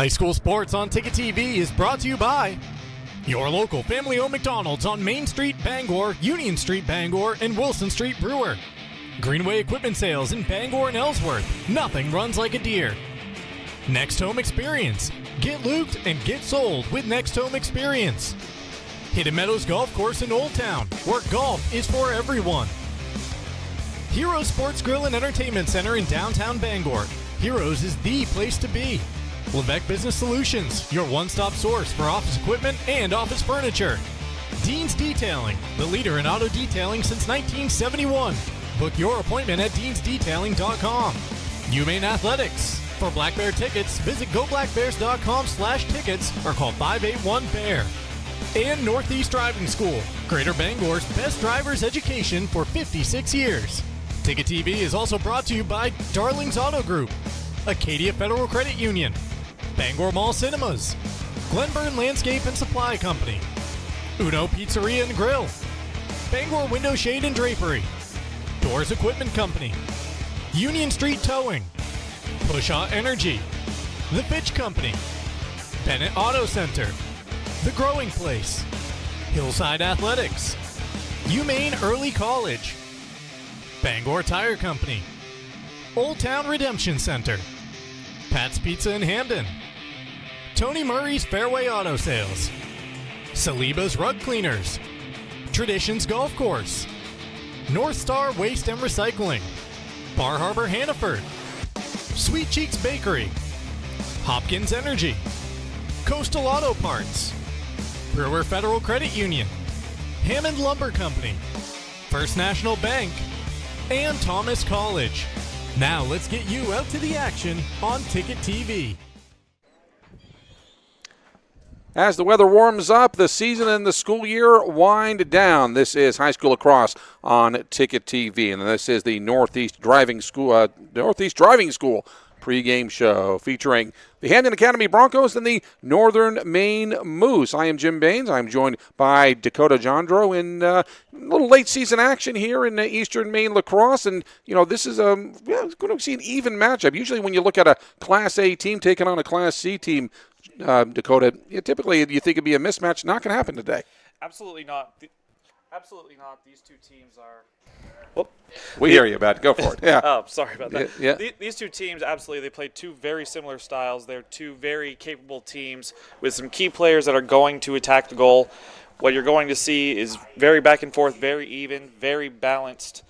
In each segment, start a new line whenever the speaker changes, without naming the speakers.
High school sports on Ticket TV is brought to you by your local family-owned McDonald's on Main Street, Bangor, Union Street, Bangor, and Wilson Street, Brewer. Greenway Equipment Sales in Bangor and Ellsworth. Nothing runs like a deer. Next Home Experience. Get lubed and get sold with Next Home Experience. Hidden Meadows Golf Course in Old Town, where golf is for everyone. Heroes Sports Grill and Entertainment Center in downtown Bangor. Heroes is the place to be. Levesque Business Solutions, your one-stop source for office equipment and office furniture. Dean's Detailing, the leader in auto detailing since 1971. Book your appointment at deansdetailing.com. Maine Athletics. For Black Bear tickets, visit goblackbears.com/tickets or call 581-BEAR. And Northeast Driving School, Greater Bangor's best driver's education for 56 years. Ticket TV is also brought to you by Darling's Auto Group, Acadia Federal Credit Union, Bangor Mall Cinemas, Glenburn Landscape and Supply Company, Uno Pizzeria and Grill, Bangor Window Shade and Drapery, Doors Equipment Company, Union Street Towing, Pushaw Energy, The Fitch Company, Bennett Auto Center, The Growing Place, Hillside Athletics, Maine Early College, Bangor Tire Company, Old Town Redemption Center, Pat's Pizza in Hampden, Tony Murray's Fairway Auto Sales, Saliba's Rug Cleaners, Traditions Golf Course, North Star Waste and Recycling, Bar Harbor Hannaford, Sweet Cheeks Bakery, Hopkins Energy, Coastal Auto Parts, Brewer Federal Credit Union, Hammond Lumber Company, First National Bank, and Thomas College. Now let's get you out to the action on Ticket TV.
As the weather warms up, the season and the school year wind down. This is high school lacrosse on Ticket TV, and this is the Northeast Driving School pregame show featuring the Hampden Academy Broncos and the Northern Maine Moose. I am Jim Baines. I'm joined by Dakota Jandro in a little late season action here in Eastern Maine lacrosse. And, this is it's going to see an even matchup. Usually when you look at a Class A team taking on a Class C team, Dakota, typically you think it'd be a mismatch. Not going to happen today.
Absolutely not. Absolutely not. These two teams are...
We hear you, Matt. Go for it. Yeah.
Oh, sorry about that.
Yeah.
These two teams, absolutely, they play two very similar styles. They're two very capable teams with some key players that are going to attack the goal. What you're going to see is very back and forth, very even, very balanced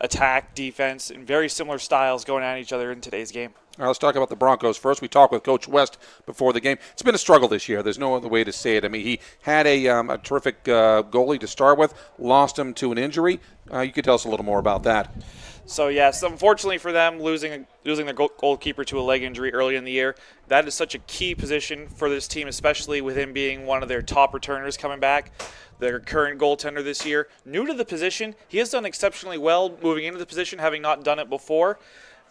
attack, defense, and very similar styles going at each other in today's game.
All right, let's talk about the Broncos first. We talked with Coach West before the game. It's been a struggle this year. There's no other way to say it. I mean, he had a terrific goalie to start with, lost him to an injury. You could tell us a little more about that.
So, yes, unfortunately for them, losing their goalkeeper to a leg injury early in the year, that is such a key position for this team, especially with him being one of their top returners coming back. Their current goaltender this year, new to the position, he has done exceptionally well moving into the position, having not done it before.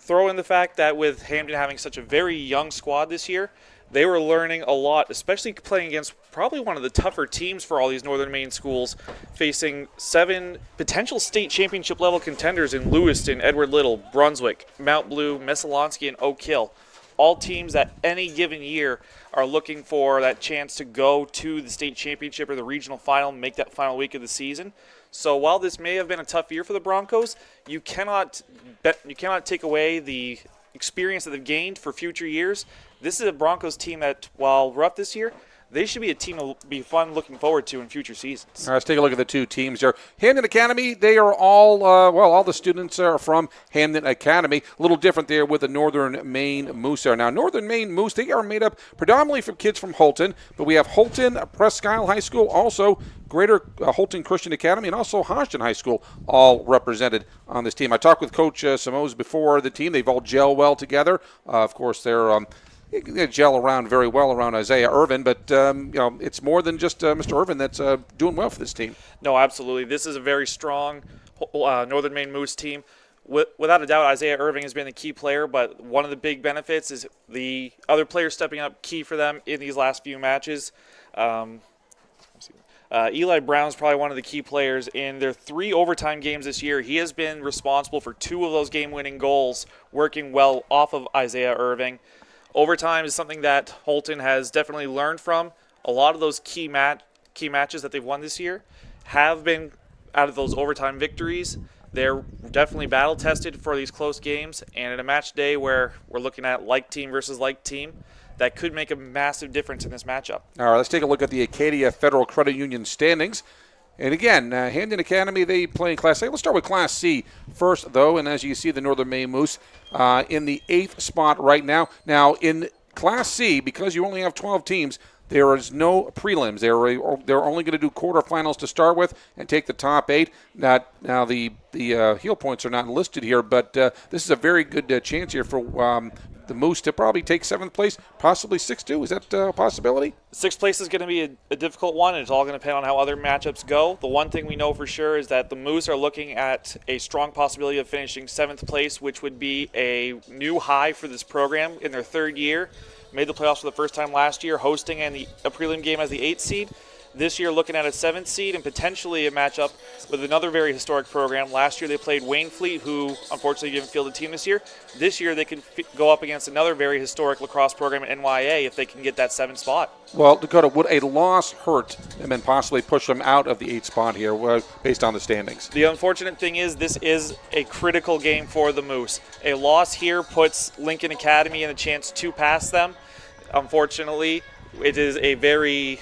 Throw in the fact that with Hampden having such a very young squad this year, they were learning a lot, especially playing against probably one of the tougher teams for all these Northern Maine schools, facing 7 potential state championship level contenders in Lewiston, Edward Little, Brunswick, Mount Blue, Messalonskee, and Oak Hill. All teams that any given year are looking for that chance to go to the state championship or the regional final, make that final week of the season. So while this may have been a tough year for the Broncos, you cannot take away the experience that they've gained for future years. This is a Broncos team that, while rough this year, they should be a team to be fun looking forward to in future seasons.
All right, let's take a look at the two teams here. Hampden Academy, they are all the students are from Hampden Academy. A little different there with the Northern Maine Moose there. Now, Northern Maine Moose, they are made up predominantly from kids from Holton, but we have Holton, Presque Isle High School, also Greater Holton Christian Academy, and also Hodgson High School, all represented on this team. I talked with Coach Simoes before the team. They've all gelled well together. Of course, they're they gel around very well around Isaiah Irvin, but it's more than just Mr. Irvin that's doing well for this team.
No, absolutely. This is a very strong Northern Maine Moose team. Without a doubt, Isaiah Irving has been the key player, but one of the big benefits is the other players stepping up key for them in these last few matches. Eli Brown's probably one of the key players in their 3 overtime games this year. He has been responsible for 2 of those game-winning goals, working well off of Isaiah Irving. Overtime is something that Holton has definitely learned from. A lot of those key matches that they've won this year have been out of those overtime victories. They're definitely battle-tested for these close games, and in a match day where we're looking at like team versus like team, that could make a massive difference in this matchup.
All right, let's take a look at the Acadia Federal Credit Union standings. And again, Hampden Academy, they play in Class A. Let's start with Class C first, though. And as you see, the Northern Maine Moose in the 8th spot right now. Now, in Class C, because you only have 12 teams, there is no prelims. They're only going to do quarterfinals to start with and take the top 8. Now the heel points are not listed here, but this is a very good chance here for the Moose to probably take 7th place, possibly 6th too. Is that a possibility?
6th place is going to be a difficult one, and it's all going to depend on how other matchups go. The one thing we know for sure is that the Moose are looking at a strong possibility of finishing 7th place, which would be a new high for this program in their 3rd year. Made the playoffs for the first time last year, hosting a prelim game as the 8th seed. This year looking at a 7th seed and potentially a matchup with another very historic program. Last year they played Waynfleet, who unfortunately didn't field a team this year. This year they could go up against another very historic lacrosse program at NYA if they can get that 7th spot.
Well, Dakota, would a loss hurt them and possibly push them out of the 8th spot here based on the standings?
The unfortunate thing is this is a critical game for the Moose. A loss here puts Lincoln Academy in a chance to pass them. Unfortunately, it is a very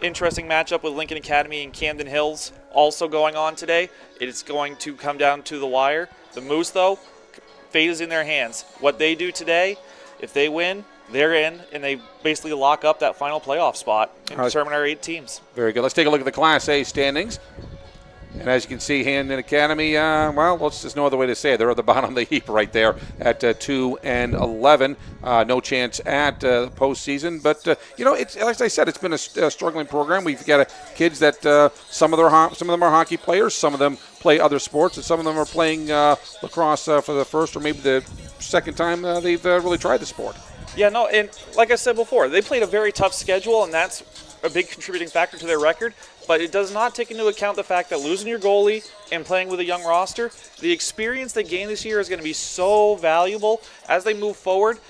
interesting matchup with Lincoln Academy and Camden Hills also going on today. It's going to come down to the wire. The Moose, though, fate is in their hands. What they do today, if they win, they're in, and they basically lock up that final playoff spot and determine our 8 teams.
Very good. Let's take a look at the Class A standings. And as you can see, Hampden Academy, there's no other way to say it. They're at the bottom of the heap right there at 2-11. No chance at the postseason. But, it's like I said, it's been a struggling program. We've got kids that some of them are hockey players, some of them play other sports, and some of them are playing lacrosse for the first or maybe the second time they've really tried the sport.
Yeah, no, and like I said before, they played a very tough schedule, and that's a big contributing factor to their record. But it does not take into account the fact that losing your goalie and playing with a young roster, the experience they gain this year is going to be so valuable as they move forward.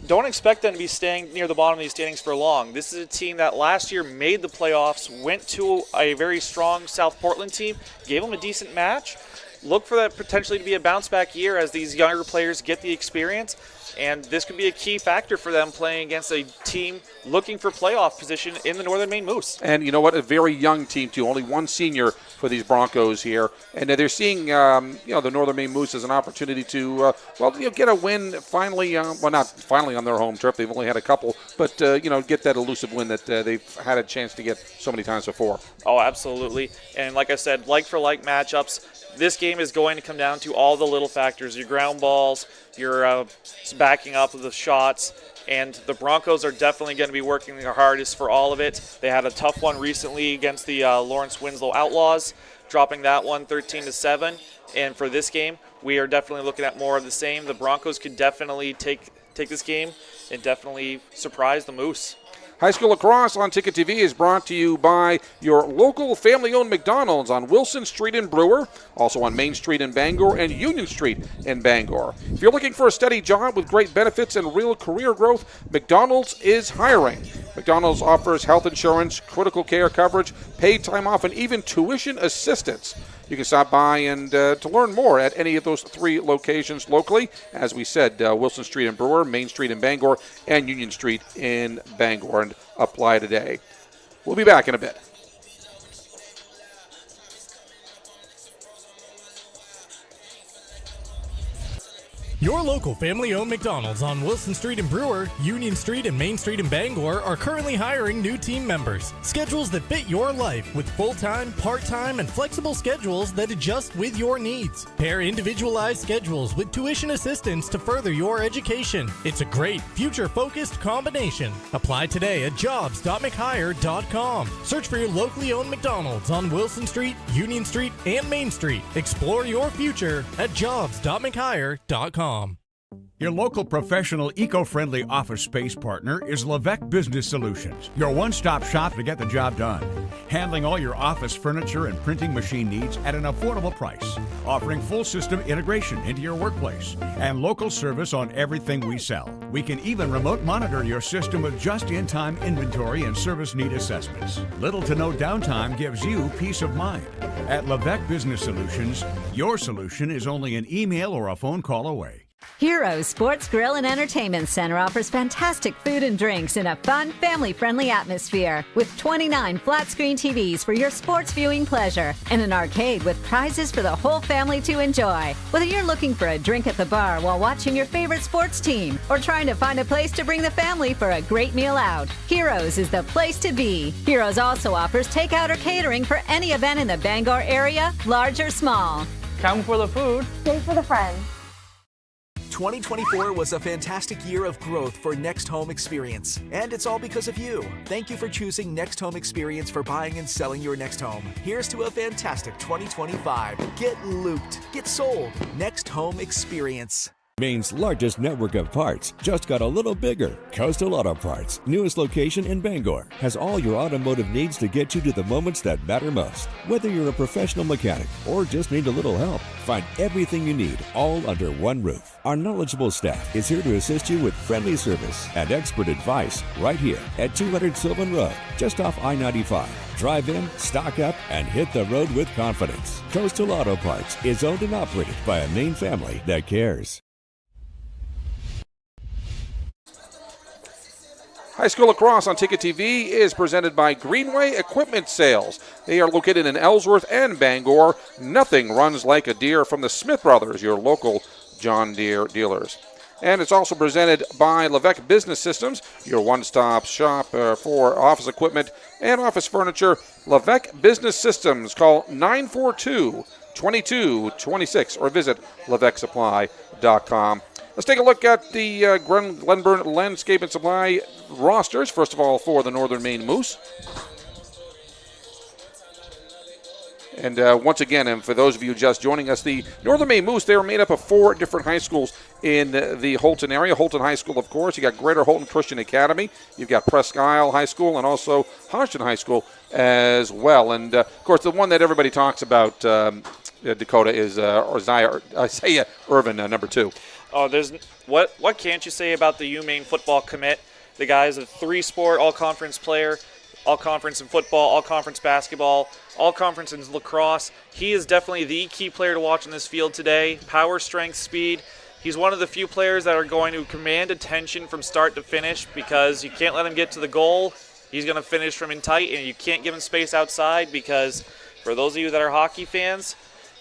Don't expect them to be staying near the bottom of these standings for long. This is a team that last year made the playoffs, went to a very strong South Portland team, gave them a decent match. Look for that potentially to be a bounce-back year as these younger players get the experience. And this could be a key factor for them playing against a team looking for playoff position in the Northern Maine Moose.
And you know what? A very young team, too. Only one senior for these Broncos here. And they're seeing, the Northern Maine Moose as an opportunity to, get a win finally. Not finally on their home trip. They've only had a couple. But, get that elusive win that they've had a chance to get so many times before.
Oh, absolutely. And like I said, like-for-like matchups. This game is going to come down to all the little factors, your ground balls, your backing up of the shots, and the Broncos are definitely going to be working their hardest for all of it. They had a tough one recently against the Lawrence Winslow Outlaws, dropping that one 13-7. And for this game, we are definitely looking at more of the same. The Broncos could definitely take this game and definitely surprise the Moose.
High School Lacrosse on Ticket TV is brought to you by your local family-owned McDonald's on Wilson Street in Brewer, also on Main Street in Bangor and Union Street in Bangor. If you're looking for a steady job with great benefits and real career growth, McDonald's is hiring. McDonald's offers health insurance, critical care coverage, paid time off, and even tuition assistance. You can stop by and to learn more at any of those 3 locations locally. As we said, Wilson Street in Brewer, Main Street in Bangor, and Union Street in Bangor. And apply today. We'll be back in a bit.
Your local family-owned McDonald's on Wilson Street in Brewer, Union Street, and Main Street in Bangor are currently hiring new team members. Schedules that fit your life with full-time, part-time, and flexible schedules that adjust with your needs. Pair individualized schedules with tuition assistance to further your education. It's a great, future-focused combination. Apply today at jobs.mchire.com. Search for your locally owned McDonald's on Wilson Street, Union Street, and Main Street. Explore your future at jobs.mchire.com.
Your local professional eco-friendly office space partner is Levesque Business Solutions, your one-stop shop to get the job done. Handling all your office furniture and printing machine needs at an affordable price. Offering full system integration into your workplace and local service on everything we sell. We can even remote monitor your system with just-in-time inventory and service need assessments. Little to no downtime gives you peace of mind. At Levesque Business Solutions, your solution is only an email or a phone call away.
Heroes Sports Grill and Entertainment Center offers fantastic food and drinks in a fun, family-friendly atmosphere with 29 flat-screen TVs for your sports viewing pleasure and an arcade with prizes for the whole family to enjoy. Whether you're looking for a drink at the bar while watching your favorite sports team or trying to find a place to bring the family for a great meal out, Heroes is the place to be. Heroes also offers takeout or catering for any event in the Bangor area, large or small.
Come for the food.
Stay for the friends.
2024 was a fantastic year of growth for Next Home Experience, and it's all because of you. Thank you for choosing Next Home Experience for buying and selling your next home. Here's to a fantastic 2025. Get looped. Get sold. Next Home Experience.
Maine's largest network of parts just got a little bigger. Coastal Auto Parts, newest location in Bangor, has all your automotive needs to get you to the moments that matter most. Whether you're a professional mechanic or just need a little help, find everything you need all under one roof. Our knowledgeable staff is here to assist you with friendly service and expert advice right here at 200 Sylvan Road, just off I-95. Drive in, stock up, and hit the road with confidence. Coastal Auto Parts is owned and operated by a Maine family that cares.
High School Lacrosse on Ticket TV is presented by Greenway Equipment Sales. They are located in Ellsworth and Bangor. Nothing runs like a deer from the Smith Brothers, your local John Deere dealers. And it's also presented by Levesque Business Systems, your one-stop shop for office equipment and office furniture. Levesque Business Systems. Call 942-2226 or visit levesquesupply.com. Let's take a look at the Glenburn Landscape and Supply rosters. First of all, for the Northern Maine Moose. And once again, and for those of you just joining us, the Northern Maine Moose, they are made up of 4 different high schools in the Holton area. Holton High School, of course. You got Greater Holton Christian Academy. You've got Presque Isle High School and also Hodgson High School as well. And, of course, the one that everybody talks about, Dakota, is Isaiah Irvin, number 2.
Oh, there's what can't you say about the UMaine football commit? The guy is a 3-sport all-conference player, all-conference in football, all-conference basketball, all-conference in lacrosse. He is definitely the key player to watch in this field today. Power, strength, speed. He's one of the few players that are going to command attention from start to finish because you can't let him get to the goal. He's going to finish from in tight, and you can't give him space outside because for those of you that are hockey fans,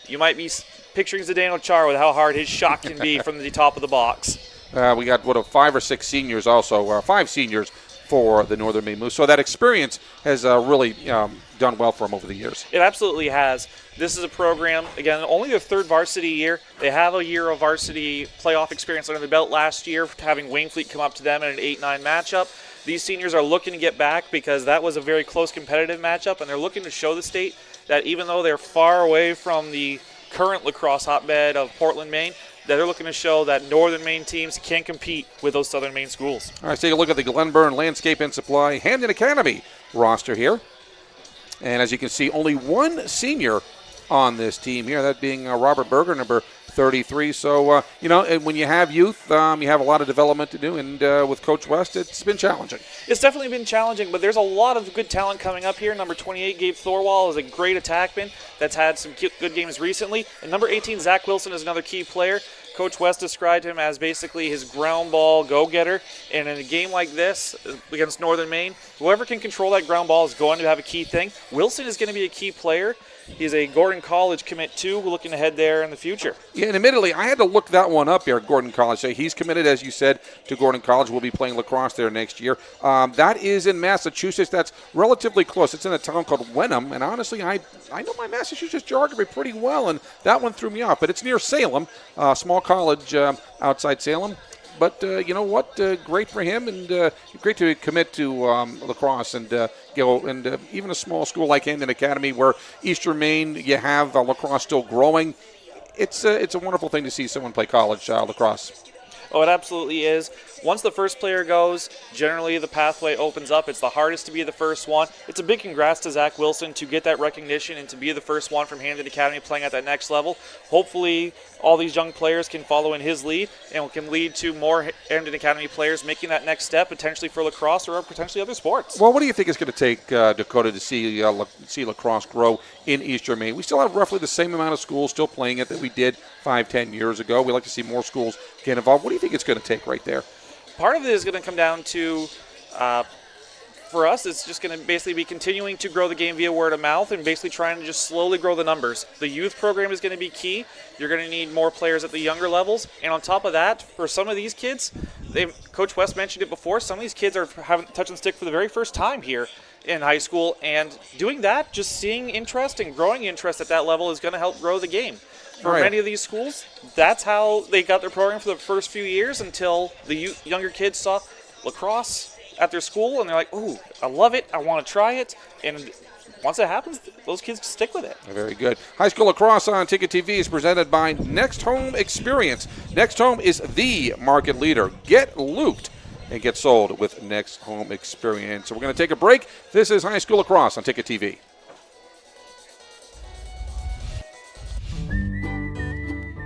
you might be picturing Zdeno Chara with how hard his shot can be from the top of the box.
We got, 5 or 6 seniors also, 5 seniors for the Northern Maine Moose. So that experience has really done well for them over the years.
It absolutely has. This is a program, again, only their 3rd varsity year. They have a year of varsity playoff experience under their belt last year, having Waynfleet come up to them in an 8-9 matchup. These seniors are looking to get back because that was a very close competitive matchup, and they're looking to show the state that even though they're far away from the current lacrosse hotbed of Portland, Maine, that they're looking to show that Northern Maine teams can compete with those Southern Maine schools.
All right, let's take a look at the Glenburn Landscape and Supply Hampden Academy roster here. And as you can see, only 1 senior on this team here, that being Robert Berger, number 33. So, when you have youth, you have a lot of development to do. And with Coach West, it's been challenging.
It's definitely been challenging, but there's a lot of good talent coming up here. Number 28, Gabe Thorwall, is a great attackman that's had some good games recently. And number 18, Zach Wilson, is another key player. Coach West described him as basically his ground ball go-getter. And in a game like this against Northern Maine, whoever can control that ground ball is going to have a key thing. Wilson is going to be a key player. He's a Gordon College commit too. We're looking ahead there in the future.
Yeah, and admittedly, I had to look that one up here at Gordon College. So he's committed, as you said, to Gordon College. We'll be playing lacrosse there next year. That is in Massachusetts. That's relatively close. It's in a town called Wenham. And honestly, I know my Massachusetts geography pretty well, and that one threw me off. But it's near Salem, small college outside Salem. But you know what? Great for him, and great to commit to lacrosse and even a small school like Hampden Academy, where Eastern Maine, you have lacrosse still growing. It's a wonderful thing to see someone play college lacrosse.
Oh, it absolutely is. Once the first player goes, generally the pathway opens up. It's the hardest to be the first one. It's a big congrats to Zach Wilson to get that recognition and to be the first one from Hampden Academy playing at that next level. Hopefully all these young players can follow in his lead and can lead to more Hampden Academy players making that next step, potentially for lacrosse or potentially other sports.
Well, what do you think it's going to take, Dakota, to see lacrosse grow in Eastern Maine? We still have roughly the same amount of schools still playing it that we did 5-10 years ago. We like to see more schools get involved. What do you think it's going to take right there?
Part of it is going to come down to, for us, it's just going to basically be continuing to grow the game via word of mouth and basically trying to just slowly grow the numbers. The youth program is going to be key. You're going to need more players at the younger levels. And on top of that, for some of these kids, Coach West mentioned it before, some of these kids are having touch and stick for the very first time here in high school. And doing that, just seeing interest and growing interest at that level is going to help grow the game. For many of these schools, that's how they got their program for the first few years until the younger kids saw lacrosse at their school and they're like, ooh, I love it, I want to try it. And once it happens, those kids stick with it.
Very good. High school lacrosse on Ticket TV is presented by Next Home Experience. Next Home is the market leader. Get looped and get sold with Next Home Experience. So we're going to take a break. This is high school lacrosse on Ticket TV.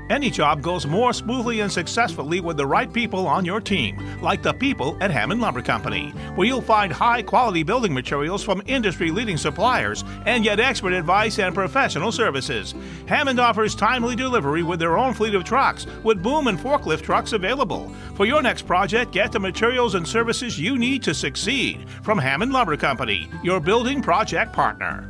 Any job goes more smoothly and successfully with the right people on your team, like the people at Hammond Lumber Company, where you'll find high-quality building materials from industry-leading suppliers and get expert advice and professional services. Hammond offers timely delivery with their own fleet of trucks, with boom and forklift trucks available. For your next project, get the materials and services you need to succeed from Hammond Lumber Company, your building project partner.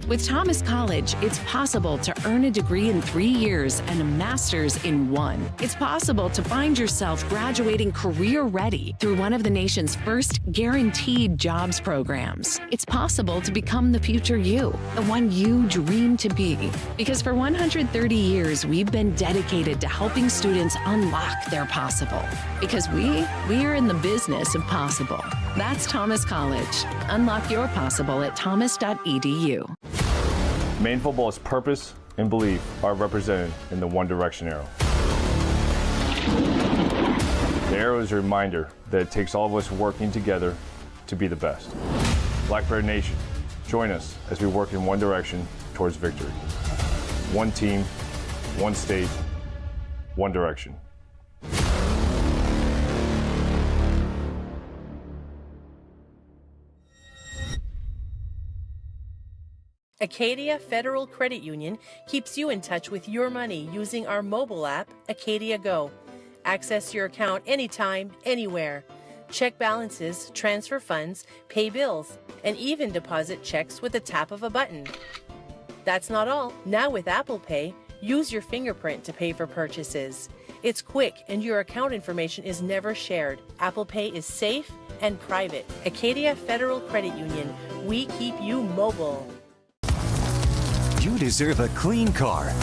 With Thomas College, it's possible to earn a degree in 3 years and a master's in 1. It's possible to find yourself graduating career-ready through one of the nation's first guaranteed jobs programs. It's possible to become the future you, the one you dream to be. Because for 130 years, we've been dedicated to helping students unlock their possible. Because we are in the business of possible. That's Thomas College. Unlock your possible at thomas.edu.
Maine football's purpose and belief are represented in the One Direction arrow. The arrow is a reminder that it takes all of us working together to be the best. Blackbird Nation, join us as we work in one direction towards victory. One team, one state, one direction.
Acadia Federal Credit Union keeps you in touch with your money using our mobile app, Acadia Go. Access your account anytime, anywhere. Check balances, transfer funds, pay bills, and even deposit checks with the tap of a button. That's not all. Now with Apple Pay, use your fingerprint to pay for purchases. It's quick and your account information is never shared. Apple Pay is safe and private. Acadia Federal Credit Union. We keep you mobile.
You deserve a clean car.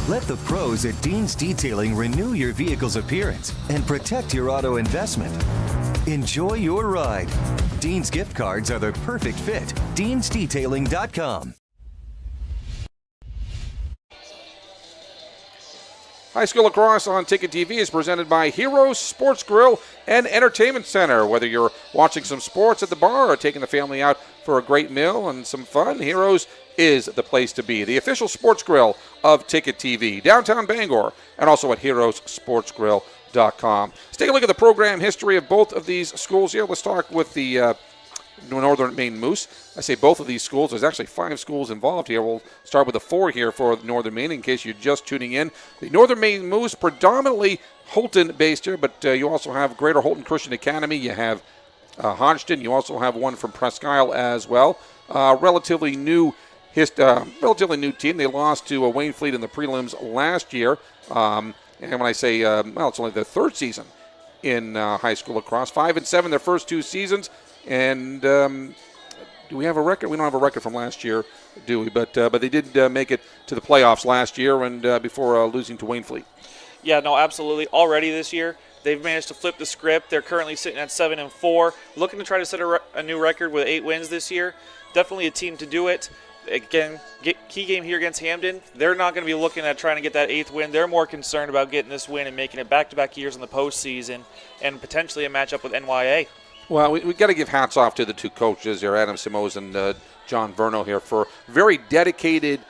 Let the pros at Dean's Detailing renew your vehicle's appearance and protect your auto investment. Enjoy your ride. Dean's gift cards are the perfect fit. DeansDetailing.com.
High school lacrosse on Ticket TV is presented by Heroes Sports Grill and Entertainment Center. Whether you're watching some sports at the bar or taking the family out for a great meal and some fun, Heroes is the place to be. The official sports grill of Ticket TV, downtown Bangor, and also at heroessportsgrill.com. Let's take a look at the program history of both of these schools here. Let's talk with the Northern Maine Moose. I say both of these schools. There's actually 5 schools involved here. We'll start with the 4 here for Northern Maine in case you're just tuning in. The Northern Maine Moose, predominantly Holton-based here, but you also have Greater Holton Christian Academy. You have Hodgdon. You also have one from Presque Isle as well. Relatively new relatively new team. They lost to Waynflete in the prelims last year. And when I say, it's only their third season in high school lacrosse. 5-7 their first 2 seasons. And do we have a record? We don't have a record from last year, do we? But they did make it to the playoffs last year and before losing to Waynflete.
Yeah, no, absolutely. Already this year, they've managed to flip the script. They're currently sitting at 7-4, looking to try to set a new record with 8 wins this year. Definitely a team to do it. Again, key game here against Hampden. They're not going to be looking at trying to get that 8th win. They're more concerned about getting this win and making it back-to-back years in the postseason and potentially a matchup with NYA.
Well, we got to give hats off to the 2 coaches here, Adam Simoes and John Verno here, for very dedicated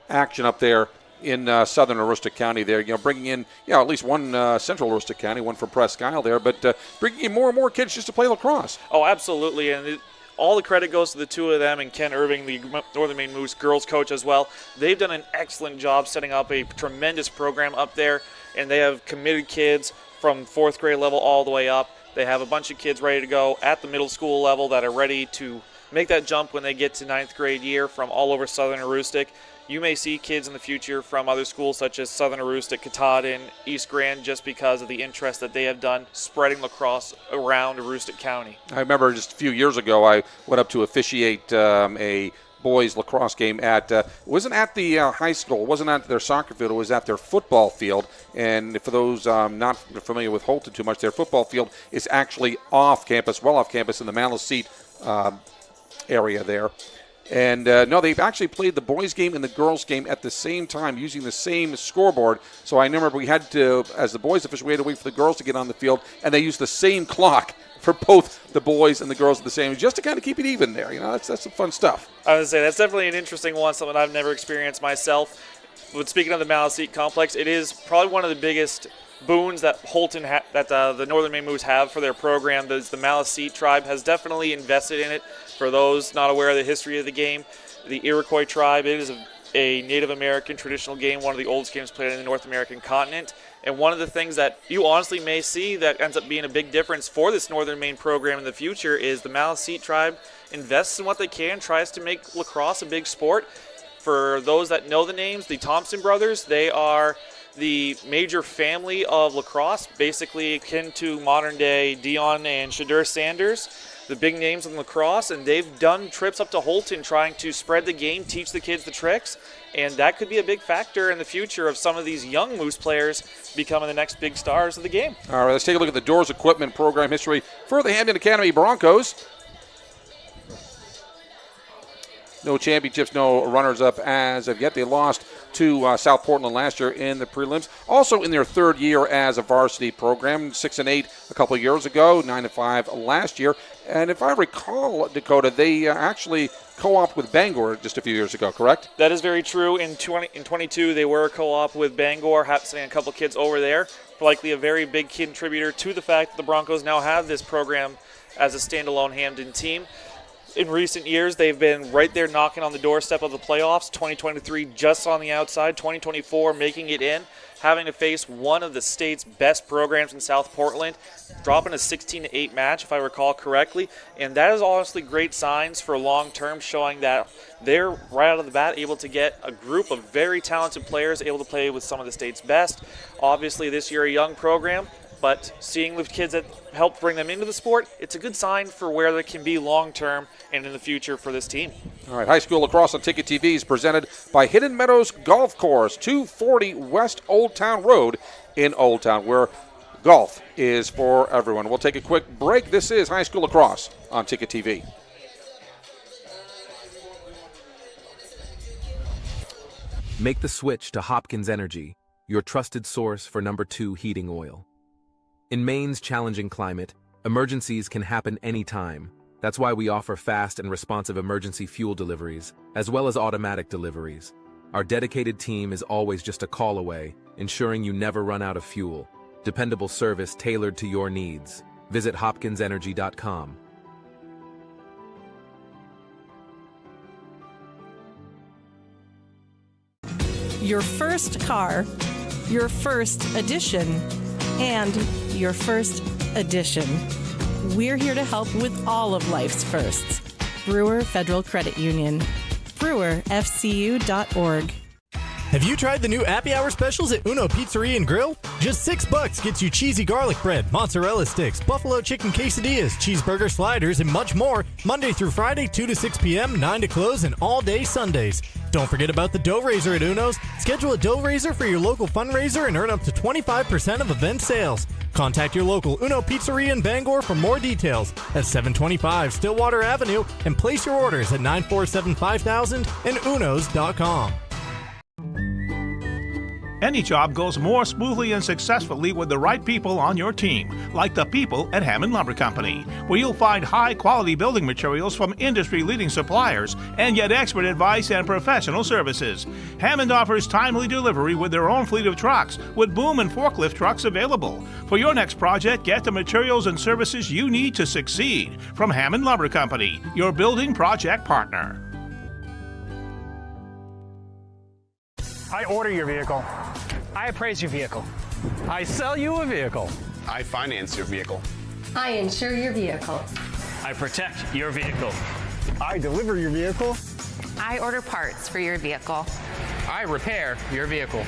action up there in southern Aroostook County there, bringing in, at least one central Aroostook County, one from Presque Isle there, but bringing in more and more kids just to play lacrosse.
Oh, absolutely, and all the credit goes to the 2 of them and Ken Irving, the Northern Maine Moose girls coach as well. They've done an excellent job setting up a tremendous program up there, and they have committed kids from 4th grade level all the way up. They have a bunch of kids ready to go at the middle school level that are ready to make that jump when they get to 9th grade year from all over southern Aroostook. You may see kids in the future from other schools such as Southern Aroostook, Katahdin, East Grand, just because of the interest that they have done spreading lacrosse around Aroostook County.
I remember just a few years ago I went up to officiate a boys lacrosse game at, it wasn't at the high school, it wasn't at their soccer field, it was at their football field. And for those not familiar with Holton too much, their football field is actually off campus, well off campus in the Maliseet area there. And no, they've actually played the boys' game and the girls' game at the same time using the same scoreboard. So I remember we had to, as the boys official, we had to wait for the girls to get on the field, and they used the same clock for both the boys and the girls at the same, just to kind of keep it even there. That's some fun stuff.
I would say that's definitely an interesting one, something I've never experienced myself. But speaking of the Maliseet complex, it is probably one of the biggest boons that Holton the Northern Maine Moose have for their program. The Maliseet tribe has definitely invested in it. For those not aware of the history of the game, the Iroquois tribe, it is a Native American traditional game, one of the oldest games played in the North American continent. And one of the things that you honestly may see that ends up being a big difference for this Northern Maine program in the future is the Maliseet tribe invests in what they can, tries to make lacrosse a big sport. For those that know the names, the Thompson brothers, they are the major family of lacrosse, basically akin to modern-day Dion and Shadur Sanders, the big names in lacrosse, and they've done trips up to Holton trying to spread the game, teach the kids the tricks, and that could be a big factor in the future of some of these young Moose players becoming the next big stars of the game.
All right, let's take a look at the Doors Equipment program history for the Hampden Academy Broncos. No championships, no runners-up as of yet. They lost to South Portland last year in the prelims. Also in their 3rd year as a varsity program, 6-8 a couple of years ago, 9-5 last year. And if I recall, Dakota, they actually co-op with Bangor just a few years ago, correct?
That is very true. In 22, they were a co-op with Bangor, sending a couple kids over there. Likely a very big contributor to the fact that the Broncos now have this program as a standalone Hampden team. In recent years, they've been right there knocking on the doorstep of the playoffs. 2023 just on the outside, 2024 making it in, having to face one of the state's best programs in South Portland, dropping a 16-8 match, if I recall correctly. And that is honestly great signs for long-term, showing that they're right out of the bat able to get a group of very talented players able to play with some of the state's best. Obviously, this year a young program, but seeing the kids that helped bring them into the sport, it's a good sign for where they can be long-term and in the future for this team.
All right, high school lacrosse on Ticket TV is presented by Hidden Meadows Golf Course, 240 West Old Town Road in Old Town, where golf is for everyone. We'll take a quick break. This is high school lacrosse on Ticket TV.
Make the switch to Hopkins Energy, your trusted source for #2 heating oil. In Maine's challenging climate, emergencies can happen anytime. That's why we offer fast and responsive emergency fuel deliveries, as well as automatic deliveries. Our dedicated team is always just a call away, ensuring you never run out of fuel. Dependable service tailored to your needs. Visit hopkinsenergy.com.
Your first car, your first edition, and your first edition. We're here to help with all of life's firsts. Brewer Federal Credit Union. brewerfcu.org.
Have you tried the new Happy Hour specials at Uno Pizzeria and Grill? Just $6 gets you cheesy garlic bread, mozzarella sticks, buffalo chicken quesadillas, cheeseburger sliders, and much more, Monday through Friday, 2 to 6 p.m., 9 to close, and all day Sundays. Don't forget about the dough raiser at Uno's. Schedule a dough raiser for your local fundraiser and earn up to 25% of event sales. Contact your local Uno Pizzeria in Bangor for more details at 725 Stillwater Avenue and place your orders at 947-5000 and unos.com.
Any job goes more smoothly and successfully with the right people on your team, like the people at Hammond Lumber Company, where you'll find high-quality building materials from industry-leading suppliers and get expert advice and professional services. Hammond offers timely delivery with their own fleet of trucks, with boom and forklift trucks available. For your next project, get the materials and services you need to succeed from Hammond Lumber Company, your building project partner.
I order your vehicle. I appraise your vehicle. I sell you a vehicle.
I finance your vehicle.
I insure your vehicle.
I protect your vehicle. I deliver your vehicle.
I order parts for your vehicle.
I repair your vehicle.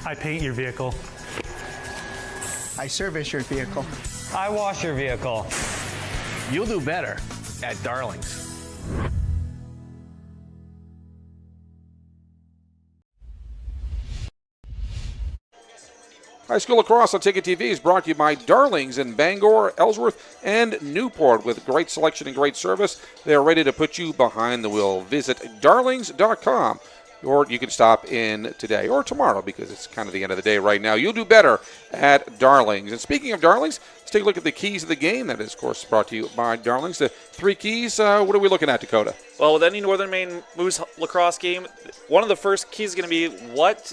I paint your vehicle.
I service your vehicle.
I wash your vehicle.
You'll do better at Darling's.
High School Lacrosse on Ticket TV is brought to you by Darlings in Bangor, Ellsworth, and Newport. With great selection and great service, they are ready to put you behind the wheel. Visit darlings.com, or you can stop in today or tomorrow because it's kind of the end of the day right now. You'll do better at Darlings. And speaking of Darlings, let's take a look at the keys of the game. That is, of course, brought to you by Darlings. The three keys, what are we looking at, Dakota?
Well, with any Northern Maine Moose lacrosse game, one of the first keys is going to be what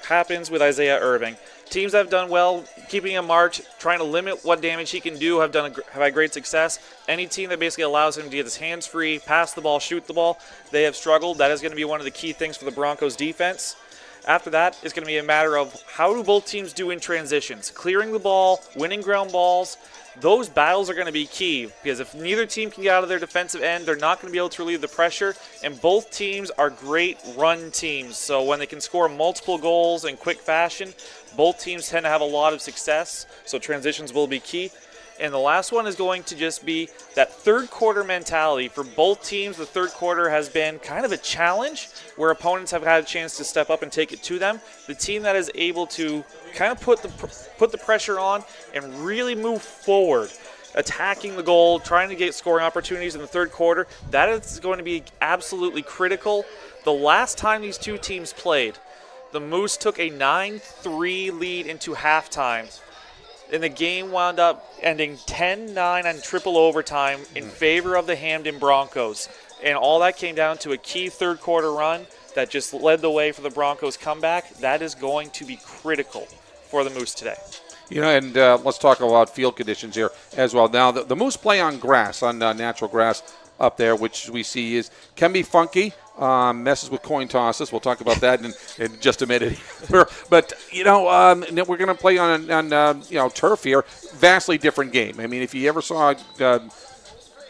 happens with Isaiah Irving. Teams that have done well, keeping him marked, trying to limit what damage he can do, have had great success. Any team that basically allows him to get his hands free, pass the ball, shoot the ball, they have struggled. That is going to be one of the key things for the Broncos defense. After that, it's going to be a matter of how do both teams do in transitions. Clearing the ball, winning ground balls, those battles are going to be key because if neither team can get out of their defensive end, they're not going to be able to relieve the pressure, and both teams are great run teams. So when they can score multiple goals in quick fashion, both teams tend to have a lot of success, so transitions will be key. And the last one is going to just be that third quarter mentality. For both teams, the third quarter has been kind of a challenge where opponents have had a chance to step up and take it to them. The team that is able to kind of put the pressure on and really move forward, attacking the goal, trying to get scoring opportunities in the third quarter, that is going to be absolutely critical. The last time these two teams played, the Moose took a 9-3 lead into halftime, and the game wound up ending 10-9 on triple overtime in favor of the Hampden Broncos. And all that came down to a key third quarter run that just led the way for the Broncos comeback. That is going to be critical for the Moose today.
You know, and let's talk about field conditions here as well. Now, the Moose play on grass, on natural grass up there, which we see can be funky. Messes with coin tosses. We'll talk about that in just a minute. But we're going to play on turf here. Vastly different game. I mean, if you ever saw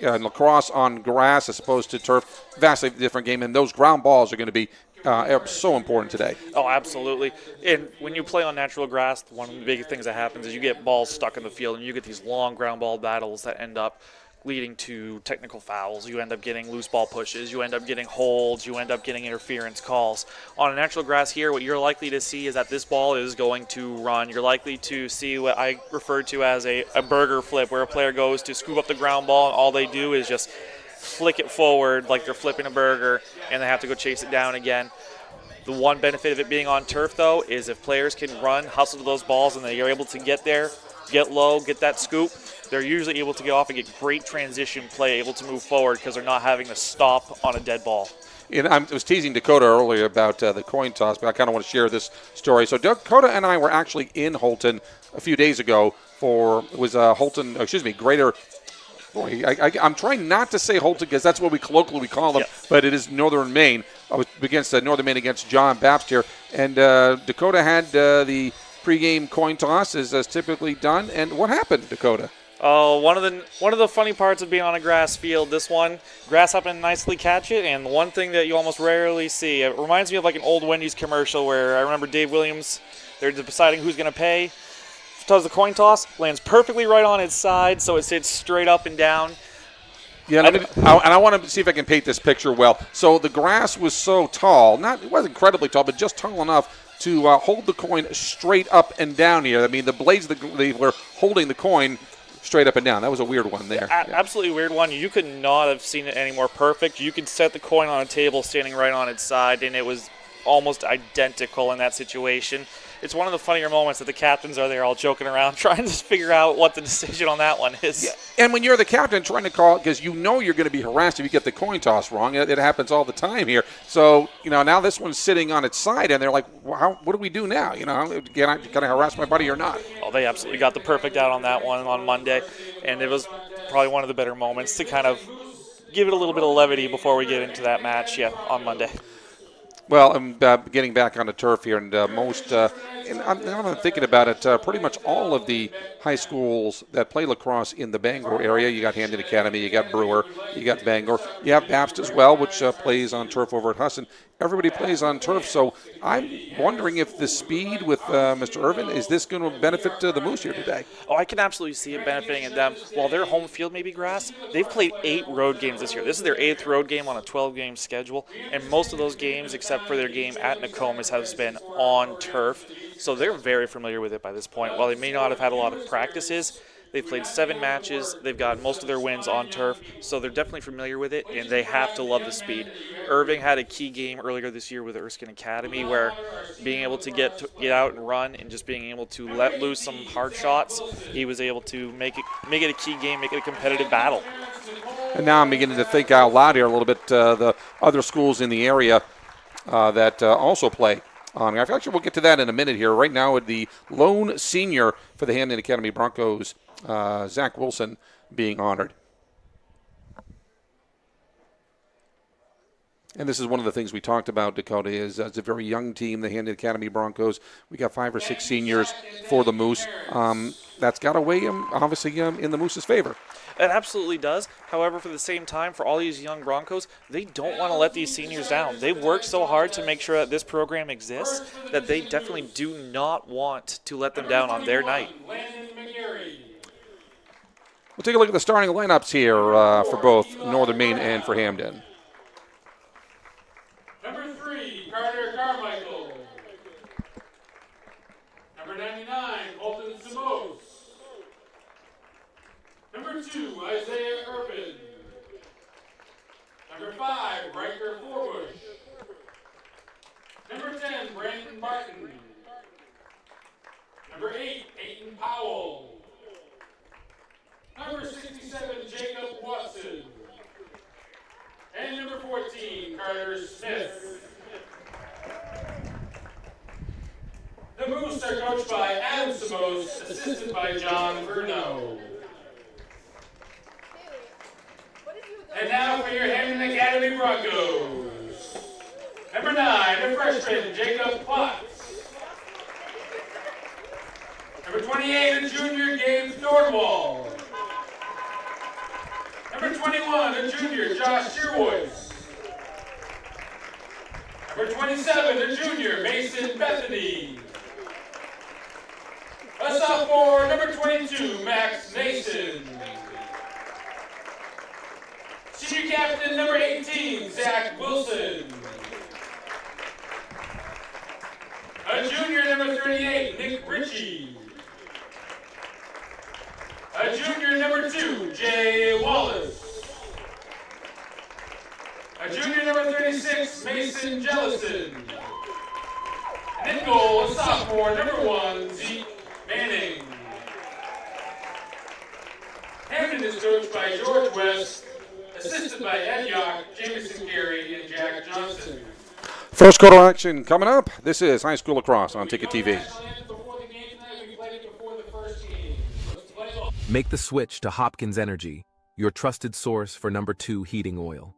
lacrosse on grass as opposed to turf, vastly different game. And those ground balls are going to be so important today.
Oh, absolutely. And when you play on natural grass, one of the big things that happens is you get balls stuck in the field, and you get these long ground ball battles that end up leading to technical fouls. You end up getting loose ball pushes. You end up getting holds. You end up getting interference calls. On a natural grass here, what you're likely to see is that this ball is going to run. You're likely to see what I refer to as a burger flip, where a player goes to scoop up the ground ball, and all they do is just flick it forward like they're flipping a burger, and they have to go chase it down again. The one benefit of it being on turf, though, is if players can run, hustle to those balls, and they are able to get there, get low, get that scoop, they're usually able to get off and get great transition play, able to move forward because they're not having to stop on a dead ball.
And I was teasing Dakota earlier about the coin toss, but I kind of want to share this story. So Dakota and I were actually in Holton a few days ago Greater. Boy, I'm trying not to say Holton because that's what we colloquially call them, but it is Northern Maine. I was against Northern Maine against John Bapst here, and Dakota had the pregame coin toss as typically done. And what happened, Dakota?
Oh, one of the funny parts of being on a grass field, grass happened to nicely catch it, and one thing that you almost rarely see, it reminds me of like an old Wendy's commercial where I remember Dave Williams, they're deciding who's going to pay, does the coin toss, lands perfectly right on its side, so it sits straight up and down.
Yeah, I want to see if I can paint this picture well. So the grass was so tall, it wasn't incredibly tall, but just tall enough to hold the coin straight up and down here. I mean, the blades they were holding the coin straight up and down. That was a weird one there.
Absolutely weird one. You could not have seen it any more perfect. You could set the coin on a table standing right on its side, and it was almost identical in that situation. It's one of the funnier moments that the captains are there all joking around trying to figure out what the decision on that one is.
Yeah. And when you're the captain trying to call it, because you know you're going to be harassed if you get the coin toss wrong. It happens all the time here. So, now this one's sitting on its side, and they're like, well, what do we do now? Can I harass my buddy or not?
Oh, they absolutely got the perfect out on that one on Monday, and it was probably one of the better moments to kind of give it a little bit of levity before we get into that match on Monday.
Well, I'm getting back on the turf here, and most, and I'm thinking about it, pretty much all of the high schools that play lacrosse in the Bangor area, you got Hampden Academy, you got Brewer, you got Bangor, you have Pabst as well, which plays on turf over at Husson. Everybody plays on turf, so I'm wondering if the speed with Mr. Irvin, is this going to benefit the Moose here today?
Oh, I can absolutely see it benefiting them. While their home field may be grass, they've played 8 road games this year. This is their 8th road game on a 12-game schedule, and most of those games, except for their game at Nokomis, has been on turf. So they're very familiar with it by this point. While they may not have had a lot of practices, they've played 7 matches. They've got most of their wins on turf, so they're definitely familiar with it, and they have to love the speed. Irving had a key game earlier this year with Erskine Academy where being able to get out and run and just being able to let loose some hard shots, he was able to make it a key game, make it a competitive battle.
And now I'm beginning to think out loud here a little bit, the other schools in the area that also play. Actually, we'll get to that in a minute here. Right now, the lone senior for the Hampden Academy Broncos, Zach Wilson, being honored. And this is one of the things we talked about, Dakota, is it's a very young team, the Hampden Academy Broncos. We got 5 or 6 seniors for the Moose. That's got to weigh, obviously, in the Moose's favor.
It absolutely does. However, for the same time, for all these young Broncos, they don't want to let these seniors down. They've worked so hard to make sure that this program exists that they definitely do not want to let them down on their night.
We'll take a look at the starting lineups here for both Northern Maine and for Hampden.
Number 3, Carter Carmichael. Number 99, Colton Simos. Number 2, Isaiah Irvin. Number 5, Riker Forbush. Number 10, Brandon Martin. Number 8, Peyton Powell. Number 67, Jacob Watson. And number 14, Carter Smith. The Moose are coached by Adam Simos, assisted by John Bruno. And now for your Hampden Academy Broncos. Number 9, the freshman, Jacob Potts. Number 28, the junior, Gabe Thornwall. Number 21, the junior, Josh Shearwood. Number 27, the junior, Mason Bethany. A sophomore, number 22, Max Mason. Senior captain, number 18, Zach Wilson. A junior, number 38, Nick Ritchie. A junior, number 2, Jay Wallace. A junior, number 36, Mason Jellison. And in goal, a sophomore, number 1, Zeke Manning. Hampden is coached by George West, assisted by Ed Yock, Jameson Carey, and Jack Johnson.
First quarter action coming up. This is High School Lacrosse on Ticket TV.
Make the switch to Hopkins Energy, your trusted source for number 2 heating oil.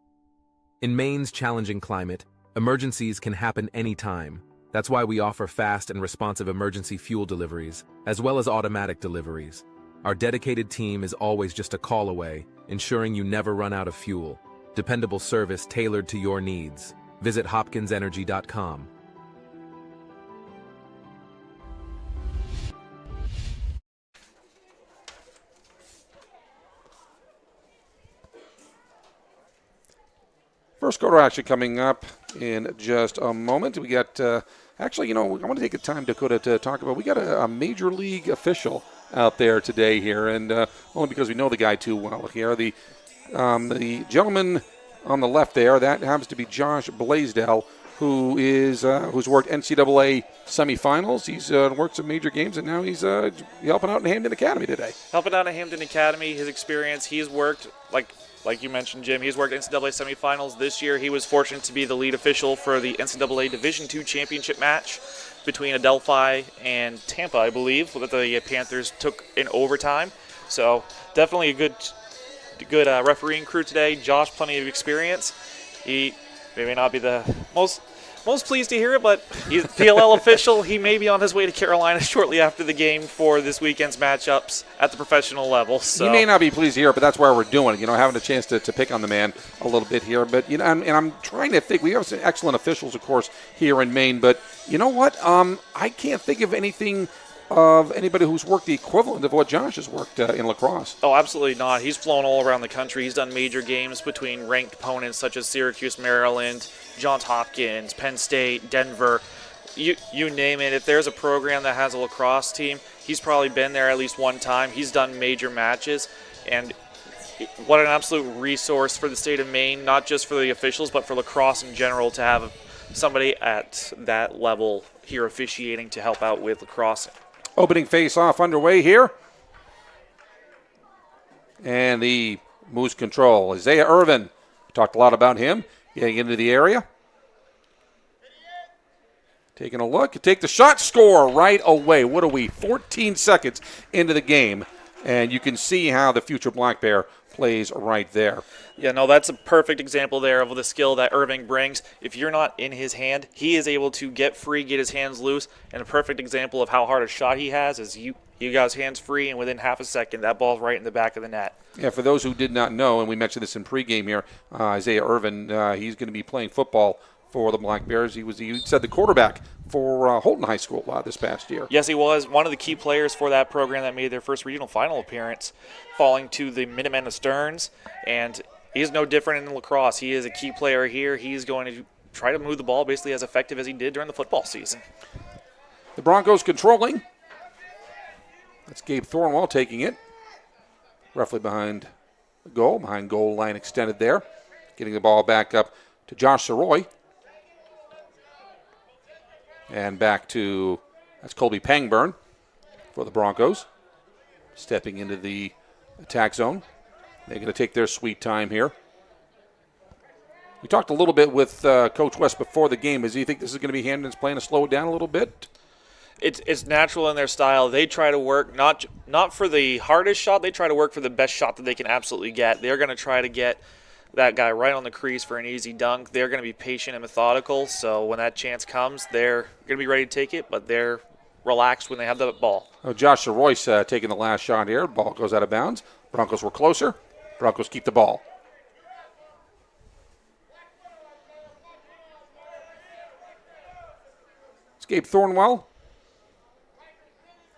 In Maine's challenging climate, emergencies can happen anytime. That's why we offer fast and responsive emergency fuel deliveries, as well as automatic deliveries. Our dedicated team is always just a call away, ensuring you never run out of fuel. Dependable service tailored to your needs. Visit hopkinsenergy.com.
First quarter action coming up in just a moment. We got, actually, I want to take the time, Dakota, to talk about, we got a major league official out there today here, and only because we know the guy too well here. The gentleman on the left there, that happens to be Josh Blaisdell, who is who's worked NCAA semifinals. He's worked some major games, and now he's helping out in Hampden Academy today.
Helping out at Hampden Academy, his experience, he's worked, like you mentioned, Jim, he's worked NCAA semifinals. This year he was fortunate to be the lead official for the NCAA Division II championship match between Adelphi and Tampa, I believe, that the Panthers took in overtime. So definitely a good refereeing crew today. Josh, plenty of experience. He may not be the most pleased to hear it, but he's PLL official. He may be on his way to Carolina shortly after the game for this weekend's matchups at the professional level. So.
He may not be pleased to hear it, but that's why we're doing it. Having a chance to pick on the man a little bit here. But and I'm trying to think. We have some excellent officials, of course, here in Maine. But you know what? I can't think of anything of anybody who's worked the equivalent of what Josh has worked in lacrosse.
Oh, absolutely not. He's flown all around the country. He's done major games between ranked opponents such as Syracuse, Maryland, Johns Hopkins, Penn State, Denver. You name it. If there's a program that has a lacrosse team, he's probably been there at least one time. He's done major matches, and what an absolute resource for the state of Maine, not just for the officials, but for lacrosse in general, to have somebody at that level here officiating to help out with lacrosse.
Opening face-off underway here. And the Moose control. Isaiah Irvin. Talked a lot about him getting into the area. Taking a look. Take the shot, score right away. What are we? 14 seconds into the game. And you can see how the future Black Bear plays right there.
Yeah, no, that's a perfect example there of the skill that Irving brings. If you're not in his hand, he is able to get free, get his hands loose, and a perfect example of how hard a shot he has is you got his hands free, and within half a second, that ball's right in the back of the net.
Yeah, for those who did not know, and we mentioned this in pregame here, Isaiah Irvin, he's going to be playing football for the Black Bears. He said the quarterback for Holton High School this past year.
Yes, he was one of the key players for that program that made their first regional final appearance, falling to the Minutemen of Stearns, and he's no different in lacrosse. He is a key player here. He's going to try to move the ball basically as effective as he did during the football season.
The Broncos controlling. That's Gabe Thornwell taking it. Roughly behind goal line extended there. Getting the ball back up to Josh Soroy. And back to, that's Colby Pangburn for the Broncos. Stepping into the attack zone. They're going to take their sweet time here. We talked a little bit with Coach West before the game. Do you think this is going to be Hampden's plan to slow it down a little bit?
It's natural in their style. They try to work not for the hardest shot. They try to work for the best shot that they can absolutely get. They're going to try to get that guy right on the crease for an easy dunk. They're going to be patient and methodical, so when that chance comes, they're going to be ready to take it, but they're relaxed when they have the ball.
Josh Royce taking the last shot here. Ball goes out of bounds. Broncos were closer. Broncos keep the ball. It's Gabe Thornwell.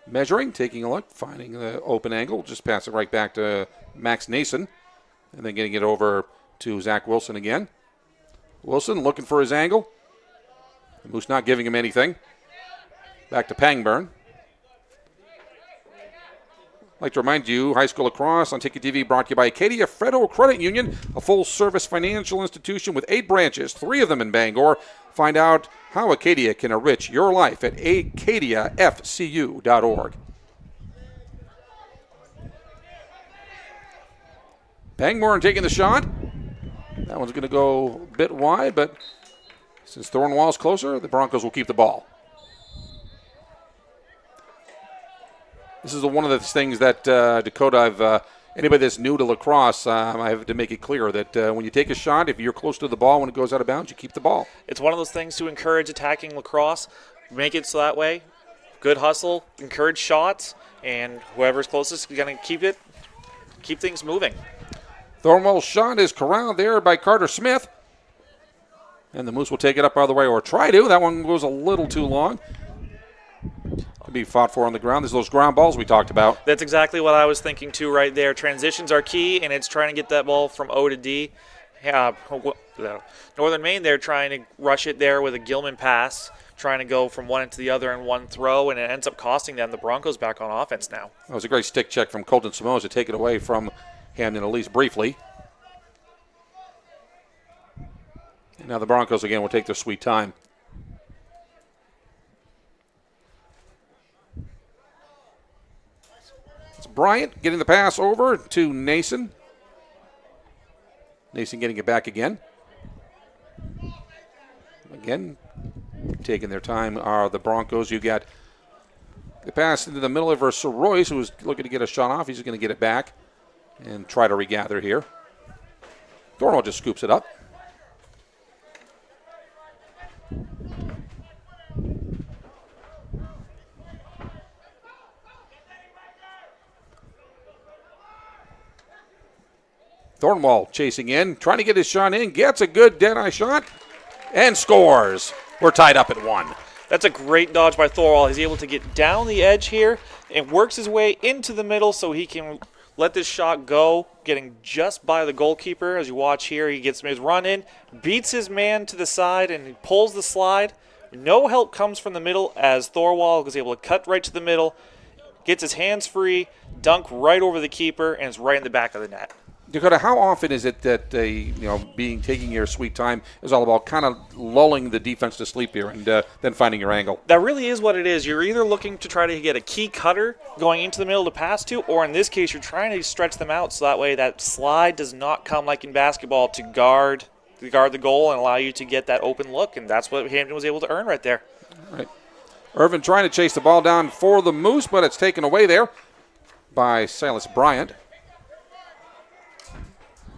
Measuring, taking a look, finding the open angle. Just pass it right back to Max Nason. And then getting it over to Zach Wilson again. Wilson looking for his angle. The Moose not giving him anything. Back to Pangburn. I'd like to remind you, high school lacrosse on TTV brought to you by Acadia Federal Credit Union, a full-service financial institution with 8 branches, 3 of them in Bangor. Find out how Acadia can enrich your life at acadiafcu.org. Pangborn taking the shot. That one's going to go a bit wide, but since Thornwell's closer, the Broncos will keep the ball. This is one of the things that, Dakota, anybody that's new to lacrosse, I have to make it clear that when you take a shot, if you're close to the ball when it goes out of bounds, you keep the ball.
It's one of those things to encourage attacking lacrosse, make it so that way. Good hustle, encourage shots, and whoever's closest is going to keep things moving.
Thornwell's shot is corralled there by Carter Smith. And the Moose will take it up by the way, or try to. That one goes a little too long. To be fought for on the ground. There's those ground balls we talked about.
That's exactly what I was thinking too right there. Transitions are key, and it's trying to get that ball from O to D. Northern Maine, they're trying to rush it there with a Gilman pass, trying to go from one into the other in one throw, and it ends up costing them. The Broncos back on offense now.
That was a great stick check from Colton Simone to take it away from Hampden, at least briefly. And now the Broncos again will take their sweet time. It's Bryant getting the pass over to Nason. Nason getting it back again. Again, taking their time are the Broncos. You got the pass into the middle of Sir Royce, who was looking to get a shot off. He's going to get it back and try to regather here. Thornwell just scoops it up. Thornwell chasing in, trying to get his shot in, gets a good dead-eye shot, and scores. We're tied up at 1.
That's a great dodge by Thorwell. He's able to get down the edge here and works his way into the middle so he can let this shot go, getting just by the goalkeeper. As you watch here, he gets his run in, beats his man to the side, and he pulls the slide. No help comes from the middle as Thorwell is able to cut right to the middle, gets his hands free, dunk right over the keeper, and it's right in the back of the net.
Dakota, how often is it that taking your sweet time is all about kind of lulling the defense to sleep here and then finding your angle?
That really is what it is. You're either looking to try to get a key cutter going into the middle to pass to, or in this case, you're trying to stretch them out so that way that slide does not come like in basketball to guard the goal and allow you to get that open look, and that's what Hampden was able to earn right there.
All right. Irvin trying to chase the ball down for the Moose, but it's taken away there by Silas Bryant.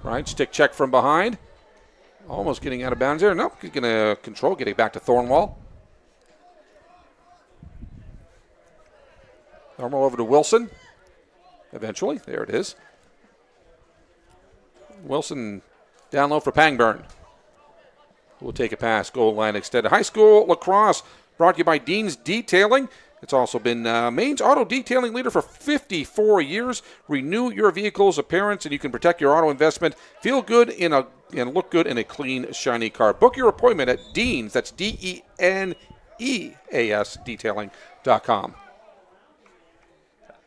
Right, stick check from behind. Almost getting out of bounds there. Nope, he's going to control, getting back to Thornwell. Thornwell over to Wilson. Eventually, there it is. Wilson down low for Pangburn. We'll take a pass, goal line extended. High school lacrosse brought to you by Dean's Detailing. It's also been Maine's auto detailing leader for 54 years. Renew your vehicle's appearance, and you can protect your auto investment. Feel good and look good in a clean, shiny car. Book your appointment at Dean's. That's DENEAS detailing.com.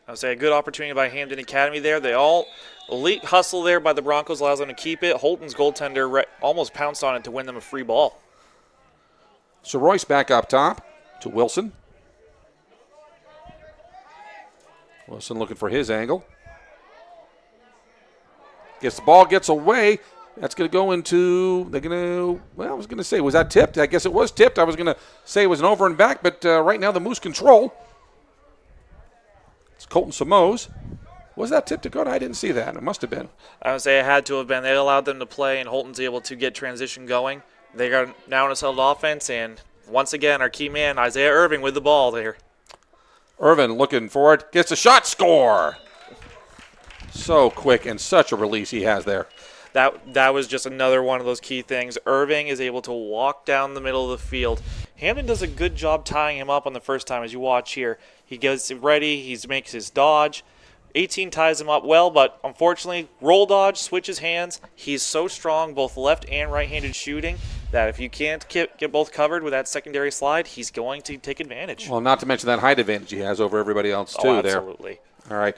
I would say a good opportunity by Hampden Academy there. They all elite hustle there by the Broncos allows them to keep it. Holton's goaltender almost pounced on it to win them a free ball.
So Royce back up top to Wilson. Wilson looking for his angle. Gets the ball, gets away. That's going to go into, I was going to say, was that tipped? I guess it was tipped. I was going to say it was an over and back, but right now the Moose control. It's Colton Samose. Was that tipped, Dakota? I didn't see that. It must have been.
I would say it had to have been. They allowed them to play, and Holton's able to get transition going. They got now in a settled offense, and once again, our key man, Isaiah Irving, with the ball there.
Irvin looking for it. Gets a shot. Score! So quick and such a release he has there.
That was just another one of those key things. Irving is able to walk down the middle of the field. Hampden does a good job tying him up on the first time, as you watch here. He gets ready. He makes his dodge. 18 ties him up well, but unfortunately, roll dodge, switches hands. He's so strong, both left and right-handed shooting, that if you can't get both covered with that secondary slide, he's going to take advantage.
Well, not to mention that height advantage he has over everybody else, too.
Absolutely.
There. All right.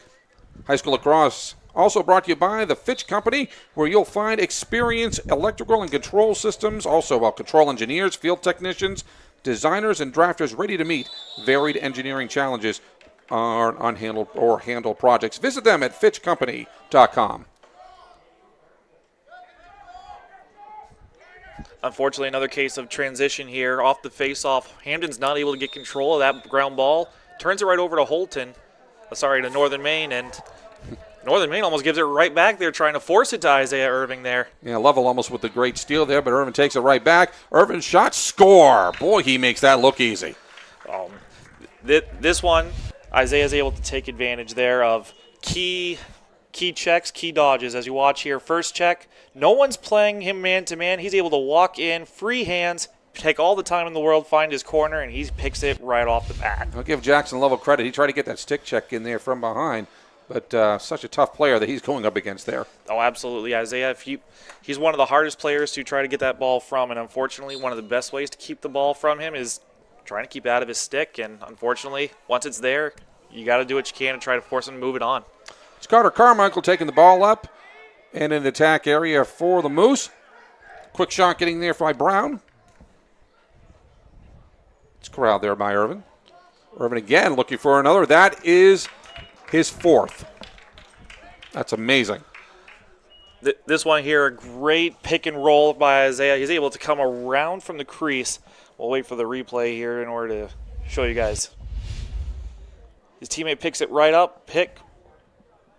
High school lacrosse also brought to you by the Fitch Company, where you'll find experienced electrical and control systems, also control engineers, field technicians, designers, and drafters ready to meet varied engineering challenges on unhandled or handled projects. Visit them at fitchcompany.com.
Unfortunately, another case of transition here off the face-off. Hampden's not able to get control of that ground ball. Turns it right over to Northern Maine, and Northern Maine almost gives it right back there, trying to force it to Isaiah Irving there.
Yeah, level almost with the great steal there, but Irving takes it right back. Irving's shot, score. Boy, he makes that look easy.
This one, Isaiah's able to take advantage there of key checks, key dodges. As you watch here, first check, no one's playing him man-to-man. He's able to walk in, free hands, take all the time in the world, find his corner, and he picks it right off the bat.
I'll give Jackson Lovell credit. He tried to get that stick check in there from behind, but such a tough player that he's going up against there.
Oh, absolutely, Isaiah. He's one of the hardest players to try to get that ball from, and unfortunately, one of the best ways to keep the ball from him is trying to keep it out of his stick, and unfortunately, once it's there, you got to do what you can to try to force him to move it on.
It's Carter Carmichael taking the ball up and in the attack area for the Moose. Quick shot getting there by Brown. It's corralled there by Irvin. Irvin again looking for another. That is his fourth. That's amazing.
This one here, a great pick and roll by Isaiah. He's able to come around from the crease. We'll wait for the replay here in order to show you guys. His teammate picks it right up,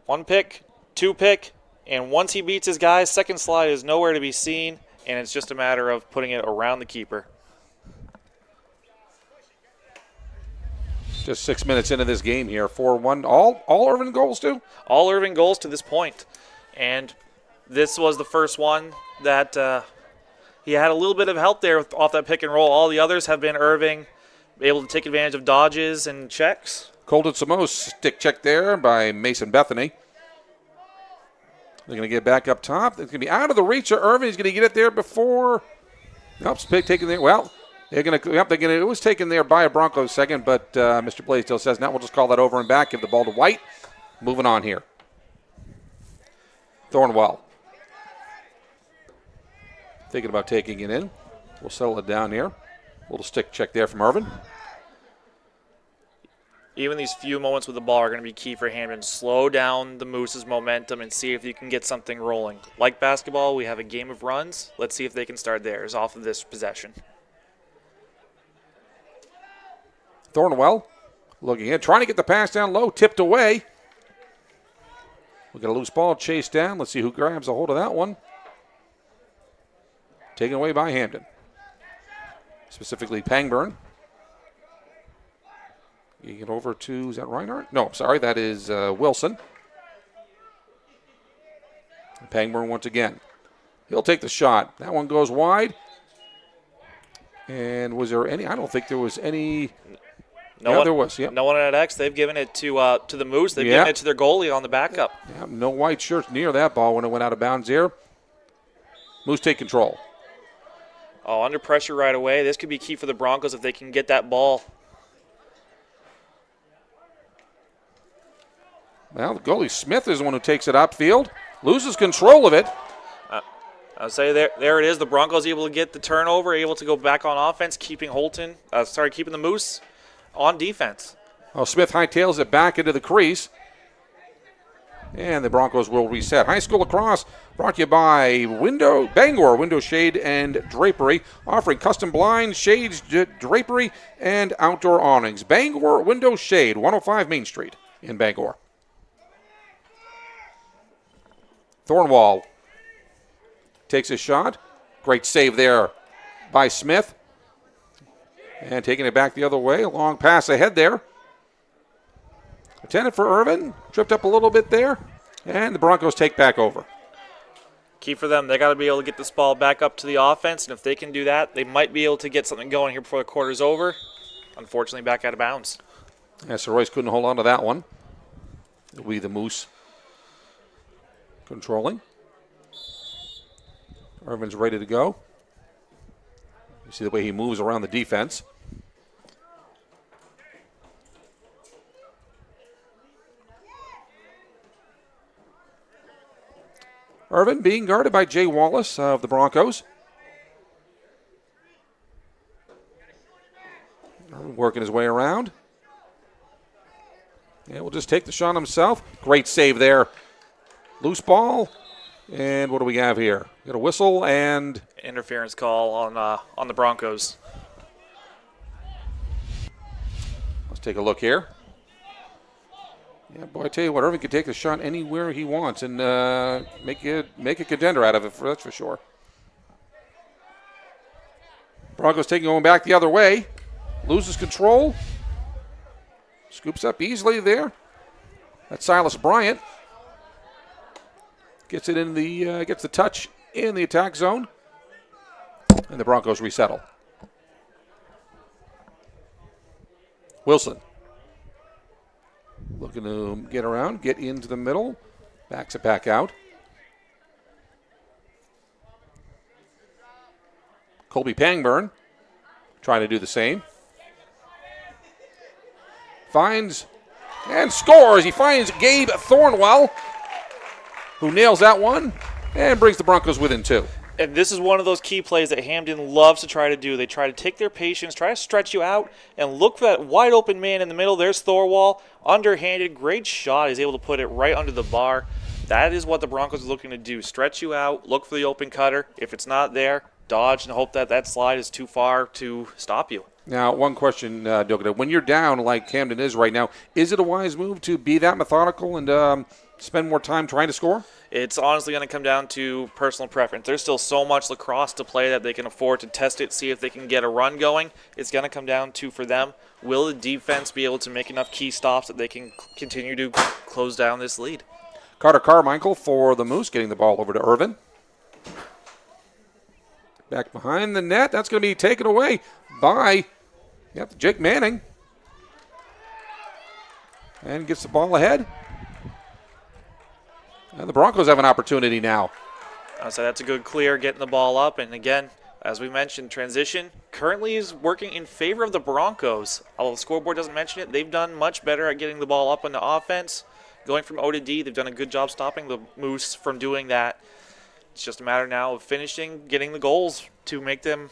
one pick, two pick, and once he beats his guy, second slide is nowhere to be seen, and it's just a matter of putting it around the keeper.
Just 6 minutes into this game here, 4-1. All Irvin goals too?
All Irvin goals to this point. And this was the first one that he had a little bit of help there off that pick and roll. All the others have been Irving able to take advantage of dodges and checks.
Colton Samos, stick check there by Mason Bethany. They're going to get back up top. It's going to be out of the reach of Irvin. He's going to get it there before. Nope, taken there. Well, they're going to. Yep, it was taken there by a Broncos second, but Mr. Blaisdell says, now we'll just call that over and back. Give the ball to White. Moving on here. Thornwell. Thinking about taking it in. We'll settle it down here. Little stick check there from Irvin.
Even these few moments with the ball are going to be key for Hampden. Slow down the Moose's momentum and see if you can get something rolling. Like basketball, we have a game of runs. Let's see if they can start theirs off of this possession.
Thornwell looking in, trying to get the pass down low, tipped away. We'll get a loose ball chased down. Let's see who grabs a hold of that one. Taken away by Hampden. Specifically Pangburn. You get over to, is that Reinhardt? No, sorry, that is Wilson. Pangburn once again. He'll take the shot. That one goes wide. And was there any? I don't think there was any. There was. Yep.
No one at X. They've given it to the Moose. They've given it to their goalie on the backup.
Yep. No white shirts near that ball when it went out of bounds there. Moose take control.
Oh, under pressure right away. This could be key for the Broncos if they can get that ball.
Well, the goalie Smith is the one who takes it upfield, loses control of it.
I'll say there it is. The Broncos able to get the turnover, able to go back on offense, keeping the Moose on defense.
Well, Smith hightails it back into the crease. And the Broncos will reset. High School Lacrosse brought to you by Bangor Window Shade and Drapery, offering custom blinds, shades, drapery, and outdoor awnings. Bangor Window Shade, 105 Main Street in Bangor. Thornwell takes a shot. Great save there by Smith. And taking it back the other way. A long pass ahead there. Intended for Irvin. Tripped up a little bit there. And the Broncos take back over.
Key for them, they got to be able to get this ball back up to the offense. And if they can do that, they might be able to get something going here before the quarter's over. Unfortunately, back out of bounds.
Yeah, so Royce couldn't hold on to that one. It'll be the Moose controlling. Irvin's ready to go. You see the way he moves around the defense. Irvin being guarded by Jay Wallace of the Broncos. Irvin working his way around. Yeah, we'll just take the shot himself. Great save there. Loose ball. And what do we have here? Got a whistle and
interference call on the Broncos.
Let's take a look here. Yeah, boy, I tell you what, Irvin can take the shot anywhere he wants and make a contender out of it. That's for sure. Broncos going back the other way. Loses control. Scoops up easily there. That's Silas Bryant. Gets it in the gets the touch in the attack zone. And the Broncos resettle. Wilson. Looking to get around, get into the middle. Backs it back out. Colby Pangburn trying to do the same. Finds and scores. He finds Gabe Thornwell, who nails that one and brings the Broncos within 2.
And this is one of those key plays that Hampden loves to try to do. They try to take their patience, try to stretch you out, and look for that wide open man in the middle. There's Thorwall, underhanded, great shot. He's able to put it right under the bar. That is what the Broncos are looking to do. Stretch you out, look for the open cutter. If it's not there, dodge and hope that that slide is too far to stop you.
Now, one question, Dokita. When you're down like Hampden is right now, is it a wise move to be that methodical and spend more time trying to score?
It's honestly going to come down to personal preference. There's still so much lacrosse to play that they can afford to test it, see if they can get a run going. It's going to come down to, for them, will the defense be able to make enough key stops that they can continue to close down this lead?
Carter Carmichael for the Moose, getting the ball over to Irvin. Back behind the net. That's going to be taken away by Jake Manning. And gets the ball ahead. And the Broncos have an opportunity now.
So that's a good clear, getting the ball up. And again, as we mentioned, transition currently is working in favor of the Broncos. Although the scoreboard doesn't mention it, they've done much better at getting the ball up on the offense. Going from O to D, they've done a good job stopping the Moose from doing that. It's just a matter now of finishing, getting the goals to make them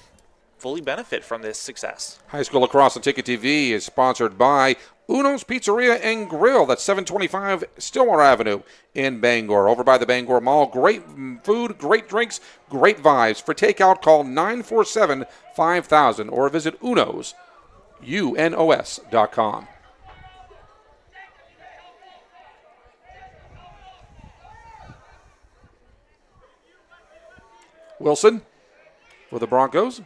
fully benefit from this success.
High School Lacrosse on Ticket TV is sponsored by Uno's Pizzeria and Grill. That's 725 Stillwater Avenue in Bangor. Over by the Bangor Mall. Great food, great drinks, great vibes. For takeout, call 947-5000 or visit Uno's, UNOS.com. Wilson for the Broncos.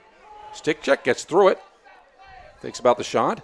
Stick check, gets through it. Thinks about the shot.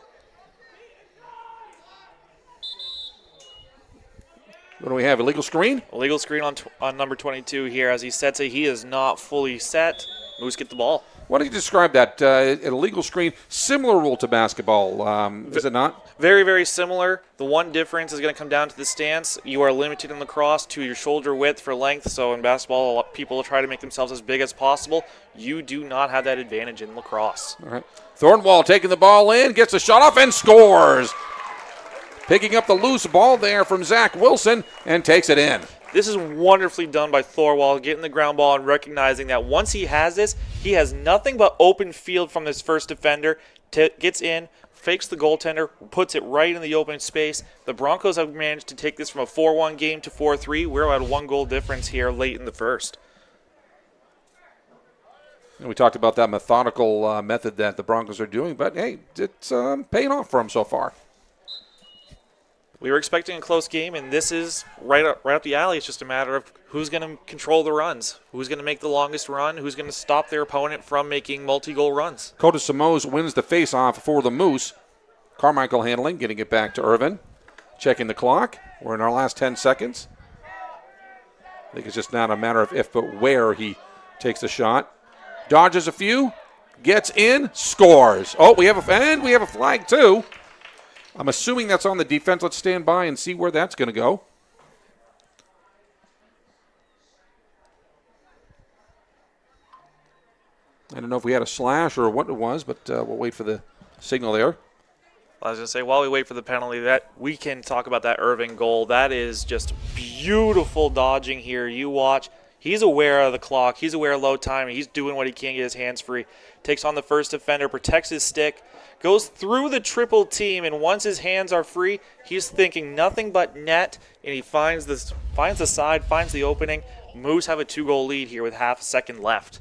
What do we have, illegal screen?
Illegal screen on number 22 here. As he sets it, he is not fully set. Moose get the ball.
Why do you describe that? An illegal screen, similar rule to basketball, is it not?
Very, very similar. The one difference is going to come down to the stance. You are limited in lacrosse to your shoulder width for length, so in basketball, a lot of people try to make themselves as big as possible. You do not have that advantage in lacrosse.
All right. Thornwall taking the ball in, gets a shot off, and scores. Picking up the loose ball there from Zach Wilson and takes it in.
This is wonderfully done by Thorwall, getting the ground ball and recognizing that once he has this, he has nothing but open field from this first defender. Gets in, fakes the goaltender, puts it right in the open space. The Broncos have managed to take this from a 4-1 game to 4-3. We're at a 1-goal difference here late in the first.
And we talked about that methodical method that the Broncos are doing, but hey, it's paying off for them so far.
We were expecting a close game, and this is right up the alley. It's just a matter of who's going to control the runs, who's going to make the longest run, who's going to stop their opponent from making multi-goal runs.
Coda Samos wins the face-off for the Moose. Carmichael handling, getting it back to Irvin. Checking the clock. We're in our last 10 seconds. I think it's just not a matter of if, but where he takes the shot. Dodges a few, gets in, scores. Oh, we have a flag too. I'm assuming that's on the defense. Let's stand by and see where that's going to go. I don't know if we had a slash or what it was, but we'll wait for the signal there.
I was going to say, while we wait for the penalty, that we can talk about that Irving goal. That is just beautiful dodging here. You watch. He's aware of the clock. He's aware of low time. He's doing what he can to get his hands free. Takes on the first defender, protects his stick, goes through the triple team, and once his hands are free, he's thinking nothing but net, and he finds the side, finds the opening. Moose have a 2-goal lead here with half a second left.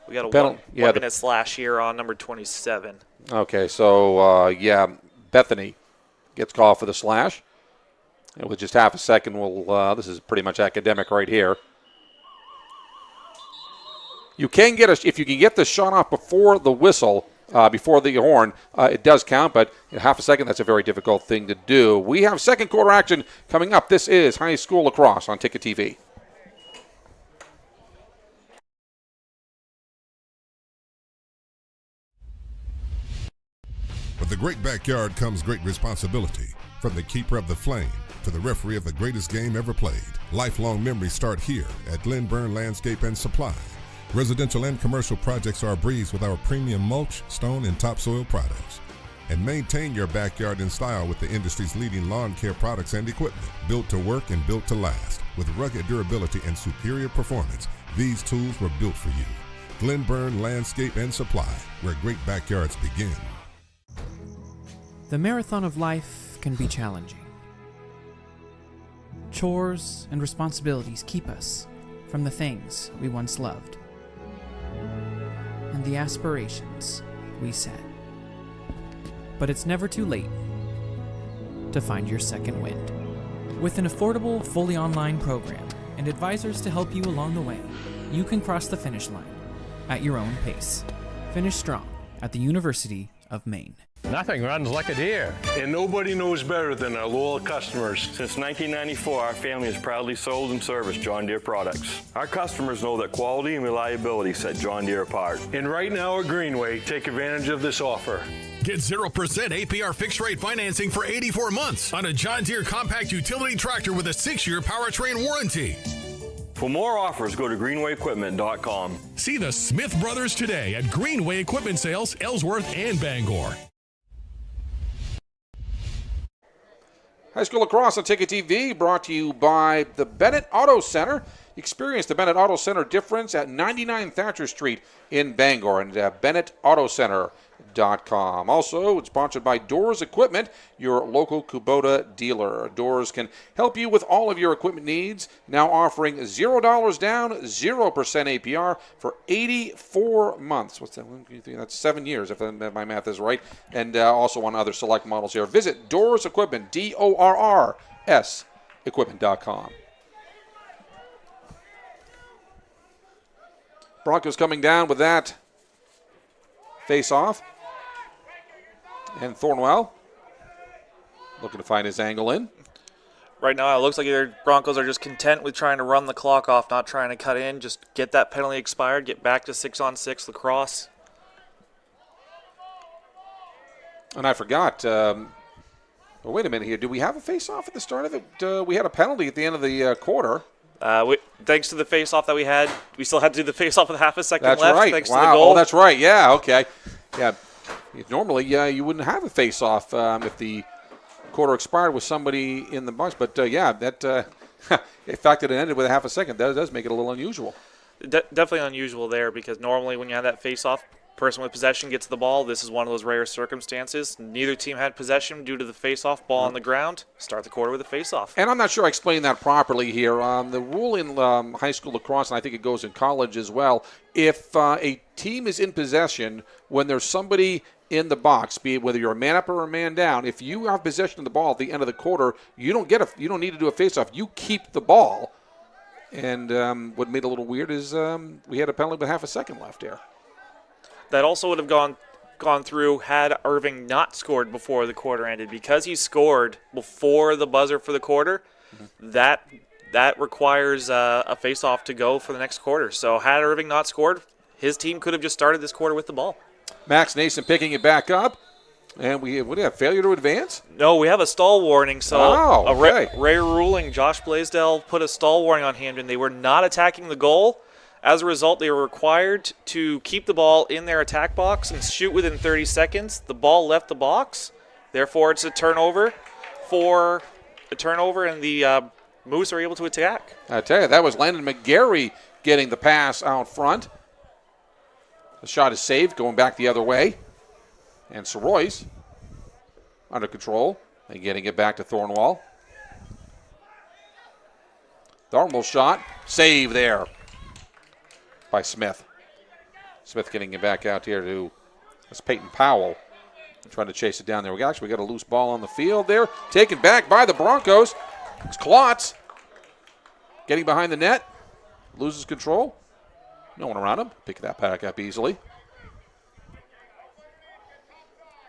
We got a one-minute slash here on number 27.
Okay, so, Bethany gets called for the slash. And with just half a second, this is pretty much academic right here. You can get if you can get the shot off before the whistle, before the horn, it does count, but in half a second, that's a very difficult thing to do. We have second quarter action coming up. This is high school lacrosse on Ticket TV.
With the great backyard comes great responsibility. From the keeper of the flame to the referee of the greatest game ever played. Lifelong memories start here at Glen Burn Landscape and Supply. Residential and commercial projects are a breeze with our premium mulch, stone, and topsoil products. And maintain your backyard in style with the industry's leading lawn care products and equipment. Built to work and built to last. With rugged durability and superior performance, these tools were built for you. Glen Burn Landscape and Supply, where great backyards begin.
The marathon of life can be challenging. Chores and responsibilities keep us from the things we once loved and the aspirations we set. But it's never too late to find your second wind. With an affordable, fully online program and advisors to help you along the way, you can cross the finish line at your own pace. Finish strong at the University of Maine.
Nothing runs like a deer.
And nobody knows better than our loyal customers. Since 1994, our family has proudly sold and serviced John Deere products. Our customers know that quality and reliability set John Deere apart.
And right now at Greenway, take advantage of this offer.
Get 0% APR fixed rate financing for 84 months on a John Deere compact utility tractor with a 6-year powertrain warranty.
For more offers, go to greenwayequipment.com.
See the Smith brothers today at Greenway Equipment Sales, Ellsworth and Bangor.
High school lacrosse on Ticket TV, brought to you by the Bennett Auto Center. Experience the Bennett Auto Center difference at 99 Thatcher Street in Bangor and at BennettAutoCenter.com. Also, it's sponsored by Doors Equipment, your local Kubota dealer. Doors can help you with all of your equipment needs, now offering $0 down, 0% APR for 84 months. What's that? That's 7 years, if my math is right. And also on other select models here. Visit Doors Equipment, DORRS, equipment.com. Broncos coming down with that face-off. And Thornwell looking to find his angle in.
Right now, it looks like either Broncos are just content with trying to run the clock off, not trying to cut in, just get that penalty expired, get back to 6-on-6 lacrosse.
And I forgot, well, wait a minute here. Do we have a face-off at the start of it? We had a penalty at the end of the quarter.
Thanks to the face-off that we had, we still had to do the face-off with half a second
that's
left.
Right.
Thanks
wow.
to the goal.
Oh, that's right. Yeah, okay. Yeah. Normally, you wouldn't have a face-off if the quarter expired with somebody in the box. But, that the fact that it ended with a half a second, that does make it a little unusual.
Definitely unusual there, because normally when you have that face-off, person with possession gets the ball. This is one of those rare circumstances. Neither team had possession due to the face-off ball on the ground. Start the quarter with a face-off.
And I'm not sure I explained that properly here. The rule in high school lacrosse, and I think it goes in college as well, if a team is in possession when there's somebody in the box, be it whether you're a man up or a man down, if you have possession of the ball at the end of the quarter, you don't need to do a face-off. You keep the ball. And what made it a little weird is we had a penalty with half a second left here.
That also would have gone through had Irving not scored before the quarter ended. Because he scored before the buzzer for the quarter, that requires a face-off to go for the next quarter. So had Irving not scored, his team could have just started this quarter with the ball.
Max Nason picking it back up. And what do you have, failure to advance?
No, we have a stall warning. So
a
rare ruling. Josh Blaisdell put a stall warning on Hampden. They were not attacking the goal. As a result, they were required to keep the ball in their attack box and shoot within 30 seconds. The ball left the box. Therefore, it's a turnover and the Moose are able to attack.
I tell you, that was Landon McGarry getting the pass out front. The shot is saved, going back the other way. And Soroy's under control and getting it back to Thornwell. Thornwell shot, save there by Smith. Smith getting it back out here to Peyton Powell. Trying to chase it down there. We got a loose ball on the field there. Taken back by the Broncos. It's Klotz getting behind the net. Loses control. No one around him. Pick that back up easily.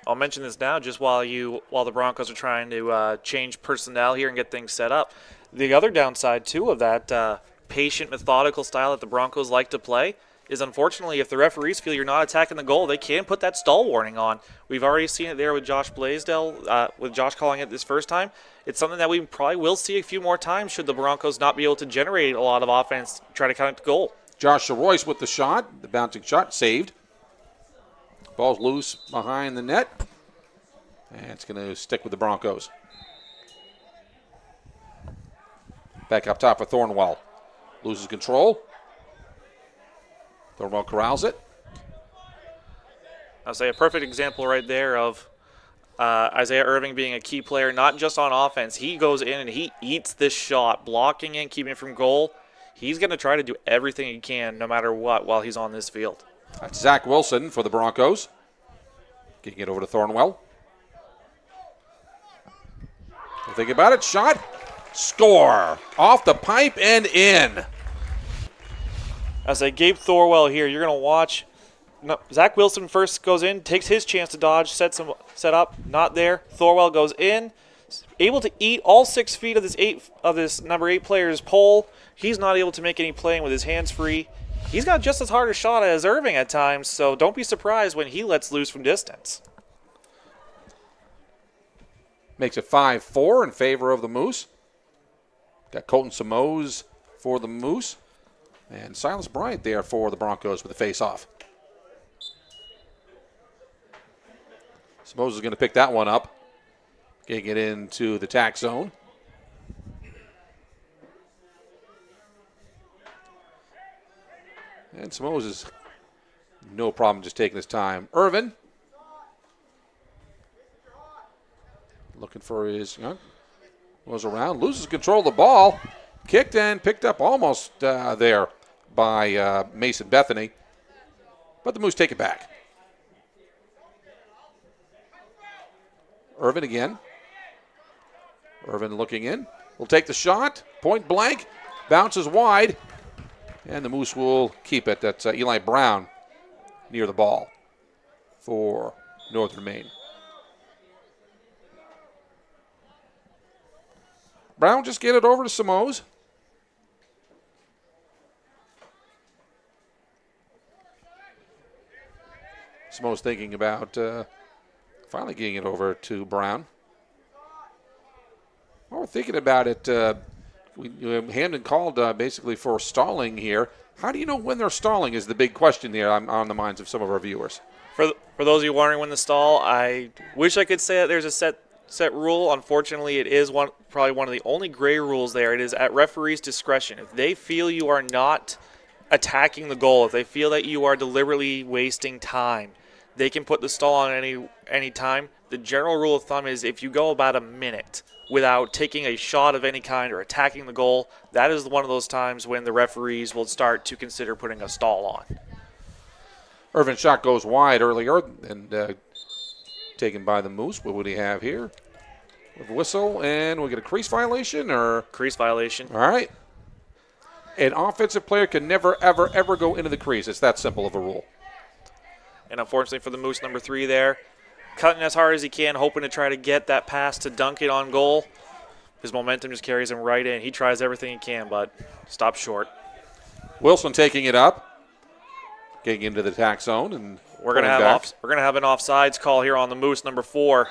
I'll mention this now, just while the Broncos are trying to change personnel here and get things set up. The other downside too of that patient, methodical style that the Broncos like to play is, unfortunately, if the referees feel you're not attacking the goal, they can put that stall warning on. We've already seen it there with Josh Blaisdell, with Josh calling it this first time. It's something that we probably will see a few more times should the Broncos not be able to generate a lot of offense, try to count the goal.
Josh Royce with the shot, the bouncing shot, saved. Ball's loose behind the net, and it's going to stick with the Broncos. Back up top for Thornwell. Loses control. Thornwell corrals it.
I'll say a perfect example right there of Isaiah Irving being a key player, not just on offense. He goes in and he eats this shot, blocking it, keeping it from goal. He's going to try to do everything he can, no matter what, while he's on this field.
That's Zach Wilson for the Broncos. Getting it over to Thornwell. Think about it. Shot. Score. Off the pipe and in.
As I Gabe Thorwell here, you're going to watch. No, Zach Wilson first goes in, takes his chance to dodge, set up, not there. Thorwell goes in, able to eat all 6 feet of this number 8 player's pole. He's not able to make any playing with his hands free. He's got just as hard a shot as Irving at times, so don't be surprised when he lets loose from distance.
Makes it 5-4 in favor of the Moose. Got Colton Simoes for the Moose. And Silas Bryant there for the Broncos with the face-off. Simoes is going to pick that one up. Getting it into the tack zone. And Simoes is no problem just taking his time. Irvin. Looking for his, goes around, loses control of the ball. Kicked and picked up almost there by Mason Bethany. But the Moose take it back. Irvin again. Irvin looking in. Will take the shot. Point blank. Bounces wide. And the Moose will keep it. That's Eli Brown near the ball for Northern Maine. Brown just get it over to Simoes. Simoes thinking about finally getting it over to Brown. While we're thinking about it, Hampden called basically for stalling here. How do you know when they're stalling is the big question here on the minds of some of our viewers.
For those of you wondering when the stall, I wish I could say that there's a set rule. Unfortunately, it is probably one of the only gray rules there. It is at referee's discretion. If they feel you are not attacking the goal, if they feel that you are deliberately wasting time, they can put the stall on any time. The general rule of thumb is if you go about a minute without taking a shot of any kind or attacking the goal, that is one of those times when the referees will start to consider putting a stall on.
Irvin's shot goes wide earlier and taken by the Moose. What would he have here? A whistle, and we'll get a crease violation or?
Crease violation.
All right. An offensive player can never, ever, ever go into the crease. It's that simple of a rule.
And unfortunately for the Moose, number 3 there, cutting as hard as he can, hoping to try to get that pass to dunk it on goal. His momentum just carries him right in. He tries everything he can, but stops short.
Wilson taking it up, getting into the tack zone, and
we're gonna have an offsides call here on the Moose, number 4.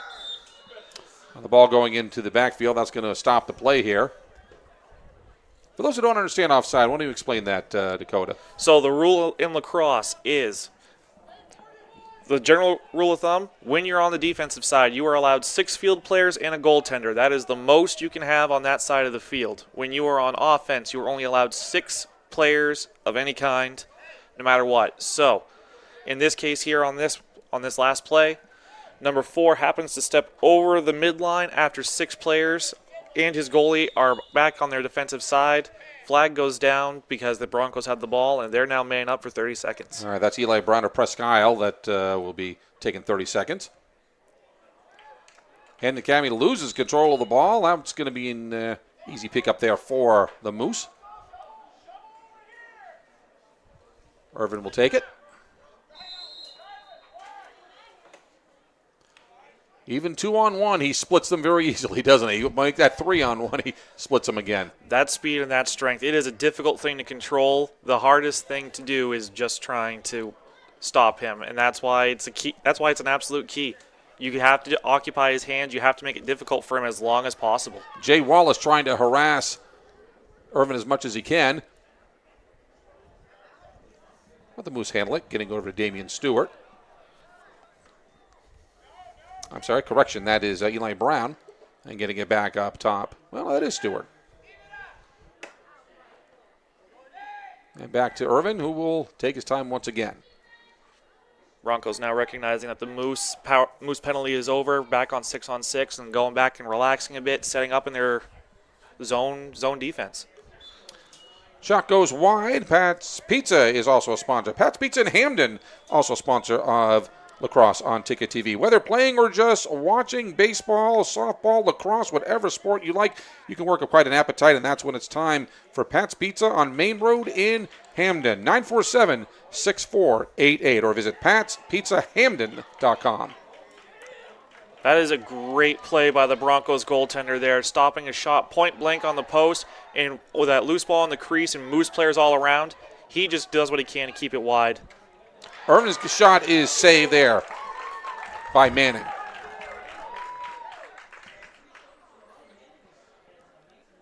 The ball going into the backfield. That's going to stop the play here. For those who don't understand offside, why don't you explain that, Dakota?
So the rule in lacrosse is, the general rule of thumb, when you're on the defensive side, you are allowed 6 field players and a goaltender. That is the most you can have on that side of the field. When you are on offense, you are only allowed 6 players of any kind, no matter what. So, in this case here on this last play, number 4 happens to step over the midline after 6 players and his goalie are back on their defensive side. Flag goes down because the Broncos had the ball, and they're now man up for 30 seconds.
All right, that's Eli Brown of Presque Isle that will be taking 30 seconds. Hampden Academy loses control of the ball. That's going to be an easy pickup there for the Moose. Irvin will take it. Even 2-on-1, he splits them very easily, doesn't he? Make that 3-on-1, he splits them again.
That speed and that strength, it is a difficult thing to control. The hardest thing to do is just trying to stop him, and that's why it's a key. That's why it's an absolute key. You have to occupy his hands. You have to make it difficult for him as long as possible.
Jay Wallace trying to harass Irvin as much as he can. Let the Moose handle it, getting over to Damian Stewart. I'm sorry, correction, that is Eli Brown. And getting it back up top. Well, that is Stewart. And back to Irvin, who will take his time once again.
Broncos now recognizing that the Moose penalty is over, back on 6-on-6, and going back and relaxing a bit, setting up in their zone defense.
Shot goes wide. Pat's Pizza is also a sponsor. Pat's Pizza in Hampden, also a sponsor of Lacrosse on Ticket TV. Whether playing or just watching baseball, softball, lacrosse, whatever sport you like, you can work up quite an appetite, and that's when it's time for Pat's Pizza on Maine Road in Hampden. 947-6488, or visit patspizzahamden.com.
That is a great play by the Broncos goaltender there, stopping a shot point blank on the post, and with that loose ball in the crease and Moose players all around, he just does what he can to keep it wide.
Irvin's shot is saved there by Manning.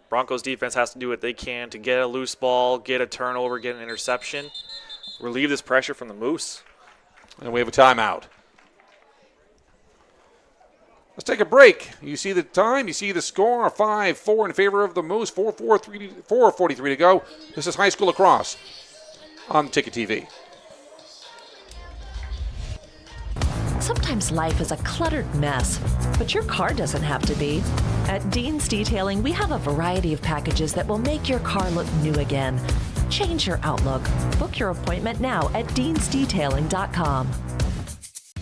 Broncos defense has to do what they can to get a loose ball, get a turnover, get an interception, relieve this pressure from the Moose.
And we have a timeout. Let's take a break. You see the time, you see the score, 5-4 in favor of the Moose, 4:43 to go. This is high school lacrosse on Ticket TV.
Sometimes life is a cluttered mess, but your car doesn't have to be. At Dean's Detailing, we have a variety of packages that will make your car look new again. Change your outlook. Book your appointment now at deansdetailing.com.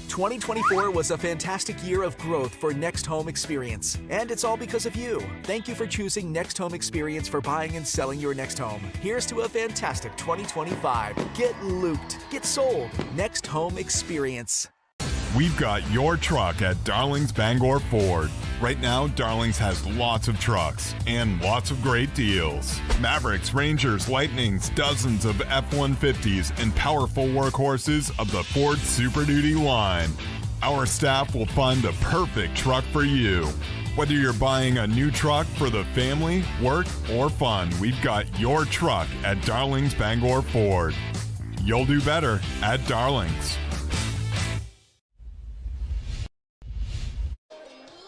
2024 was a fantastic year of growth for Next Home Experience, and it's all because of you. Thank you for choosing Next Home Experience for buying and selling your next home. Here's to a fantastic 2025. Get looped. Get sold. Next Home Experience.
We've got your truck at Darling's Bangor Ford. Right now, Darling's has lots of trucks and lots of great deals. Mavericks, Rangers, Lightnings, dozens of F-150s, and powerful workhorses of the Ford Super Duty line. Our staff will find the perfect truck for you. Whether you're buying a new truck for the family, work, or fun, we've got your truck at Darling's Bangor Ford. You'll do better at Darling's.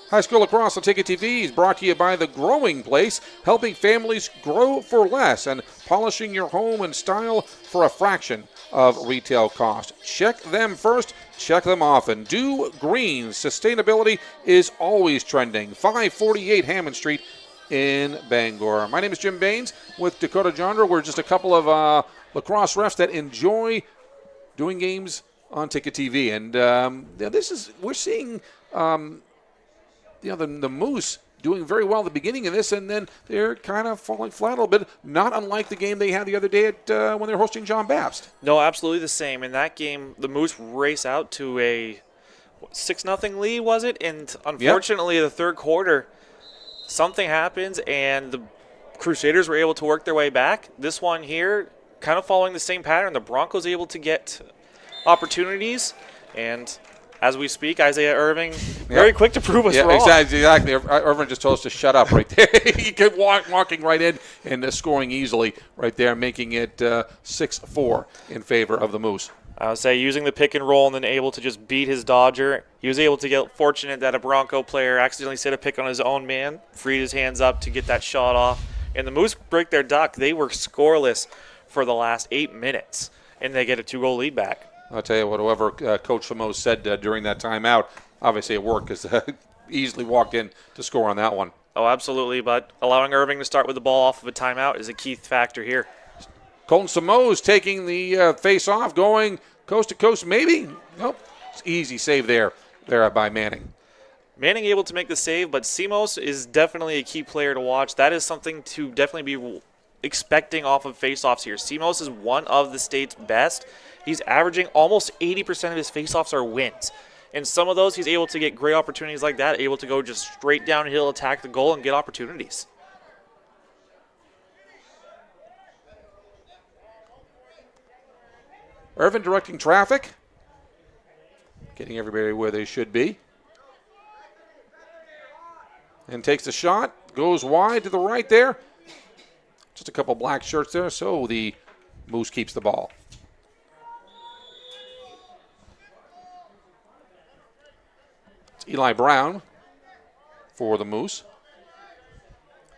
High School Lacrosse on Ticket TV is brought to you by The Growing Place, helping families grow for less and polishing your home and style for a fraction of retail cost. Check them first, check them often. Do Green. Sustainability is always trending. 548 Hammond Street in Bangor. My name is Jim Baines with Dakota Jonder. We're just a couple of lacrosse refs that enjoy doing games on Ticket TV. And we're seeing the Moose doing very well at the beginning of this, and then they're kind of falling flat a little bit, not unlike the game they had the other day at when they were hosting John Baptist.
No, absolutely the same. In that game, the Moose race out to a 6-0 lead, was it? And unfortunately, the third quarter, something happens, and the Crusaders were able to work their way back. This one here, kind of following the same pattern, the Broncos able to get opportunities, and as we speak, Isaiah Irving, very quick to prove us wrong.
Exactly. Irving just told us to shut up right there. He kept walking right in and scoring easily right there, making it 6-4 in favor of the Moose.
I would say using the pick and roll and then able to just beat his dodger. He was able to get fortunate that a Bronco player accidentally set a pick on his own man, freed his hands up to get that shot off. And the Moose break their duck. They were scoreless for the last 8 minutes, and they get a 2-goal lead back.
I'll tell you what, whoever Coach Famos said during that timeout, obviously it worked because easily walked in to score on that one.
Oh, absolutely, but allowing Irving to start with the ball off of a timeout is a key factor here.
Colton Samos taking the face-off, going coast to coast, maybe? Nope. It's easy save there by Manning.
Manning able to make the save, but Simos is definitely a key player to watch. That is something to definitely be expecting off of face-offs here. Simos is one of the state's best. He's averaging almost 80% of his face-offs are wins. in some of those, he's able to get great opportunities like that, able to go just straight downhill, attack the goal, and get opportunities.
Irvin directing traffic. Getting everybody where they should be. And takes the shot. Goes wide to the right there. Just a couple black shirts there, so the Moose keeps the ball. It's Eli Brown for the Moose.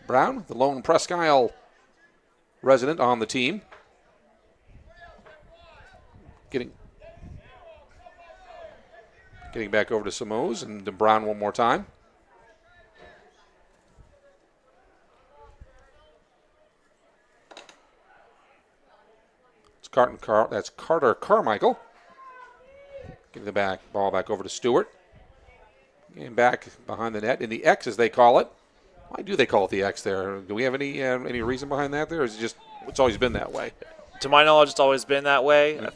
Brown, the lone Presque Isle resident on the team. Getting back over to Simoes and to Brown one more time. That's Carter Carmichael. Getting the ball back over to Stewart. Getting back behind the net in the X, as they call it. Why do they call it the X there? Do we have any reason behind that there? Or is it just it's always been that way?
To my knowledge, it's always been that way. Mm-hmm. I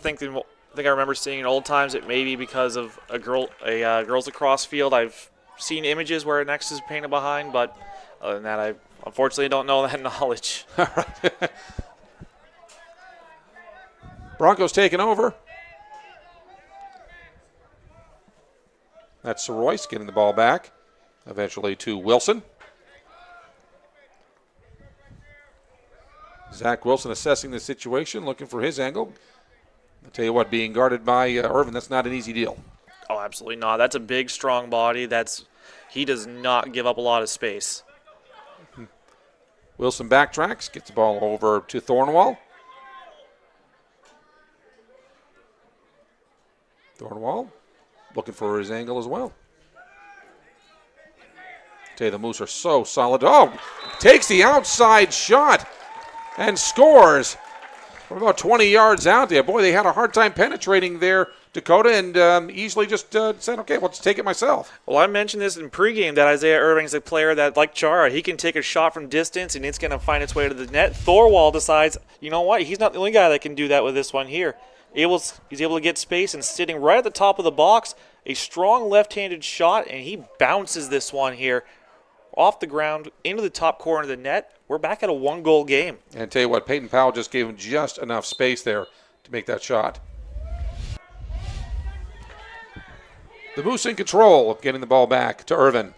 think I remember seeing in old times it may be because of a girls lacrosse field. I've seen images where an X is painted behind, but other than that, I unfortunately don't know that knowledge.
All right. Broncos taking over. That's Royce getting the ball back. Eventually to Wilson. Zach Wilson assessing the situation, looking for his angle. I'll tell you what, being guarded by Irvin, that's not an easy deal.
Oh, absolutely not. That's a big, strong body. He does not give up a lot of space.
Wilson backtracks, gets the ball over to Thornwall. Thornwall looking for his angle as well. Tell you, the Moose are so solid. Oh, takes the outside shot and scores from about 20 yards out there. Boy, they had a hard time penetrating there, Dakota, and easily just said, okay, let's take it myself.
Well, I mentioned this in pregame that Isaiah Irving's a player that, like Chara, he can take a shot from distance and it's going to find its way to the net. Thorwall decides, you know what, he's not the only guy that can do that with this one here. He's able to get space and sitting right at the top of the box, a strong left-handed shot, and he bounces this one here off the ground into the top corner of the net. We're back at a one-goal game.
And tell you what, Peyton Powell just gave him just enough space there to make that shot. The Moose in control, getting the ball back to Irvin.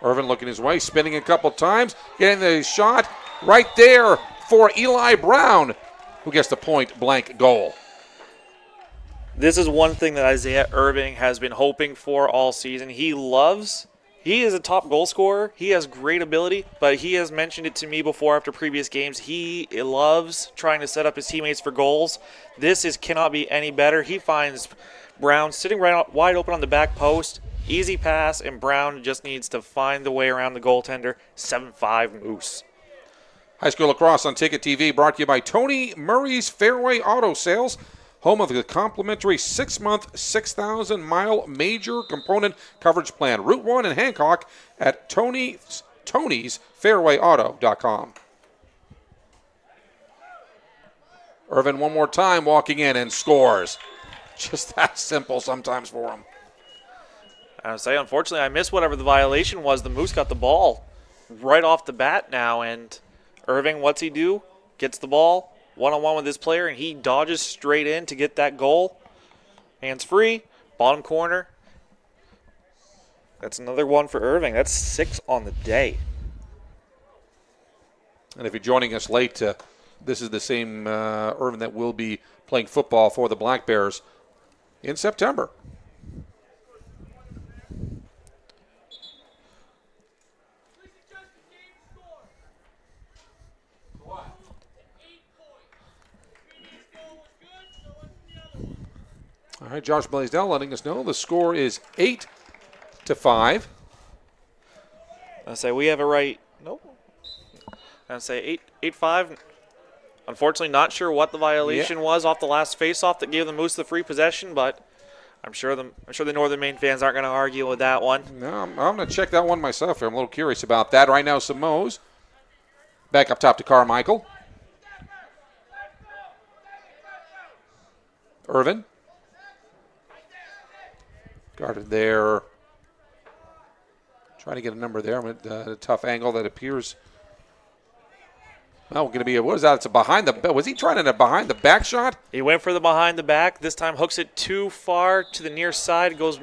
Irvin looking his way, spinning a couple times, getting the shot right there for Eli Brown, who gets the point-blank goal.
This is one thing that Isaiah Irving has been hoping for all season. He is a top goal scorer. He has great ability, but he has mentioned it to me before after previous games. He loves trying to set up his teammates for goals. This cannot be any better. He finds Brown sitting right wide open on the back post. Easy pass, and Brown just needs to find the way around the goaltender. 7-5 Moose.
High school lacrosse on Ticket TV, brought to you by Tony Murray's Fairway Auto Sales, home of the complimentary 6-month, 6,000-mile major component coverage plan. Route 1 in Hancock at Tony's FairwayAuto.com. Irvin one more time walking in and scores. Just that simple sometimes for him.
I would say, unfortunately, I missed whatever the violation was. The Moose got the ball right off the bat now, and Irving, what's he do? Gets the ball one-on-one with his player, and he dodges straight in to get that goal. Hands free, bottom corner. That's another one for Irving. That's 6 on the day.
And if you're joining us late, this is the same Irvin that will be playing football for the Black Bears in September. All right, Josh Blaisdell letting us know the score is 8-5.
I say we have it right. Nope. I say 8-5. Unfortunately, not sure what the violation was off the last faceoff that gave the Moose the free possession, but I'm sure the Northern Maine fans aren't going to argue with that one.
No, I'm going to check that one myself here. I'm a little curious about that. Right now, Simoes back up top to Carmichael. Irvin. Guarded there. Trying to get a number there. A tough angle that appears. Well, going to be what is that? It's a behind the. Was he trying a behind the back shot?
He went for the behind the back. This time hooks it too far to the near side. Goes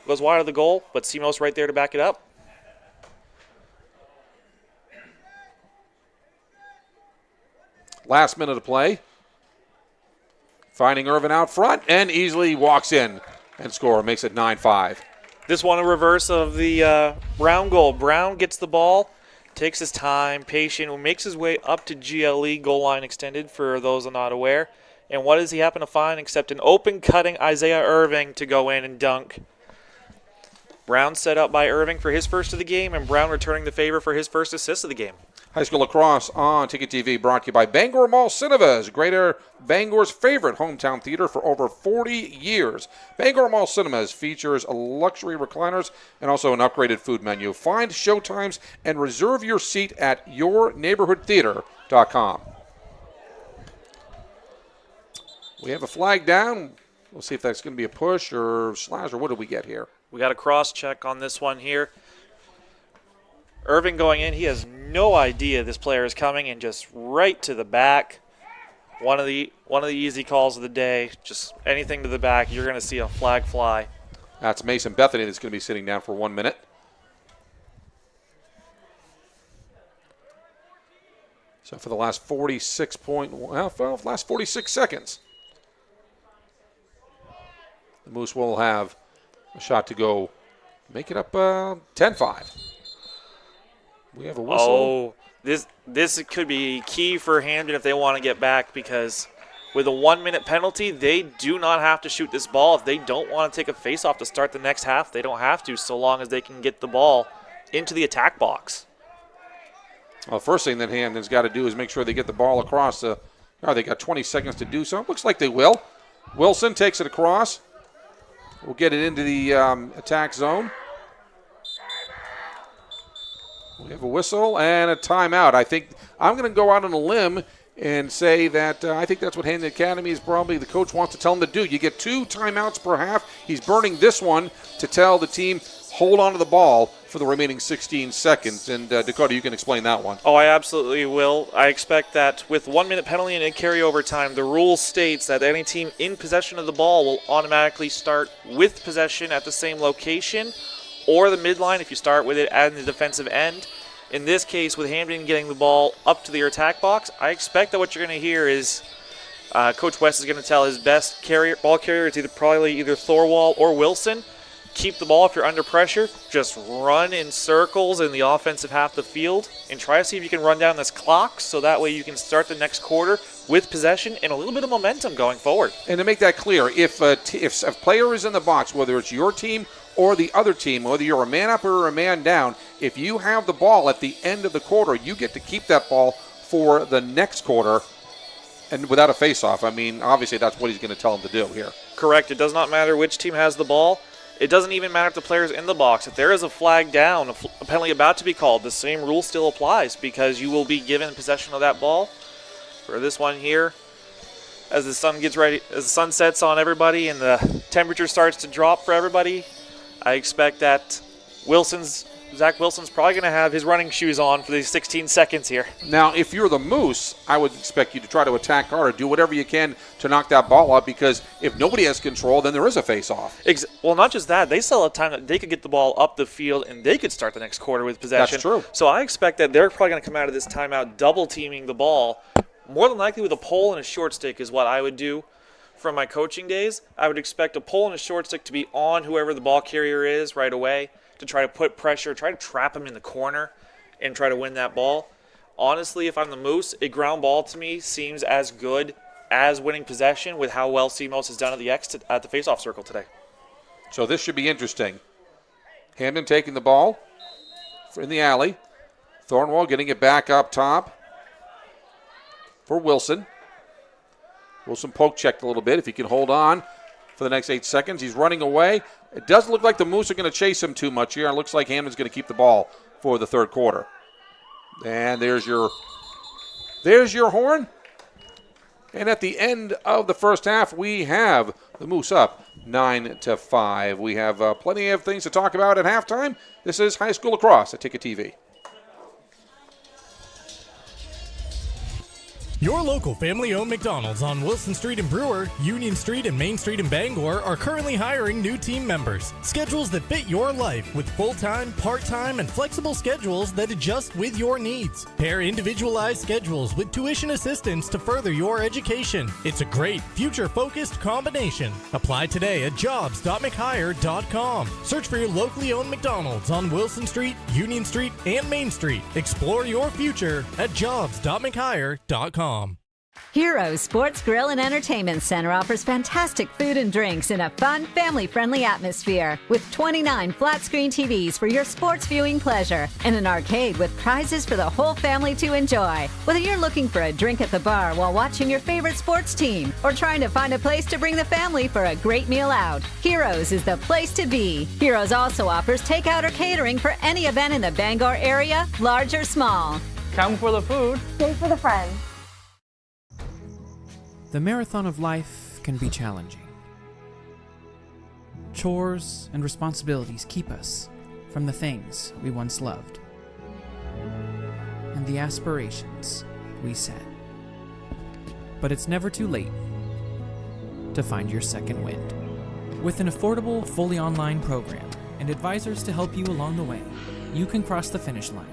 wide of the goal, but Simos right there to back it up.
Last minute of play. Finding Irvin out front and easily walks in and score. Makes it 9-5.
This one a reverse of the Brown goal. Brown gets the ball, takes his time, patient, makes his way up to GLE, goal line extended for those not aware. And what does he happen to find except an open cutting Isaiah Irving to go in and dunk. Brown set up by Irving for his first of the game, and Brown returning the favor for his first assist of the game.
High school lacrosse on Ticket TV, brought to you by Bangor Mall Cinemas, Greater Bangor's favorite hometown theater for over 40 years. Bangor Mall Cinemas features luxury recliners and also an upgraded food menu. Find showtimes and reserve your seat at yourneighborhoodtheater.com. We have a flag down. We'll see if that's going to be a push or slash, or what do we get here?
We got a cross check on this one here. Irving going in, he has no idea this player is coming, and just right to the back. One of the easy calls of the day. Just anything to the back, you're going to see a flag fly.
That's Mason Bethany that's going to be sitting down for 1 minute. So for the last 46 seconds, the Moose will have a shot to go make it up 10-5. We have a whistle.
Oh, this could be key for Hampden if they want to get back, because with a 1 minute penalty, they do not have to shoot this ball. If they don't want to take a face-off to start the next half, they don't have to, so long as they can get the ball into the attack box.
Well, the first thing that Hampden's got to do is make sure they get the ball across the. Oh, they got 20 seconds to do so. It looks like they will. Wilson takes it across. We'll get it into the attack zone. We have a whistle and a timeout. I think I'm going to go out on a limb and say that I think that's what Hampden Academy is probably the coach wants to tell them to do. You get 2 timeouts per half. He's burning this one to tell the team hold on to the ball for the remaining 16 seconds. And Dakota, you can explain that one.
Oh, I absolutely will. I expect that with 1 minute penalty and a carryover time, the rule states that any team in possession of the ball will automatically start with possession at the same location, or the midline if you start with it at the defensive end. In this case, with Hampden getting the ball up to their attack box, I expect that what you're going to hear is Coach West is going to tell his best ball carrier, it's probably either Thorwall or Wilson, keep the ball if you're under pressure, just run in circles in the offensive half of the field and try to see if you can run down this clock so that way you can start the next quarter with possession and a little bit of momentum going forward.
And to make that clear, if a player is in the box, whether it's your team or the other team, whether you're a man up or a man down, if you have the ball at the end of the quarter, you get to keep that ball for the next quarter and without a face-off. I mean, obviously that's what he's going to tell them to do here.
Correct. It does not matter which team has the ball. It doesn't even matter if the player's in the box. If there is a flag down, a penalty about to be called, the same rule still applies because you will be given possession of that ball. For this one here, as the sun gets ready, as the sun sets on everybody and the temperature starts to drop for everybody, I expect that Zach Wilson's probably going to have his running shoes on for these 16 seconds here.
Now, if you're the Moose, I would expect you to try to attack hard or do whatever you can to knock that ball out, because if nobody has control, then there is a face-off.
Well, not just that. They still have time that they could get the ball up the field and they could start the next quarter with possession.
That's true.
So I expect that they're probably going to come out of this timeout double-teaming the ball. More than likely with a pole and a short stick is what I would do. From my coaching days, I would expect a pole and a short stick to be on whoever the ball carrier is right away to try to put pressure, try to trap him in the corner and try to win that ball. Honestly, if I'm the Moose, a ground ball to me seems as good as winning possession with how well Simos has done at the at the faceoff circle today.
So this should be interesting. Hampden taking the ball in the alley. Thornwall getting it back up top for Wilson. Wilson poke checked a little bit. If he can hold on for the next 8 seconds, he's running away. It doesn't look like the Moose are going to chase him too much here. It looks like Hampden's going to keep the ball for the third quarter. And there's your horn. And at the end of the first half, we have the Moose up 9-5. We have plenty of things to talk about at halftime. This is high school lacrosse at Ticket TV.
Your local family-owned McDonald's on Wilson Street in Brewer, Union Street and Main Street in Bangor are currently hiring new team members. Schedules that fit your life with full-time, part-time, and flexible schedules that adjust with your needs. Pair individualized schedules with tuition assistance to further your education. It's a great, future-focused combination. Apply today at jobs.mchire.com. Search for your locally owned McDonald's on Wilson Street, Union Street, and Main Street. Explore your future at jobs.mchire.com.
Heroes Sports Grill and Entertainment Center offers fantastic food and drinks in a fun, family-friendly atmosphere with 29 flat-screen TVs for your sports viewing pleasure and an arcade with prizes for the whole family to enjoy. Whether you're looking for a drink at the bar while watching your favorite sports team or trying to find a place to bring the family for a great meal out, Heroes is the place to be. Heroes also offers takeout or catering for any event in the Bangor area, large or small.
Come for the food.
Stay for the friends.
The marathon of life can be challenging. Chores and responsibilities keep us from the things we once loved and the aspirations we set. But it's never too late to find your second wind. With an affordable, fully online program and advisors to help you along the way, you can cross the finish line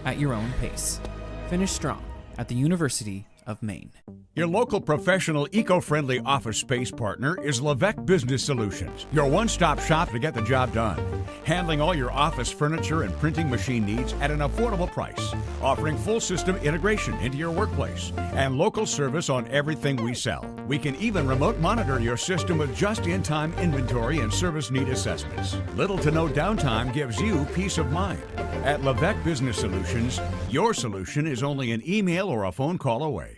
at your own pace. Finish strong at the University of Maine.
Your local professional, eco-friendly office space partner is Levesque Business Solutions, your one-stop shop to get the job done. Handling all your office furniture and printing machine needs at an affordable price. Offering full system integration into your workplace and local service on everything we sell. We can even remote monitor your system with just-in-time inventory and service need assessments. Little to no downtime gives you peace of mind. At Levesque Business Solutions, your solution is only an email or a phone call away.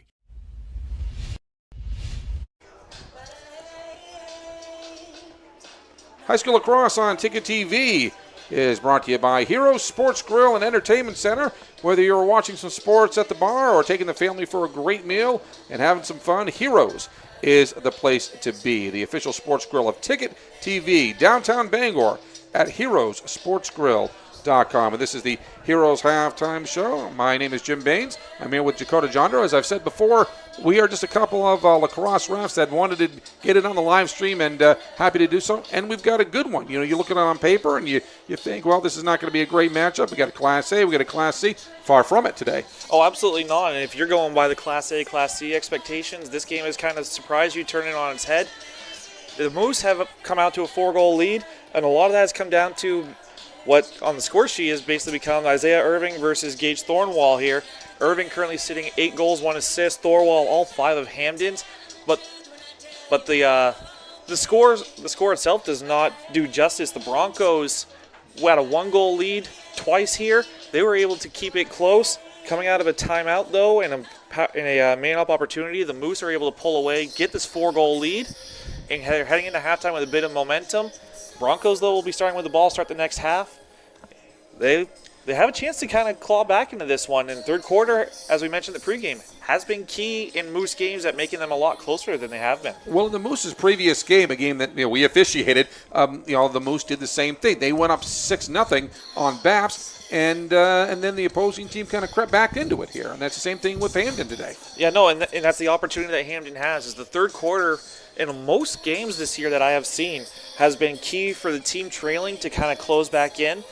High school lacrosse on Ticket TV is brought to you by Heroes Sports Grill and Entertainment Center. Whether you're watching some sports at the bar or taking the family for a great meal and having some fun, Heroes is the place to be. The official sports grill of Ticket TV, downtown Bangor at heroesportsgrill.com. And this is the Heroes Halftime Show. My name is Jim Baines. I'm here with Dakota Jondro. As I've said before, we are just a couple of lacrosse refs that wanted to get it on the live stream, and happy to do so. And we've got a good one. You know, you look at it on paper and you think, well, this is not going to be a great matchup. We got a Class A, we got a Class C. Far from it today.
Oh, absolutely not. And if you're going by the Class A, Class C expectations, this game has kind of surprised you, turning it on its head. The Moose have come out to a 4-goal lead, and a lot of that has come down to what on the score sheet has basically become Isaiah Irving versus Gage Thornwall here. Irving currently sitting 8 goals, 1 assist. Thornwall all 5 of Hampden's, but the score itself does not do justice. The Broncos had a 1-goal lead twice here. They were able to keep it close. Coming out of a timeout though, and a man-up opportunity, the Moose are able to pull away, get this 4-goal lead, and they're heading into halftime with a bit of momentum. Broncos though will be starting with the ball, start the next half. They have a chance to kind of claw back into this one. And third quarter, as we mentioned in the pregame, has been key in Moose games at making them a lot closer than they have been.
Well, in the Moose's previous game, a game that we officiated, the Moose did the same thing. They went up 6-0 on Baps, and then the opposing team kind of crept back into it here. And that's the same thing with Hampden today.
Yeah, no, and that's the opportunity that Hampden has. Is the third quarter in most games this year that I have seen has been key for the team trailing to kind of close back in.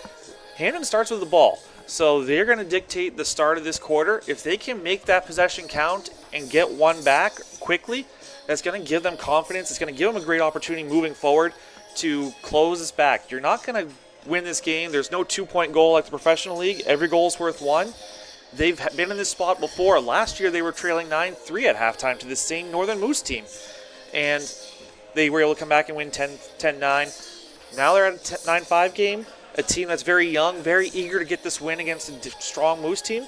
Hampden starts with the ball, so they're going to dictate the start of this quarter. If they can make that possession count and get one back quickly, that's going to give them confidence. It's going to give them a great opportunity moving forward to close this back. You're not going to win this game. There's no 2-point goal like the professional league. Every goal is worth 1. They've been in this spot before. Last year they were trailing 9-3 at halftime to the same Northern Moose team, and they were able to come back and win 10-9. Now they're at a 9-5 game. A team that's very young, very eager to get this win against a strong Moose team.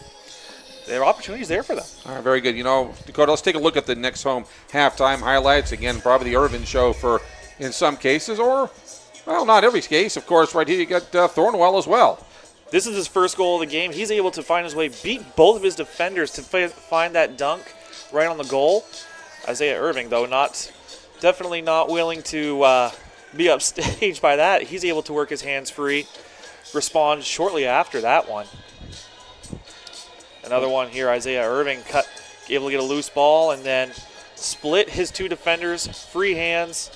There are opportunities there for them.
All right, very good. Dakota, let's take a look at the next home halftime highlights. Again, probably the Irvin show in some cases, or, well, not every case. Of course, right here you got Thornwell as well.
This is his first goal of the game. He's able to find his way, beat both of his defenders to find that dunk right on the goal. Isaiah Irving, though, definitely not willing to be upstaged by that. He's able to work his hands free, respond shortly after that one. Another one here, Isaiah Irving able to get a loose ball and then split his two defenders, free hands,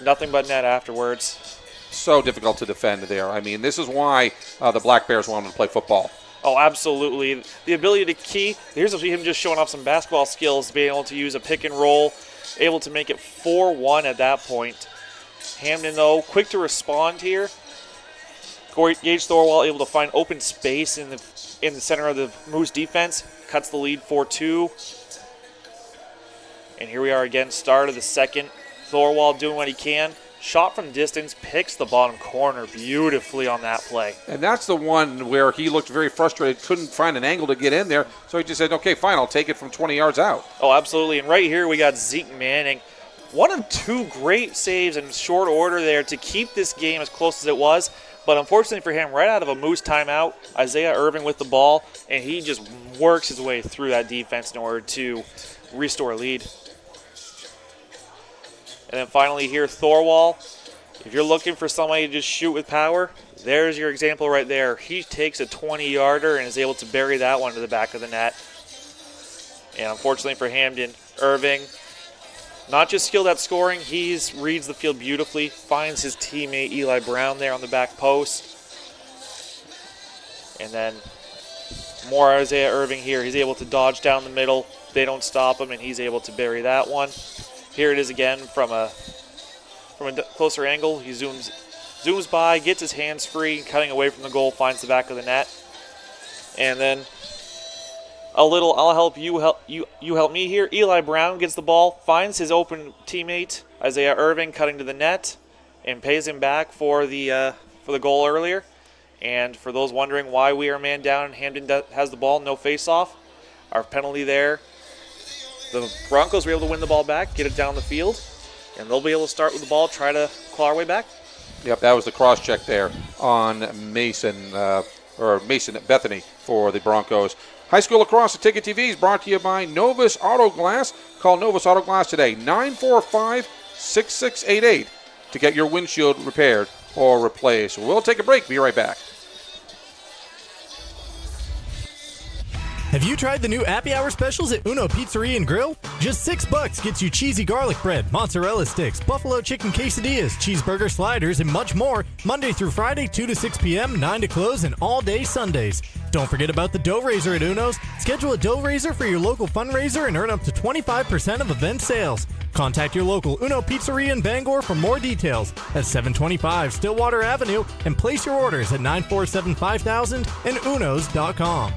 nothing but net afterwards.
So difficult to defend there. I mean, this is why the Black Bears wanted to play football.
Oh, absolutely. The ability to key. Here's him just showing off some basketball skills, being able to use a pick and roll, able to make it 4-1 at that point. Hampden, though, quick to respond here. Gage Thorwald able to find open space in the center of the Moose defense, cuts the lead 4-2. And here we are again, start of the second. Thorwald doing what he can. Shot from distance, picks the bottom corner beautifully on that play.
And that's the one where he looked very frustrated, couldn't find an angle to get in there, so he just said, okay, fine, I'll take it from 20 yards out.
Oh, absolutely. And right here we got Zeke Manning. One of two great saves in short order there to keep this game as close as it was. But unfortunately for him, right out of a Moose timeout, Isaiah Irving with the ball, and he just works his way through that defense in order to restore a lead. And then finally here, Thorwald. If you're looking for somebody to just shoot with power, there's your example right there. He takes a 20-yarder and is able to bury that one to the back of the net. And unfortunately for Hampden, Irving, not just skilled at scoring, he reads the field beautifully, finds his teammate Eli Brown there on the back post. And then more Isaiah Irving here. He's able to dodge down the middle. They don't stop him, and he's able to bury that one. Here it is again from a closer angle. He zooms by, gets his hands free, cutting away from the goal, finds the back of the net. And then a little I'll help you help me here. Eli Brown gets the ball, finds his open teammate Isaiah Irving cutting to the net, and pays him back for the goal earlier. And for those wondering why we are man down and Hampden has the ball, no face-off, our penalty there. The Broncos were able to win the ball back, get it down the field, and they'll be able to start with the ball, try to claw our way back.
Yep, that was the cross-check there on Mason Bethany for the Broncos. High School Lacrosse at Ticket TV is brought to you by Novus Auto Glass. Call Novus Auto Glass today, 945-6688, to get your windshield repaired or replaced. We'll take a break. Be right back.
Have you tried the new Happy Hour specials at Uno Pizzeria and Grill? Just $6 gets you cheesy garlic bread, mozzarella sticks, buffalo chicken quesadillas, cheeseburger sliders, and much more. Monday through Friday, 2 to 6 p.m., 9 to close, and all day Sundays. Don't forget about the dough raiser at Uno's. Schedule a dough raiser for your local fundraiser and earn up to 25% of event sales. Contact your local Uno Pizzeria in Bangor for more details at 725 Stillwater Avenue and place your orders at 947-5000 and unos.com.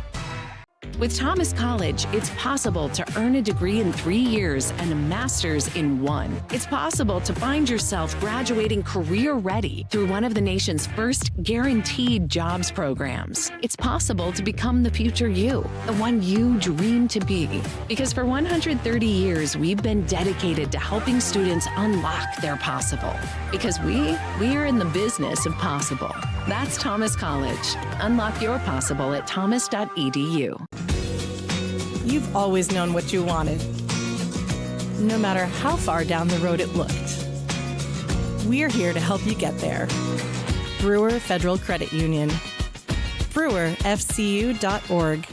With Thomas College, it's possible to earn a degree in 3 years and a master's in 1. It's possible to find yourself graduating career ready through one of the nation's first guaranteed jobs programs. It's possible to become the future you, the one you dream to be. Because for 130 years, we've been dedicated to helping students unlock their possible. Because we're in the business of possible. That's Thomas College. Unlock your possible at thomas.edu.
You've always known what you wanted, no matter how far down the road it looked. We're here to help you get there. Brewer Federal Credit Union. BrewerFCU.org.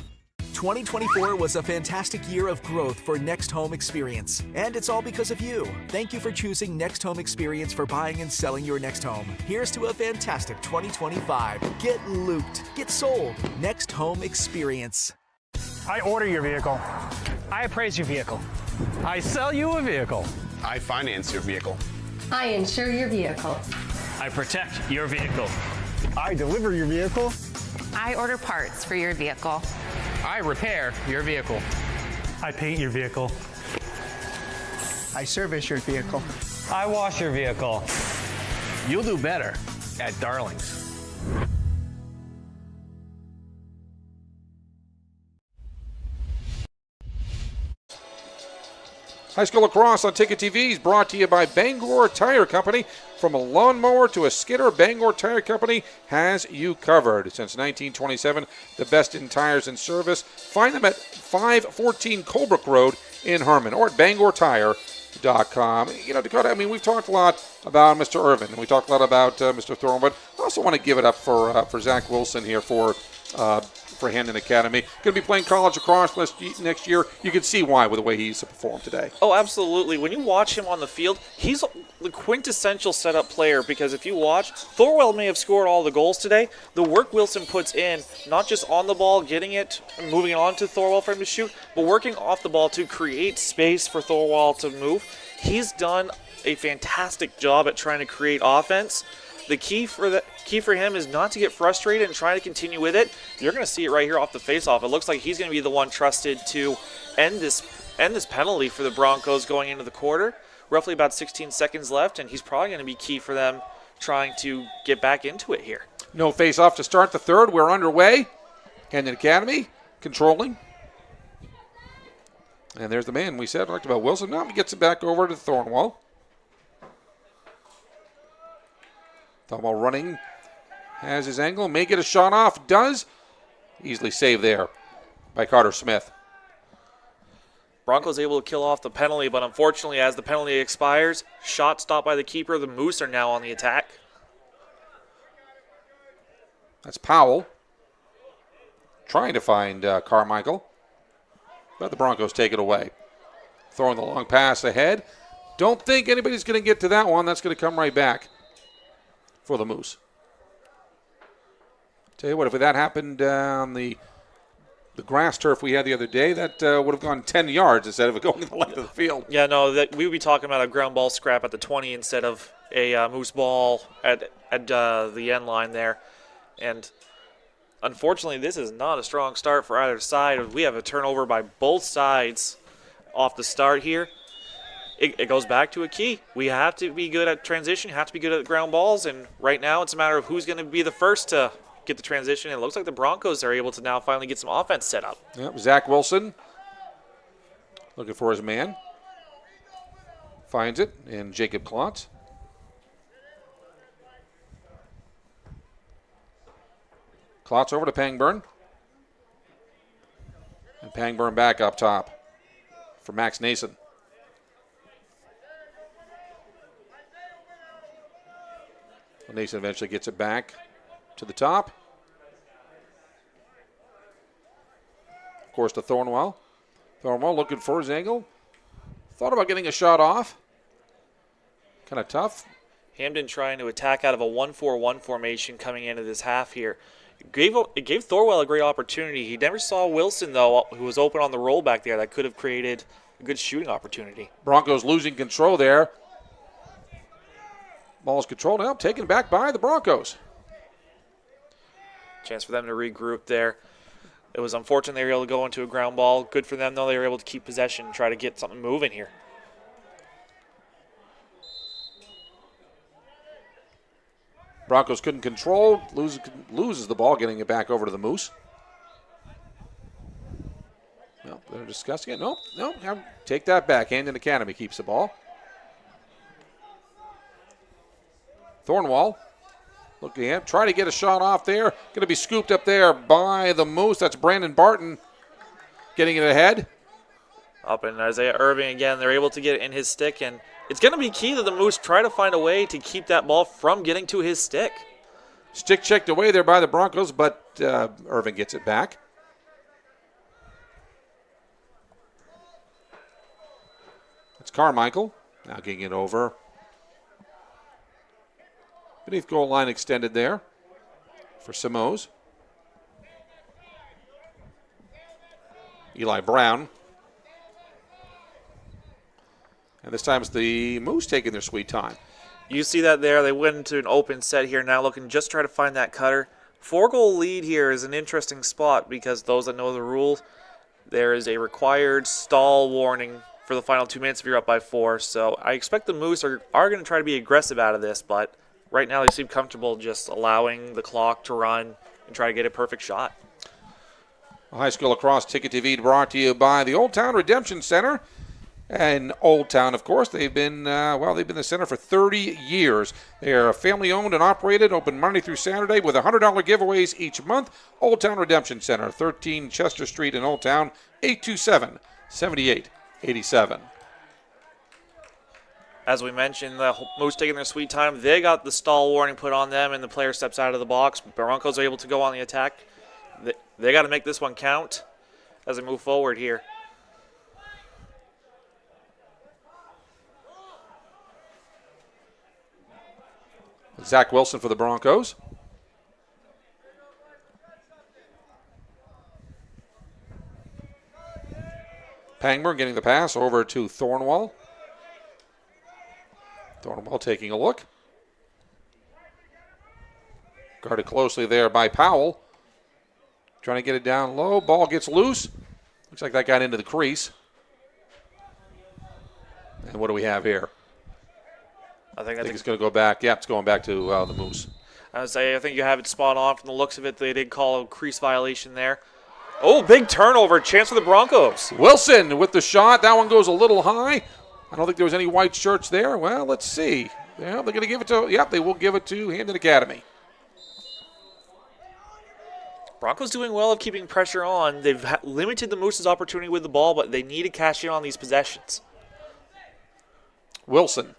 2024 was a fantastic year of growth for Next Home Experience, and it's all because of you. Thank you for choosing Next Home Experience for buying and selling your next home. Here's to a fantastic 2025. Get looped, get sold. Next Home Experience.
I order your vehicle. I appraise your vehicle. I sell you a vehicle.
I finance your vehicle.
I insure your vehicle.
I protect your vehicle.
I deliver your vehicle.
I order parts for your vehicle.
I repair your vehicle.
I paint your vehicle.
I service your vehicle.
I wash your vehicle.
You'll do better at Darlings.
High School Lacrosse on Ticket TV is brought to you by Bangor Tire Company. From a lawnmower to a skidder, Bangor Tire Company has you covered. Since 1927, the best in tires and service. Find them at 514 Colebrook Road in Herman or at BangorTire.com. You know, Dakota, I mean, we've talked a lot about Mr. Irvin, and we talked a lot about Mr. Thorne, but I also want to give it up for Zach Wilson here for Hampden Academy. Going to be playing college lacrosse next year. You can see why with the way he's performed today.
Oh, absolutely. When you watch him on the field, he's the quintessential setup player, because if you watch, Thorwell may have scored all the goals today. The work Wilson puts in, not just on the ball, getting it, and moving it on to Thorwell for him to shoot, but working off the ball to create space for Thorwell to move. He's done a fantastic job at trying to create offense. The key for him is not to get frustrated and try to continue with it. You're going to see it right here off the faceoff. It looks like he's going to be the one trusted to end this penalty for the Broncos going into the quarter. Roughly about 16 seconds left, and he's probably going to be key for them trying to get back into it here.
No faceoff to start the third. We're underway. Hampden Academy controlling. And there's the man we said, talked about Wilson. Now he gets it back over to Thornwell. Thornwell running, has his angle, may get a shot off, does. Easily saved there by Carter Smith.
Broncos able to kill off the penalty, but unfortunately as the penalty expires, shot stopped by the keeper. The Moose are now on the attack.
That's Powell trying to find Carmichael, but the Broncos take it away. Throwing the long pass ahead. Don't think anybody's going to get to that one. That's going to come right back for the Moose. Tell you what, if that happened on the grass turf we had the other day, that would have gone 10 yards instead of it going to the length of the field.
Yeah, no, we would be talking about a ground ball scrap at the 20 instead of a Moose ball at the end line there. And unfortunately, this is not a strong start for either side. We have a turnover by both sides off the start here. It goes back to a key. We have to be good at transition, have to be good at ground balls, and right now it's a matter of who's going to be the first to get the transition. It looks like the Broncos are able to now finally get some offense set up.
Yep, Zach Wilson looking for his man. Finds it in Jacob Klotz. Klotz over to Pangburn. And Pangburn back up top for Max Nason. Nason eventually gets it back to the top. Of course, to Thornwell. Thornwell looking for his angle. Thought about getting a shot off. Kind of tough.
Hampden trying to attack out of a 1-4-1 formation coming into this half here. It gave Thorwell a great opportunity. He never saw Wilson, though, who was open on the roll back there. That could have created a good shooting opportunity.
Broncos losing control there. Ball's controlled now, taken back by the Broncos.
Chance for them to regroup there. It was unfortunate they were able to go into a ground ball. Good for them, though. They were able to keep possession and try to get something moving here.
Broncos couldn't control, loses the ball, getting it back over to the Moose. Well, they're discussing it. No, take that back. Hampden Academy keeps the ball. Thornwell looking at, try to get a shot off there. Going to be scooped up there by the Moose. That's Brandon Barton getting it ahead.
Up in Isaiah Irving again. They're able to get it in his stick, and it's going to be key that the Moose try to find a way to keep that ball from getting to his stick.
Stick checked away there by the Broncos, but Irving gets it back. It's Carmichael now getting it over. Beneath goal line extended there for Simoes. Eli Brown. And this time it's the Moose taking their sweet time.
You see that there. They went into an open set here now looking to just try to find that cutter. 4-goal lead here is an interesting spot because those that know the rules, there is a required stall warning for the final 2 minutes if you're up by 4. So I expect the Moose are going to try to be aggressive out of this, but right now they seem comfortable just allowing the clock to run and try to get a perfect shot.
High School Lacrosse Ticket TV brought to you by the Old Town Redemption Center. And Old Town, of course, they've been the center for 30 years. They are family-owned and operated, open Monday through Saturday with $100 giveaways each month. Old Town Redemption Center, 13 Chester Street in Old Town, 827-7855. 87.
As we mentioned, the Moose taking their sweet time. They got the stall warning put on them, and the player steps out of the box. Broncos are able to go on the attack. They got to make this one count as they move forward here.
Zach Wilson for the Broncos. Pangburn getting the pass over to Thornwell. Thornwell taking a look. Guarded closely there by Powell. Trying to get it down low. Ball gets loose. Looks like that got into the crease. And what do we have here? I think it's going to go back. Yeah, it's going back to the Moose.
I think you have it spot on from the looks of it. They did call a crease violation there. Oh, big turnover. Chance for the Broncos.
Wilson with the shot. That one goes a little high. I don't think there was any white shirts there. Well, let's see. Yeah, they're going to give it to, they will give it to Hampden Academy.
Broncos doing well of keeping pressure on. They've limited the Moose's opportunity with the ball, but they need to cash in on these possessions.
Wilson.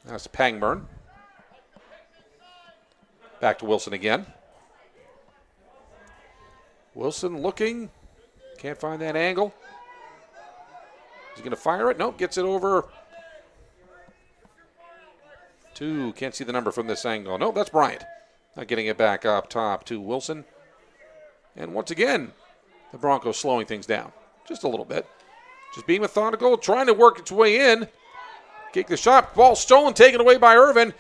That's Pangburn. Back to Wilson again. Wilson looking. Can't find that angle. Is he going to fire it? Nope, gets it over. Can't see the number from this angle. Nope, that's Bryant. Not getting it back up top to Wilson. And once again, the Broncos slowing things down just a little bit. Just being methodical, trying to work its way in. Kick the shot. Ball stolen, taken away by Irvin.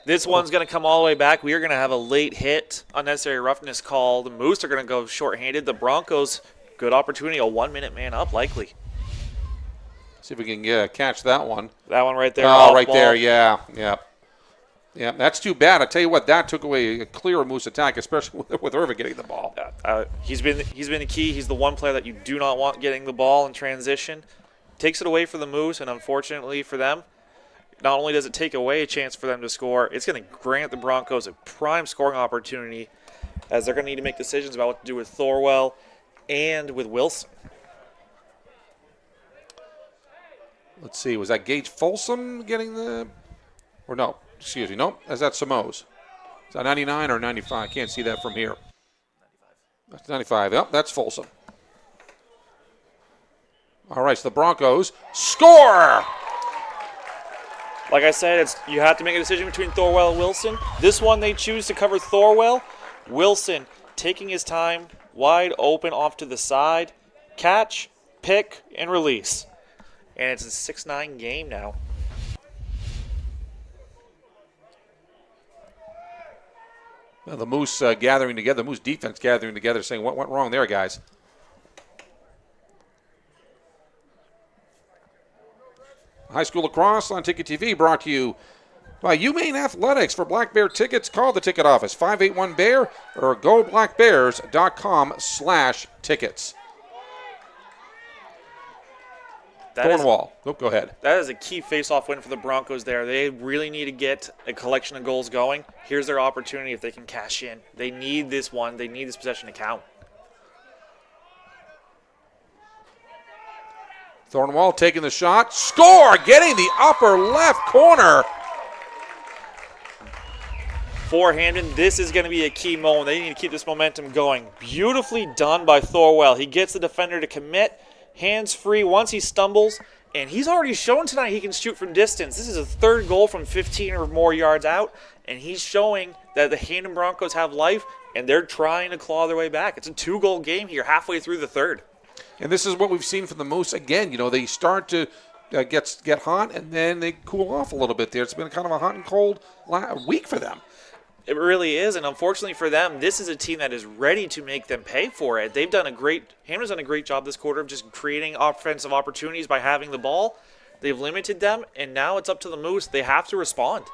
This one's going to come all the way back. We are going to have a late hit, unnecessary roughness call. The Moose are going to go shorthanded. The Broncos, good opportunity, a 1-minute man up likely.
See if we can catch that one.
That one right there.
Oh, right there, yeah. That's too bad. I tell you what, that took away a clear Moose attack, especially with Irvin getting the ball.
He's been the key. He's the one player that you do not want getting the ball in transition. Takes it away for the Moose, and unfortunately for them, not only does it take away a chance for them to score, it's going to grant the Broncos a prime scoring opportunity as they're going to need to make decisions about what to do with Thorwell and with Wilson.
Let's see, was that Gage Folsom getting the, or no, excuse me, nope, is that Samos? Is that 99 or 95? I can't see that from here. 95. That's 95, yep, that's Folsom. All right, so the Broncos score!
Like I said, you have to make a decision between Thorwell and Wilson. This one, they choose to cover Thorwell. Wilson taking his time, wide open off to the side. Catch, pick, and release. And it's a 6-9 game now.
Well, the Moose gathering together, the Moose defense gathering together, saying, what went wrong there, guys? High School Lacrosse on Ticket TV brought to you by Maine Athletics. For Black Bear tickets, call the ticket office, 581-BEAR, or goblackbears.com/tickets. Cornwall. Go ahead.
That is a key face-off win for the Broncos there. They really need to get a collection of goals going. Here's their opportunity if they can cash in. They need this one. They need this possession to count.
Thornwell taking the shot. Score! Getting the upper left corner.
For Hampden, this is going to be a key moment. They need to keep this momentum going. Beautifully done by Thorwell. He gets the defender to commit. Hands free once he stumbles. And he's already shown tonight he can shoot from distance. This is a third goal from 15 or more yards out. And he's showing that the Hampden Broncos have life, and they're trying to claw their way back. It's a 2-goal game here, halfway through the third.
And this is what we've seen from the Moose. Again, they start to get hot, and then they cool off a little bit there. It's been kind of a hot and cold week for them.
It really is, and unfortunately for them, this is a team that is ready to make them pay for it. Hampden's done a great job this quarter of just creating offensive opportunities by having the ball. They've limited them, and now it's up to the Moose. They have to respond.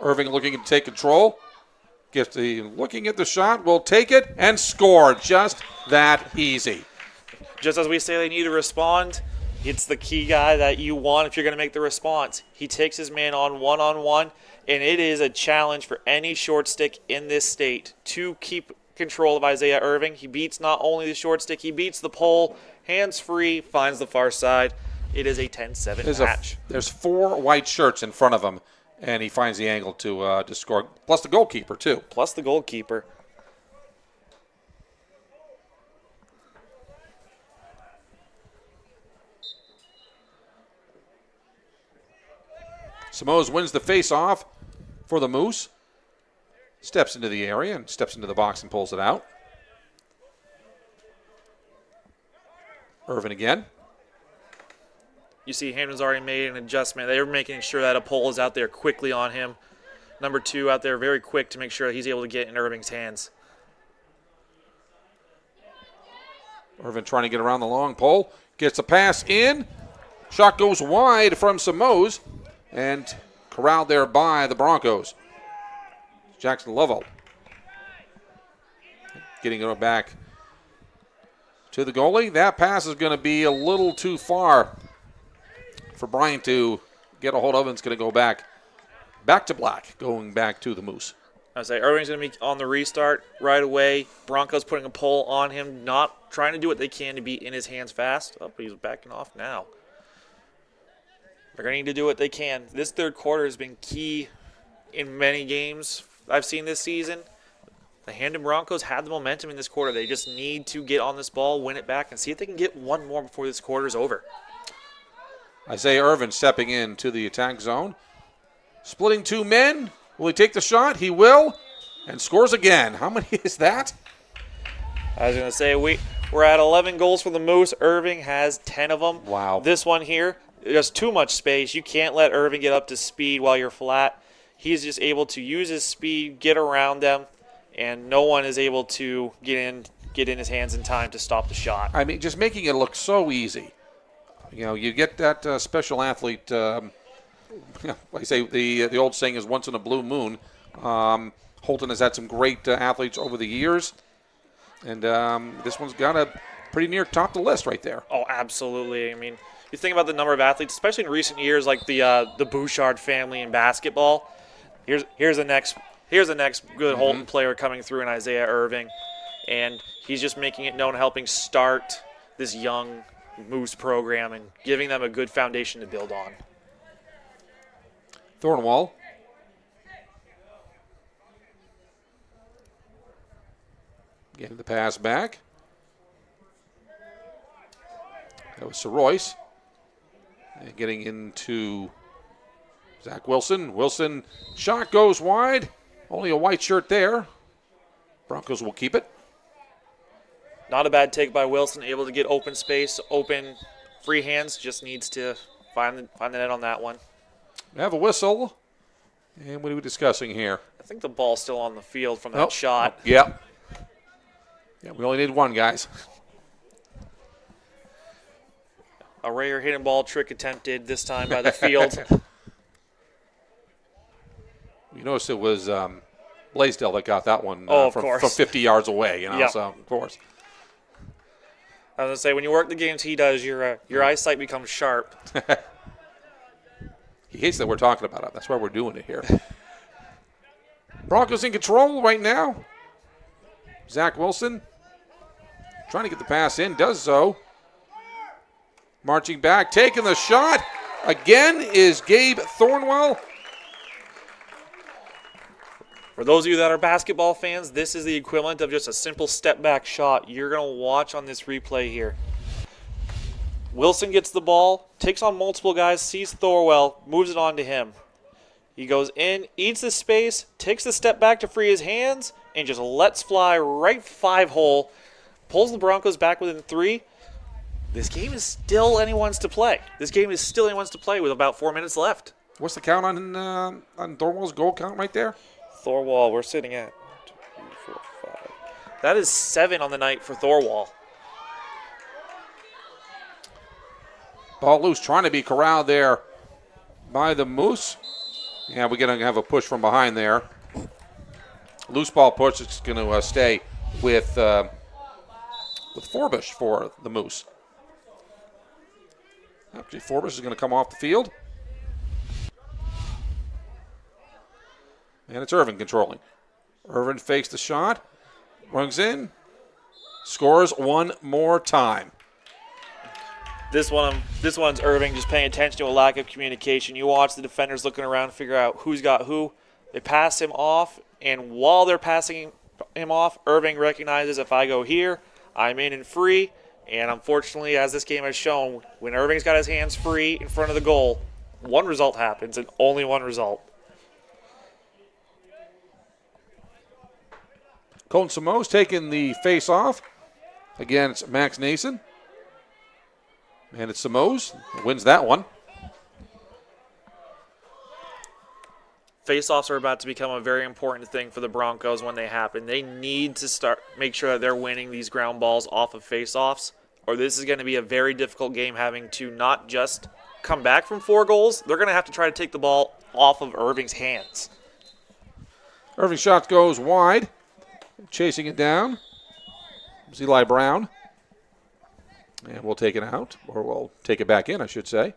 Irving looking to take control. Looking at the shot, will take it and score. Just that easy.
Just as we say they need to respond, it's the key guy that you want if you're going to make the response. He takes his man on one-on-one, and it is a challenge for any short stick in this state to keep control of Isaiah Irving. He beats not only the short stick, he beats the pole, hands free, finds the far side. It is a 10-7 match.
There's 4 white shirts in front of him, and he finds the angle to score, plus the goalkeeper, too.
Plus the goalkeeper.
Samoes wins the face-off for the Moose. Steps into the area and steps into the box and pulls it out. Irvin again.
You see Hampden's already made an adjustment. They were making sure that a pole is out there quickly on him. Number 2 out there very quick to make sure that he's able to get in Irving's hands.
Irvin trying to get around the long pole. Gets a pass in. Shot goes wide from Samoes and corralled there by the Broncos. Jackson Lovell getting it back to the goalie. That pass is going to be a little too far for Bryant to get a hold of, and it's going to go back to Black, going back to the Moose.
I say Irving's going to be on the restart right away. Broncos putting a pole on him, not trying to do what they can to be in his hands fast. Oh, he's backing off now. They're going to need to do what they can. This third quarter has been key in many games I've seen this season. The Hampden Broncos had the momentum in this quarter. They just need to get on this ball, win it back, and see if they can get one more before this quarter is over.
Isaiah Irvin stepping into the attack zone. Splitting 2 men. Will he take the shot? He will. And scores again. How many is that?
I was going to say, we're at 11 goals for the Moose. Irving has 10 of them.
Wow.
This one here, there's too much space. You can't let Irving get up to speed while you're flat. He's just able to use his speed, get around them, and no one is able to get in his hands in time to stop the shot.
I mean, just making it look so easy. You know, you get that special athlete. Like I say, the old saying is once in a blue moon. Holton has had some great athletes over the years, and this one's got a pretty near top of the list right there.
Oh, absolutely. I mean, you think about the number of athletes, especially in recent years, like the Bouchard family in basketball. Here's the next good Holton player coming through in Isaiah Irving, and he's just making it known, helping start this young Moose program and giving them a good foundation to build on.
Thornwall. Getting the pass back. That was Sir Royce. And getting into Zach Wilson. Wilson, shot goes wide. Only a white shirt there. Broncos will keep it.
Not a bad take by Wilson, able to get open space, open free hands. Just needs to find the net on that one.
We have a whistle. And what are we discussing here?
I think the ball's still on the field from that shot.
Yeah. Yeah, we only need one, guys.
A rare hidden ball trick attempted this time by the field.
You notice it was Blaisdell that got that one
from
50 yards away,
Yep.
So of course.
I was going to say, when you work the games he does, your eyesight becomes sharp.
He hates that we're talking about it. That's why we're doing it here. Broncos in control right now. Zach Wilson trying to get the pass in, does so. Marching back, taking the shot. Again is Gabe Thornwell.
For those of you that are basketball fans, this is the equivalent of just a simple step-back shot. You're going to watch on this replay here. Wilson gets the ball, takes on multiple guys, sees Thorwell, moves it on to him. He goes in, eats the space, takes the step back to free his hands, and just lets fly right 5-hole. Pulls the Broncos back within 3. This game is still anyone's to play. This game is still anyone's to play with about 4 minutes left.
What's the count on Thornwell's goal count right there?
Thorwell, we're sitting at 2, 3, 4, 5. That is 7 on the night for Thorwell.
Ball loose, trying to be corralled there by the Moose. Yeah, we're going to have a push from behind there. Loose ball push. It's going to stay with Forbush for the Moose. Actually, Forbush is going to come off the field. And it's Irvin controlling. Irvin fakes the shot. runs in, scores one more time.
This one's Irving just paying attention to a lack of communication. You watch the defenders looking around, figure out who's got who. They pass him off, and while they're passing him off, Irving recognizes if I go here, I'm in and free. And unfortunately, as this game has shown, when Irving's got his hands free in front of the goal, one result happens, and only one result.
Colton Simoes taking the face-off. Again, it's Max Nason. And it's Simoes who wins that one.
Face-offs are about to become a very important thing for the Broncos when they happen. They need to make sure that they're winning these ground balls off of face-offs, or this is going to be a very difficult game having to not just come back from 4 goals. They're going to have to try to take the ball off of Irving's hands.
Irving's shot goes wide. Chasing it down. It's Eli Brown. And we'll take it out, or we'll take it back in, I should say.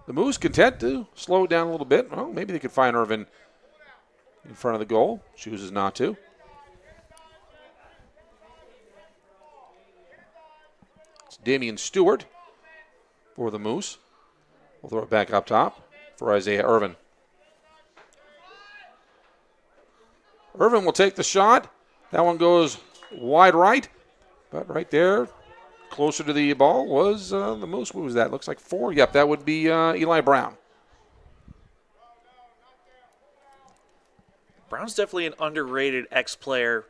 The Moose content to slow it down a little bit. Well, maybe they could find Irvin in front of the goal. Chooses not to. It's Damian Stewart for the Moose. We'll throw it back up top for Isaiah Irvin. Irvin will take the shot. That one goes wide right. But right there, closer to the ball, was the Moose. What was that? Looks like 4. Yep, that would be Eli Brown.
Brown's definitely an underrated ex-player.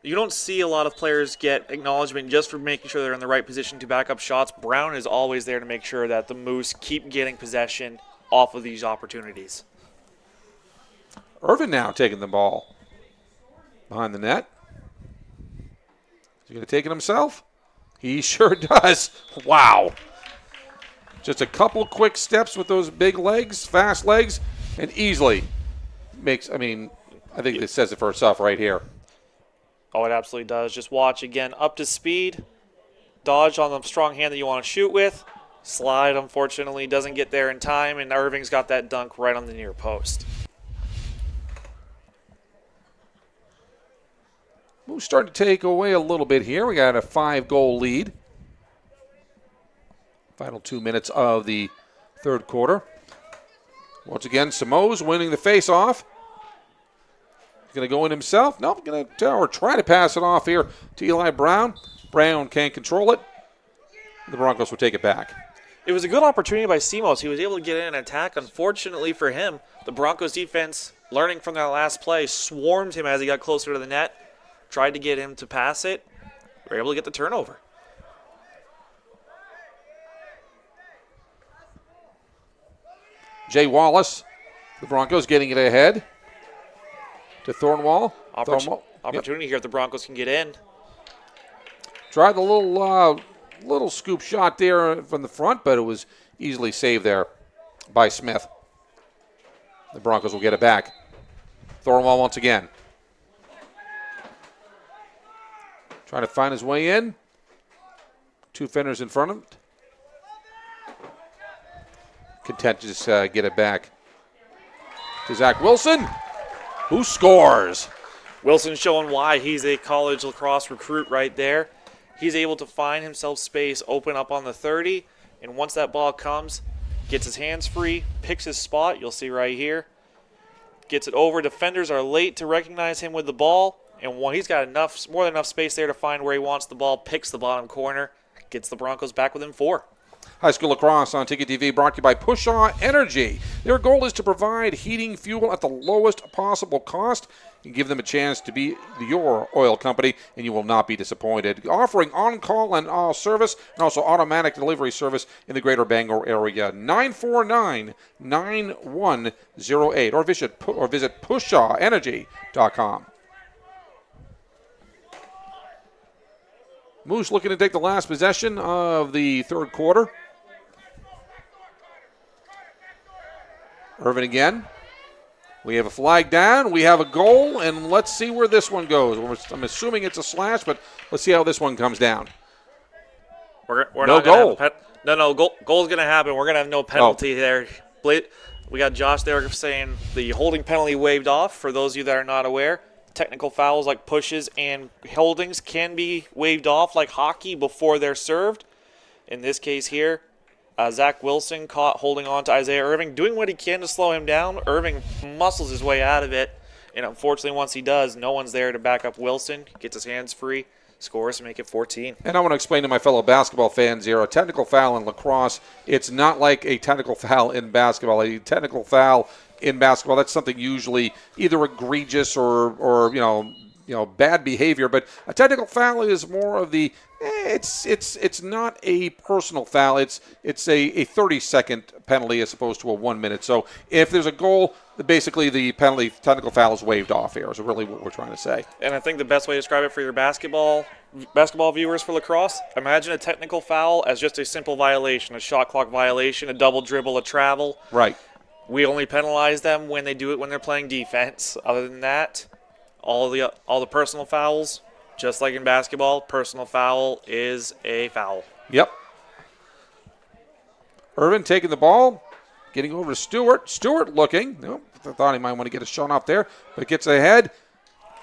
You don't see a lot of players get acknowledgement just for making sure they're in the right position to back up shots. Brown is always there to make sure that the Moose keep getting possession off of these opportunities.
Irvin now taking the ball behind the net. Is he going to take it himself? He sure does. Wow. Just a couple quick steps with those big legs, fast legs, and easily makes, I think it says it for itself right here.
Oh, it absolutely does. Just watch again. Up to speed. Dodge on the strong hand that you want to shoot with. Slide, unfortunately, doesn't get there in time, and Irving's got that dunk right on the near post.
We're starting to take away a little bit here. We got a 5-goal lead. Final 2 minutes of the third quarter. Once again, Simoes winning the face-off. Going to go in himself. Nope, going to try to pass it off here to Eli Brown. Brown can't control it. The Broncos will take it back.
It was a good opportunity by Simoes. He was able to get in an attack. Unfortunately for him, the Broncos defense, learning from that last play, swarmed him as he got closer to the net. Tried to get him to pass it. Were able to get the turnover.
Jay Wallace, the Broncos getting it ahead to Thornwall.
Opportunity here if the Broncos can get in.
Tried the little scoop shot there from the front, but it was easily saved there by Smith. The Broncos will get it back. Thornwall once again. Trying to find his way in. 2 defenders in front of him. Content to just get it back to Zach Wilson, who scores.
Wilson showing why he's a college lacrosse recruit right there. He's able to find himself space, open up on the 30, and once that ball comes, gets his hands free, picks his spot, you'll see right here, gets it over. Defenders are late to recognize him with the ball, and when he's got more than enough space there to find where he wants the ball, picks the bottom corner, gets the Broncos back within 4.
High school lacrosse on TTV brought to you by Pushaw Energy. Their goal is to provide heating fuel at the lowest possible cost and give them a chance to be your oil company, and you will not be disappointed. Offering on-call and service and also automatic delivery service in the greater Bangor area. 949-9108 or visit pushshawenergy.com. Moose looking to take the last possession of the third quarter. Irvin again. We have a flag down. We have a goal, and let's see where this one goes. I'm assuming it's a slash, but let's see how this one comes down.
We're
no
not
goal.
Goal's going to happen. We're going to have no penalty there. We got Josh there saying the holding penalty waived off. For those of you that are not aware, technical fouls like pushes and holdings can be waived off like hockey before they're served. In this case here, Zach Wilson caught holding on to Isaiah Irving, doing what he can to slow him down. Irving muscles his way out of it, and unfortunately once he does, no one's there to back up Wilson. Gets his hands free, scores to make it 14.
And I want to explain to my fellow basketball fans here, a technical foul in lacrosse, it's not like a technical foul in basketball. A technical foul in basketball, that's something usually either egregious or bad behavior. But a technical foul is more of the it's not a personal foul. It's a 30-second penalty as opposed to a 1 minute. So if there's a goal, basically the technical foul is waived off here. Is really what we're trying to say.
And I think the best way to describe it for your basketball viewers for lacrosse, imagine a technical foul as just a simple violation, a shot clock violation, a double dribble, a travel.
Right.
We only penalize them when they do it when they're playing defense. Other than that, all the personal fouls, just like in basketball, personal foul is a foul.
Yep. Irvin taking the ball, getting over to Stewart. Stewart looking. Nope, I thought he might want to get a shot off there, but gets ahead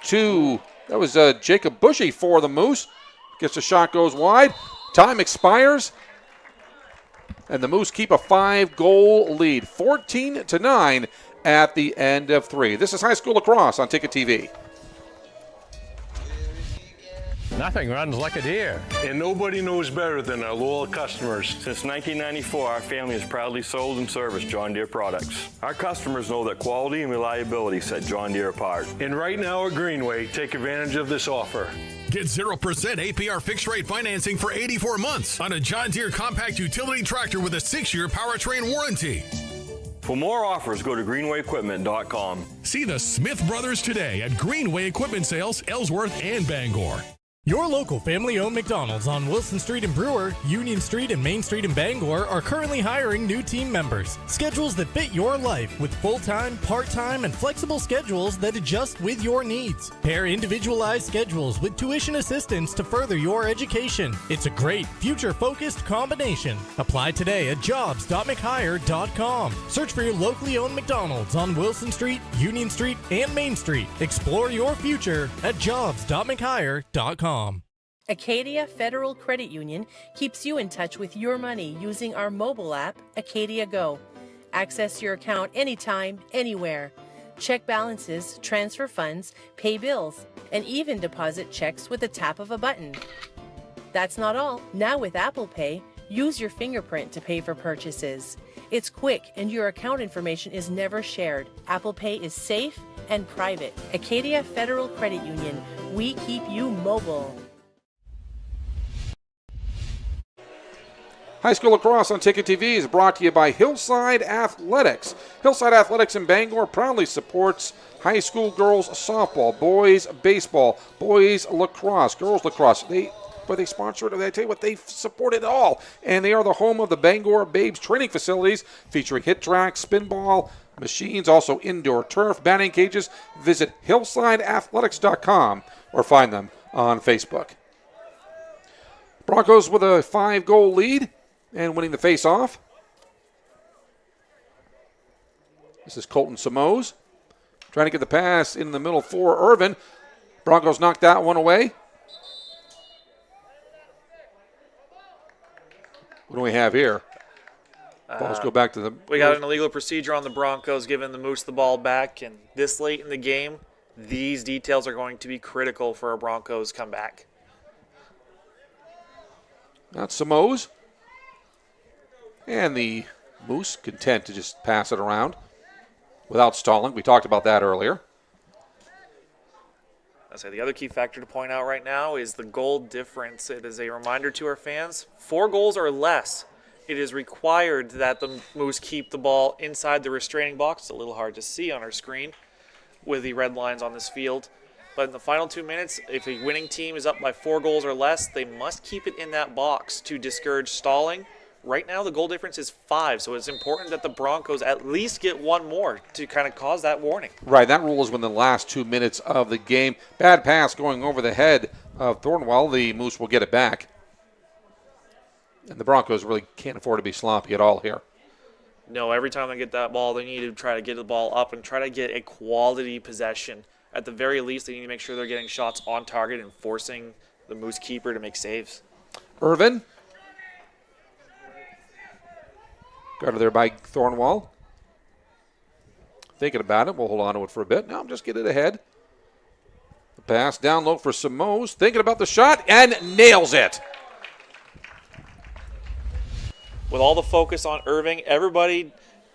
to, that was Jacob Bushy for the Moose. Gets a shot, goes wide. Time expires. And the Moose keep a 5-goal lead, 14-9 at the end of 3. This is high school lacrosse on Ticket TV.
Nothing runs like a deer. And nobody knows better than our loyal customers. Since 1994, our family has proudly sold and serviced John Deere products. Our customers know that quality and reliability set John Deere apart. And right now at Greenway, take advantage of this offer.
Get 0% APR fixed rate financing for 84 months on a John Deere compact utility tractor with a 6-year powertrain warranty.
For more offers, go to greenwayequipment.com.
See the Smith brothers today at Greenway Equipment Sales, Ellsworth and Bangor.
Your local family-owned McDonald's on Wilson Street in Brewer, Union Street and Main Street in Bangor are currently hiring new team members. Schedules that fit your life with full-time, part-time, and flexible schedules that adjust with your needs. Pair individualized schedules with tuition assistance to further your education. It's a great, future-focused combination. Apply today at jobs.mchire.com. Search for your locally owned McDonald's on Wilson Street, Union Street, and Main Street. Explore your future at jobs.mchire.com.
Acadia Federal Credit Union keeps you in touch with your money using our mobile app, Acadia Go. Access your account anytime, anywhere. Check balances, transfer funds, pay bills, and even deposit checks with the tap of a button. That's not all. Now with Apple Pay, use your fingerprint to pay for purchases. It's quick and your account information is never shared. Apple Pay is safe and private. Acadia Federal Credit Union. We keep you mobile.
High school lacrosse on Ticket TV is brought to you by Hillside Athletics. Hillside Athletics in Bangor proudly supports high school girls softball, boys baseball, boys lacrosse, girls lacrosse. They sponsor it, I tell you what, they support it all. And they are the home of the Bangor Babes training facilities featuring hit tracks, spinball machines, also indoor turf, batting cages. Visit hillsideathletics.com or find them on Facebook. Broncos with a 5-goal lead and winning the face-off. This is Colton Simoes trying to get the pass in the middle for Irvin. Broncos knocked that one away. What do we have here? Balls go back to the...
We got an illegal procedure on the Broncos, giving the Moose the ball back. And this late in the game, these details are going to be critical for a Broncos comeback.
That's Simoes. And the Moose content to just pass it around without stalling. We talked about that earlier.
I'd say the other key factor to point out right now is the goal difference. It is a reminder to our fans, 4 goals or less. It is required that the Moose keep the ball inside the restraining box. It's a little hard to see on our screen with the red lines on this field. But in the final 2 minutes, if a winning team is up by 4 goals or less, they must keep it in that box to discourage stalling. Right now, the goal difference is 5, so it's important that the Broncos at least get 1 more to kind of cause that warning.
Right, that rule is within the last 2 minutes of the game. Bad pass going over the head of Thornwell. The Moose will get it back. And the Broncos really can't afford to be sloppy at all here.
No, every time they get that ball, they need to try to get the ball up and try to get a quality possession. At the very least, they need to make sure they're getting shots on target and forcing the Moose keeper to make saves.
Irvin. Got her there by Thornwall. Thinking about it. We'll hold on to it for a bit. Now just get it ahead. The pass down low for Samos. Thinking about the shot and nails it.
With all the focus on Irving, everybody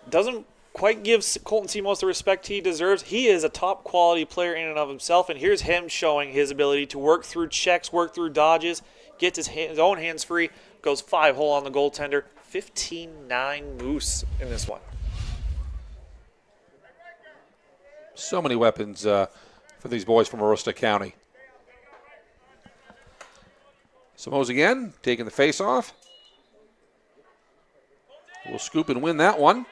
doesn't quite give Colton Simos the respect he deserves. He is a top quality player in and of himself, and here's him showing his ability to work through checks, work through dodges, gets his own hands free, goes 5-hole on the goaltender. 15-9 Moose in this one.
So many weapons for these boys from Aroostook County. Samos again, taking the face-off. We'll scoop and win that one.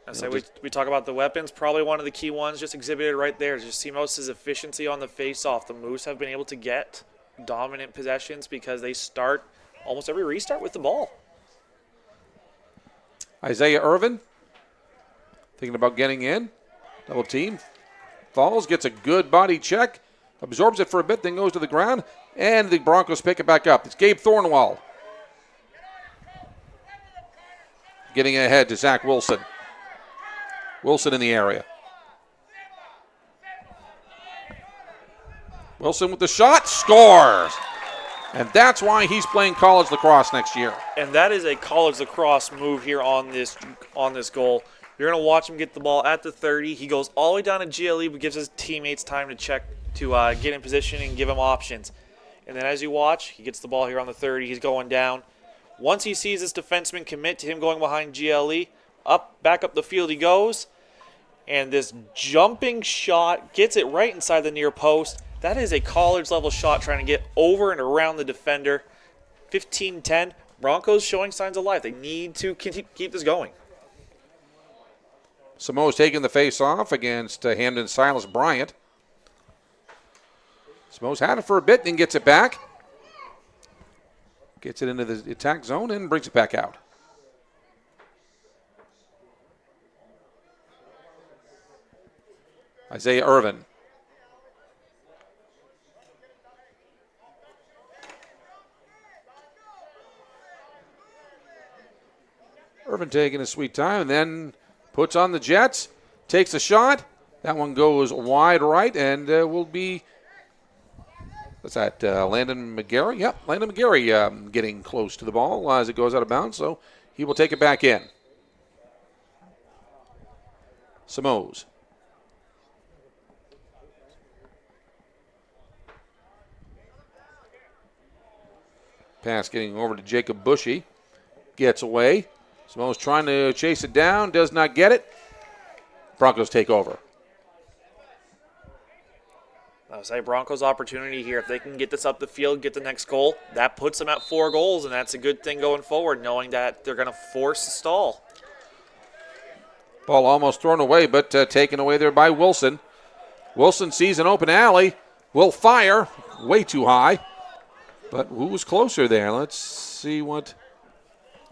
I say we talk about the weapons. Probably one of the key ones just exhibited right there is just Simos' efficiency on the face-off. The Moose have been able to get dominant possessions because they start almost every restart with the ball.
Isaiah Irvin thinking about getting in. Double team. Falls, gets a good body check. Absorbs it for a bit, then goes to the ground. And the Broncos pick it back up. It's Gabe Thornwall. Getting ahead to Zach Wilson. Wilson in the area. Wilson with the shot, scores. And that's why he's playing college lacrosse next year.
And that is a college lacrosse move here on this goal. You're going to watch him get the ball at the 30. He goes all the way down to GLE, but gives his teammates time to check to get in position and give him options. And then as you watch, he gets the ball here on the 30. He's going down. Once he sees this defenseman commit to him going behind GLE, back up the field he goes. And this jumping shot gets it right inside the near post. That is a college-level shot trying to get over and around the defender. 15-10. Broncos showing signs of life. They need to keep this going.
Samoa's taking the face-off against Hampden Silas Bryant. Samoa's had it for a bit, then gets it back. Gets it into the attack zone and brings it back out. Isaiah Irvin. Irvin taking a sweet time and then puts on the Jets, takes a shot. That one goes wide right and will be, what's that, Landon McGarry? Yep, Landon McGarry getting close to the ball as it goes out of bounds, so he will take it back in. Samos. Pass getting over to Jacob Bushy. Gets away. Samos trying to chase it down. Does not get it. Broncos take over.
I'll say Broncos' opportunity here. If they can get this up the field, get the next goal, that puts them at 4 goals, and that's a good thing going forward, knowing that they're going to force a stall.
Ball almost thrown away, but taken away there by Wilson. Wilson sees an open alley. Will fire. Way too high. But who was closer there? Let's see what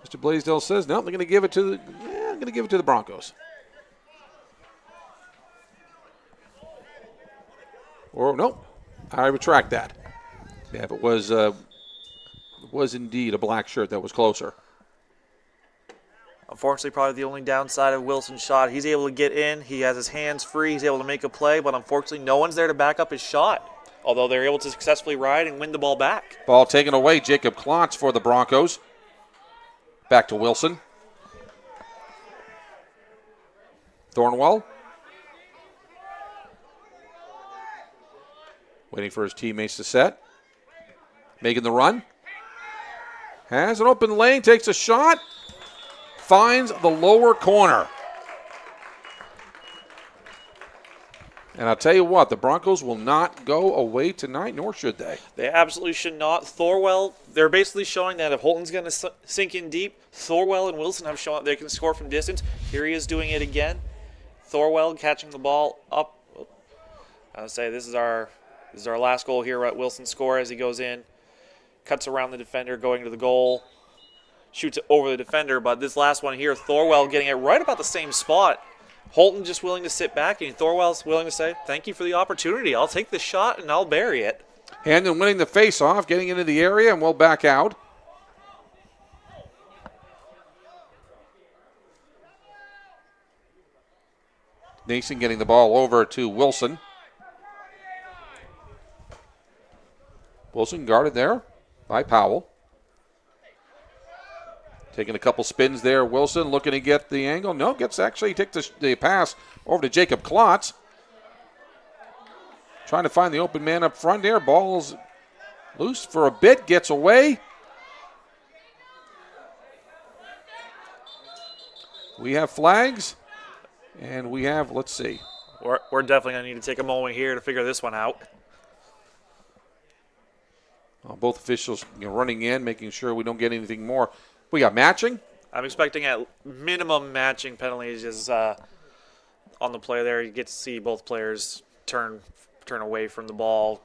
Mr. Blaisdell says. No, they're going to give it to the Broncos. Or no, I retract that. Yeah, if it was indeed a black shirt that was closer.
Unfortunately, probably the only downside of Wilson's shot, he's able to get in. He has his hands free. He's able to make a play, but unfortunately, no one's there to back up his shot. Although they're able to successfully ride and win the ball back.
Ball taken away. Jacob Klotz for the Broncos. Back to Wilson. Thornwell. Waiting for his teammates to set. Making the run. Has an open lane. Takes a shot. Finds the lower corner. And I'll tell you what, the Broncos will not go away tonight, nor should they.
They absolutely should not. Thorwell, they're basically showing that if Holton's going to sink in deep, Thorwell and Wilson have shown that they can score from distance. Here he is doing it again. Thorwell catching the ball up. I'll say this is our last goal here at Wilson score as he goes in. cuts around the defender, going to the goal, shoots it over the defender. But this last one here, Thorwell getting it right about the same spot. Holton just willing to sit back, and Thorwell's willing to say, thank you for the opportunity. I'll take the shot, and I'll bury it.
Hampden winning the face-off, getting into the area, and we'll back out. Nason getting the ball over to Wilson. Wilson guarded there by Powell. Taking a couple spins there. Wilson looking to get the angle. No, takes the pass over to Jacob Klotz. Trying to find the open man up front there. Ball's loose for a bit. Gets away. We have flags. And we have, let's see.
We're definitely going to need to take a moment here to figure this one out.
Both officials running in, making sure we don't get anything more. We got matching.
I'm expecting at minimum matching penalties is on the play there. You get to see both players turn away from the ball,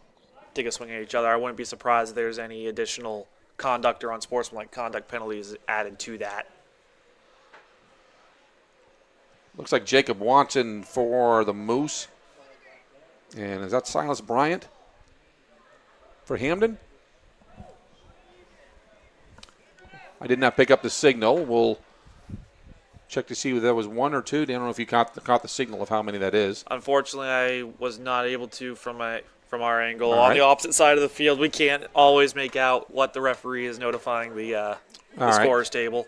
take a swing at each other. I wouldn't be surprised if there's any additional conduct or unsportsmanlike conduct penalties added to that.
Looks like Jacob Watson for the Moose. And is that Silas Bryant for Hampden? I did not pick up the signal. We'll check to see whether that was one or two. I don't know if you caught the signal of how many that is.
Unfortunately, I was not able to from our angle. On the opposite side of the field, we can't always make out what the referee is notifying the scorer's table.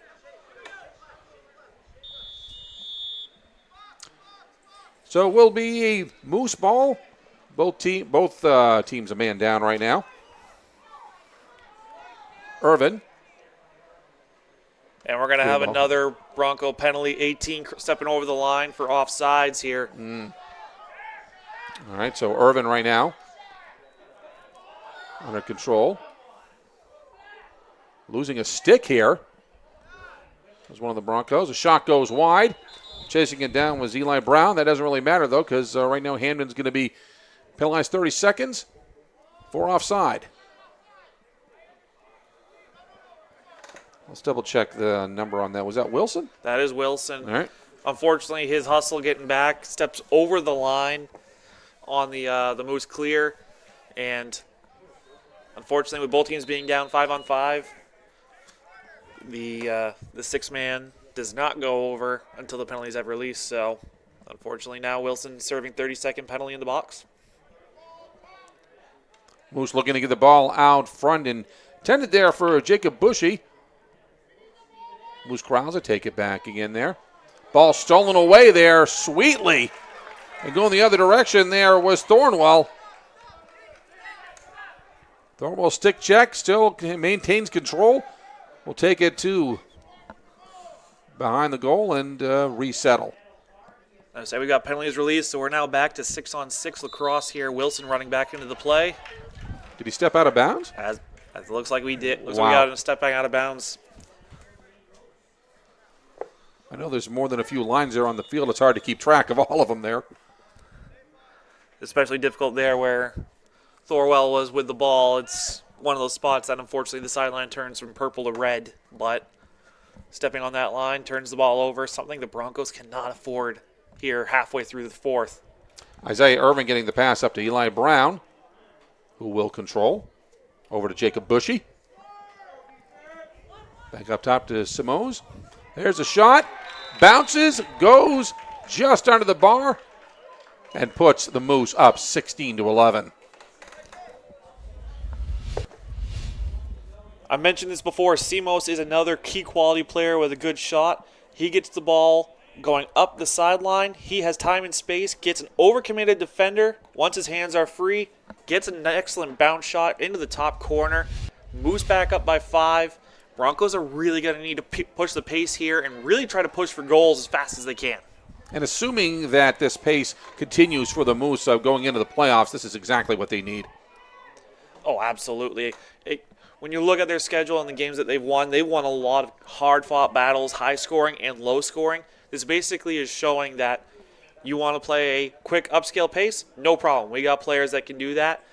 So it will be a Moose ball. Both teams a man down right now. Irvin.
And we're going to have another Bronco penalty, 18 stepping over the line for offsides here.
All right, so Irvin right now under control. Losing a stick here. There's one of the Broncos. A shot goes wide. Chasing it down was Eli Brown. That doesn't really matter, though, because right now Hampden's going to be penalized 30 seconds for offside. Let's double-check the number on that. Was that Wilson?
That is Wilson.
All right.
Unfortunately, his hustle getting back, steps over the line on the Moose clear. And unfortunately, with both teams being down 5-on-5, the six-man does not go over until the penalty is ever released. So, unfortunately, now Wilson serving 30-second penalty in the box.
Moose looking to get the ball out front and intended there for Jacob Bushy. Moose Krause take it back again there. Ball stolen away there sweetly. And going the other direction there was Thornwell. Thornwell stick check, still maintains control. We'll take it to behind the goal and resettle.
I say we got penalties released, so we're now back to 6-on-6 lacrosse here. Wilson running back into the play.
Did he step out of bounds?
As it looks like we did. Looks
Wow.
like we got him stepping out of bounds.
I know there's more than a few lines there on the field. It's hard to keep track of all of them there.
Especially difficult there where Thorwell was with the ball. It's one of those spots that unfortunately the sideline turns from purple to red, but stepping on that line turns the ball over, something the Broncos cannot afford here halfway through the fourth.
Isaiah Irvin getting the pass up to Eli Brown, who will control. Over to Jacob Bushy. Back up top to Simoes. There's a shot. Bounces, goes just under the bar, and puts the Moose up 16-11.
I mentioned this before. Simos is another key quality player with a good shot. He gets the ball going up the sideline. He has time and space, gets an overcommitted defender. Once his hands are free, gets an excellent bounce shot into the top corner. Moves back up by 5. Broncos are really going to need to push the pace here and really try to push for goals as fast as they can.
And assuming that this pace continues for the Moose going into the playoffs, this is exactly what they need.
Oh, absolutely. When you look at their schedule and the games that they've won a lot of hard-fought battles, high-scoring and low-scoring. This basically is showing that you want to play a quick upscale pace, no problem. We got players that can do that.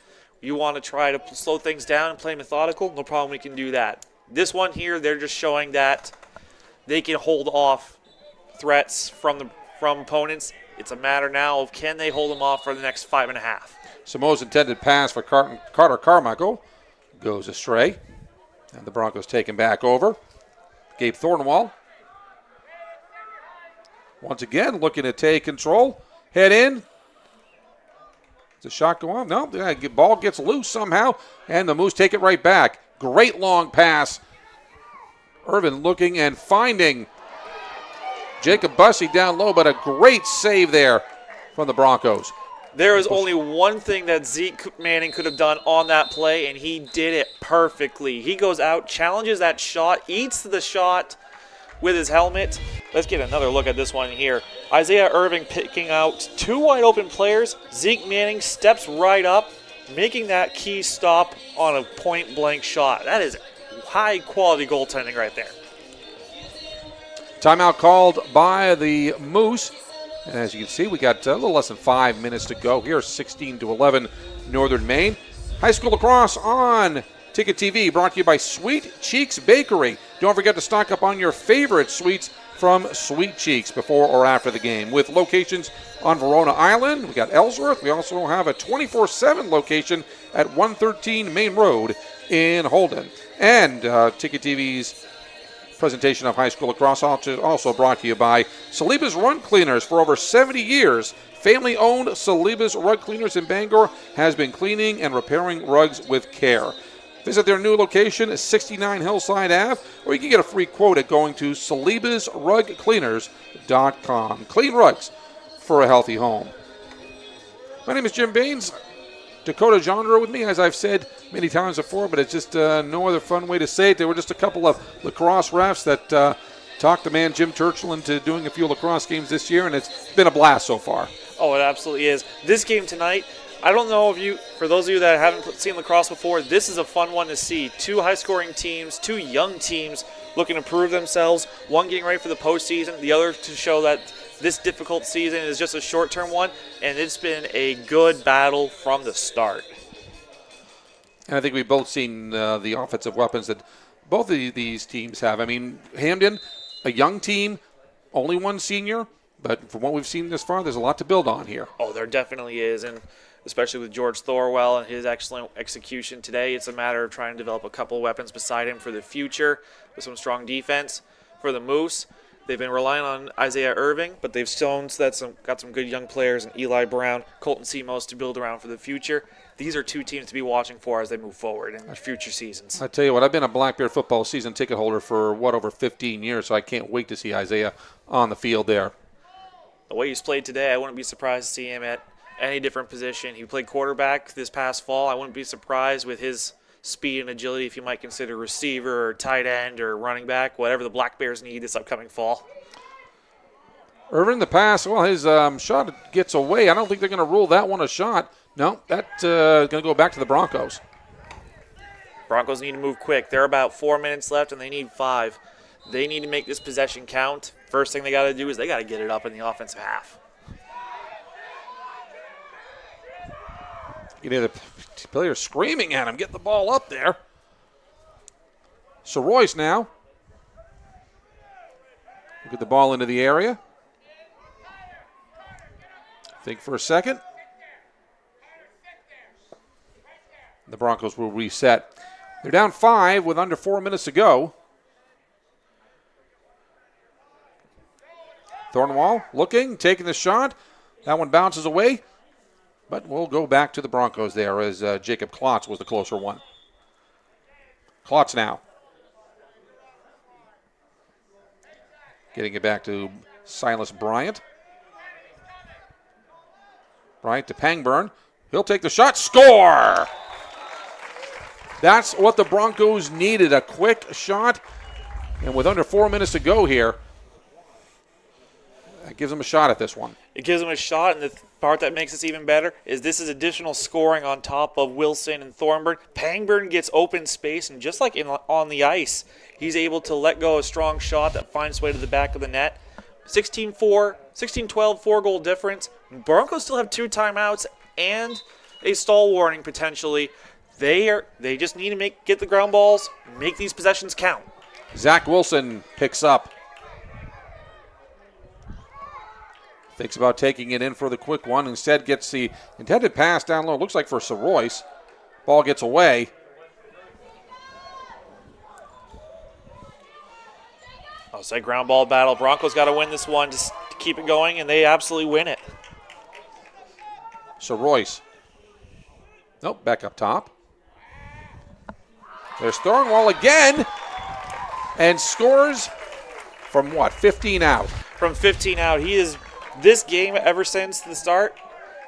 You want to try to slow things down and play methodical? No problem, we can do that. This one here, they're just showing that they can hold off threats from opponents. It's a matter now of can they hold them off for the next 5.5.
Samoa's intended pass for Carter Carmichael goes astray. And the Broncos taken back over. Gabe Thornwall. Once again, looking to take control. Head in. Does the shot go on? No, the ball gets loose somehow. And the Moose take it right back. Great long pass. Irvin looking and finding Jacob Bussey down low, but a great save there from the Broncos.
There is only one thing that Zeke Manning could have done on that play, and he did it perfectly. He goes out, challenges that shot, eats the shot with his helmet. Let's get another look at this one here. Isaiah Irving picking out 2 wide open players. Zeke Manning steps right up, making that key stop on a point-blank shot. That is high-quality goaltending right there.
Timeout called by the Moose. And as you can see, we got a little less than 5 minutes to go here, 16-11 Northern Maine. High school lacrosse on Ticket TV, brought to you by Sweet Cheeks Bakery. Don't forget to stock up on your favorite sweets from Sweet Cheeks before or after the game. With locations on Verona Island, we got Ellsworth. We also have a 24/7 location at 113 Main Road in Holden. And Ticket TV's presentation of high school lacrosse also brought to you by Saliba's Rug Cleaners. For over 70 years, family-owned Saliba's Rug Cleaners in Bangor has been cleaning and repairing rugs with care. Visit their new location at 69 Hillside Ave, or you can get a free quote at going to salibasrugcleaners.com. Clean rugs for a healthy home. My name is Jim Baines. Dakota Genre with me, as I've said many times before, but it's just no other fun way to say it. There were just a couple of lacrosse refs that talked the man Jim Churchill into doing a few lacrosse games this year, and it's been a blast so far.
Oh, it absolutely is. This game tonight, I don't know if you, for those of you that haven't seen lacrosse before, this is a fun one to see. 2 high-scoring teams, 2 young teams looking to prove themselves. One getting ready for the postseason, the other to show that this difficult season is just a short-term one, and it's been a good battle from the start.
And I think we've both seen the offensive weapons that both of these teams have. I mean, Hampden, a young team, only one senior, but from what we've seen this far, there's a lot to build on here.
Oh, there definitely is, and especially with George Thorwell and his excellent execution today, it's a matter of trying to develop a couple of weapons beside him for the future with some strong defense. For the Moose, they've been relying on Isaiah Irving, but they've shown that got some good young players in Eli Brown, Colton Semos to build around for the future. These are 2 teams to be watching for as they move forward in future seasons.
I tell you what, I've been a Black Bear football season ticket holder for, over 15 years, so I can't wait to see Isaiah on the field there.
The way he's played today, I wouldn't be surprised to see him at any different position. He played quarterback this past fall. I wouldn't be surprised with his speed and agility if you might consider receiver or tight end or running back, whatever the Black Bears need this upcoming fall.
Irving, the pass, well, his shot gets away. I don't think they're going to rule that one a shot. No, that's going to go back to the Broncos.
Broncos need to move quick. They're about 4 minutes left, and they need 5. They need to make this possession count. First thing they got to do is they got to get it up in the offensive half.
You know, the player screaming at him, get the ball up there. So Royce now. Get the ball into the area. Think for a second. The Broncos will reset. They're down 5 with under 4 minutes to go. Thornwall looking, taking the shot. That one bounces away. But we'll go back to the Broncos there as Jacob Klotz was the closer one. Klotz now. Getting it back to Silas Bryant. Bryant to Pangburn. He'll take the shot. Score! That's what the Broncos needed, a quick shot. And with under 4 minutes to go here, that gives them a shot at this one.
It gives them a shot, and the part that makes this even better is this is additional scoring on top of Wilson and Thornburn. Pangburn gets open space, and just like on the ice, he's able to let go a strong shot that finds its way to the back of the net. 16-12, 4-goal difference. Broncos still have 2 timeouts and a stall warning potentially. They just need to get the ground balls, make these possessions count.
Zach Wilson picks up. Thinks about taking it in for the quick one. Instead gets the intended pass down low. Looks like for Sir Royce. Ball gets away.
I'll say ground ball battle. Broncos got to win this one to keep it going, and they absolutely win it.
Sir Royce. Nope, back up top. There's Thornwall again. And scores from what, 15 out?
From 15 out. He is this game ever since the start.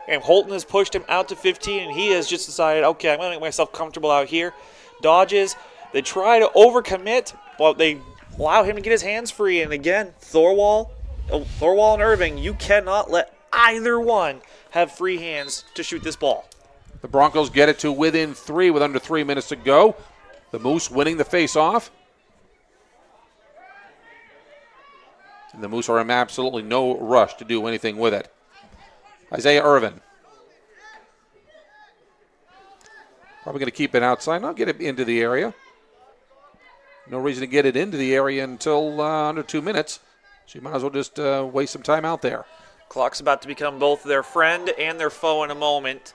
And Holton has pushed him out to 15, and he has just decided, okay, I'm going to make myself comfortable out here. Dodges. They try to overcommit, but they allow him to get his hands free. And again, Thorwall and Irving, you cannot let either one have free hands to shoot this ball.
The Broncos get it to within 3 with under 3 minutes to go. The Moose winning the face-off. And the Moose are in absolutely no rush to do anything with it. Isaiah Irvin. Probably going to keep it outside, not get it into the area. No reason to get it into the area until under 2 minutes. So you might as well just waste some time out there.
Clock's about to become both their friend and their foe in a moment,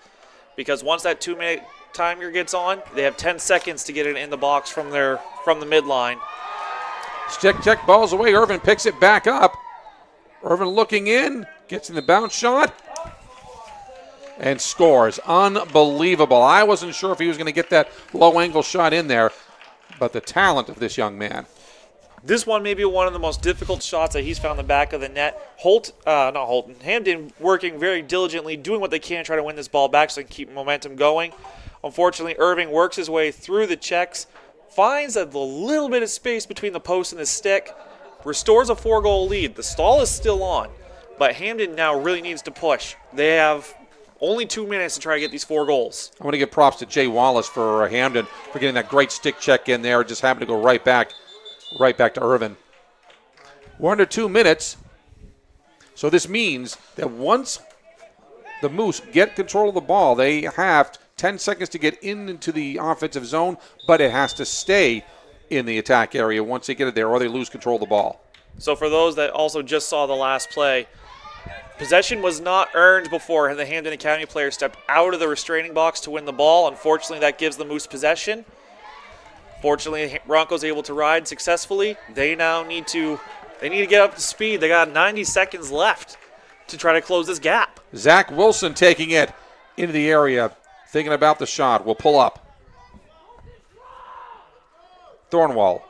because once that 2-minute timer gets on, they have 10 seconds to get it in the box from the midline.
Stick check, balls away. Irvin picks it back up. Irvin looking in, gets in the bounce shot, and scores. Unbelievable. I wasn't sure if he was going to get that low-angle shot in there, but the talent of this young man.
This one may be one of the most difficult shots that he's found in the back of the net. Hampden working very diligently, doing what they can to try to win this ball back so they can keep momentum going. Unfortunately, Irving works his way through the checks, finds a little bit of space between the post and the stick, restores a 4-goal lead. The stall is still on, but Hampden now really needs to push. They have only 2 minutes to try to get these 4 goals.
I want to give props to Jay Wallace for Hampden for getting that great stick check in there. Just happened to go right back to Irvin. We're under 2 minutes, so this means that once the Moose get control of the ball, they have 10 seconds to get into the offensive zone, but it has to stay in the attack area once they get it there, or they lose control of the ball.
So for those that also just saw the last play, possession was not earned before the Hampden Academy player stepped out of the restraining box to win the ball. Unfortunately, that gives the Moose possession. Fortunately, Broncos able to ride successfully. They now need to get up to speed. They got 90 seconds left to try to close this gap.
Zach Wilson taking it into the area, thinking about the shot. Will pull up. Thornwall.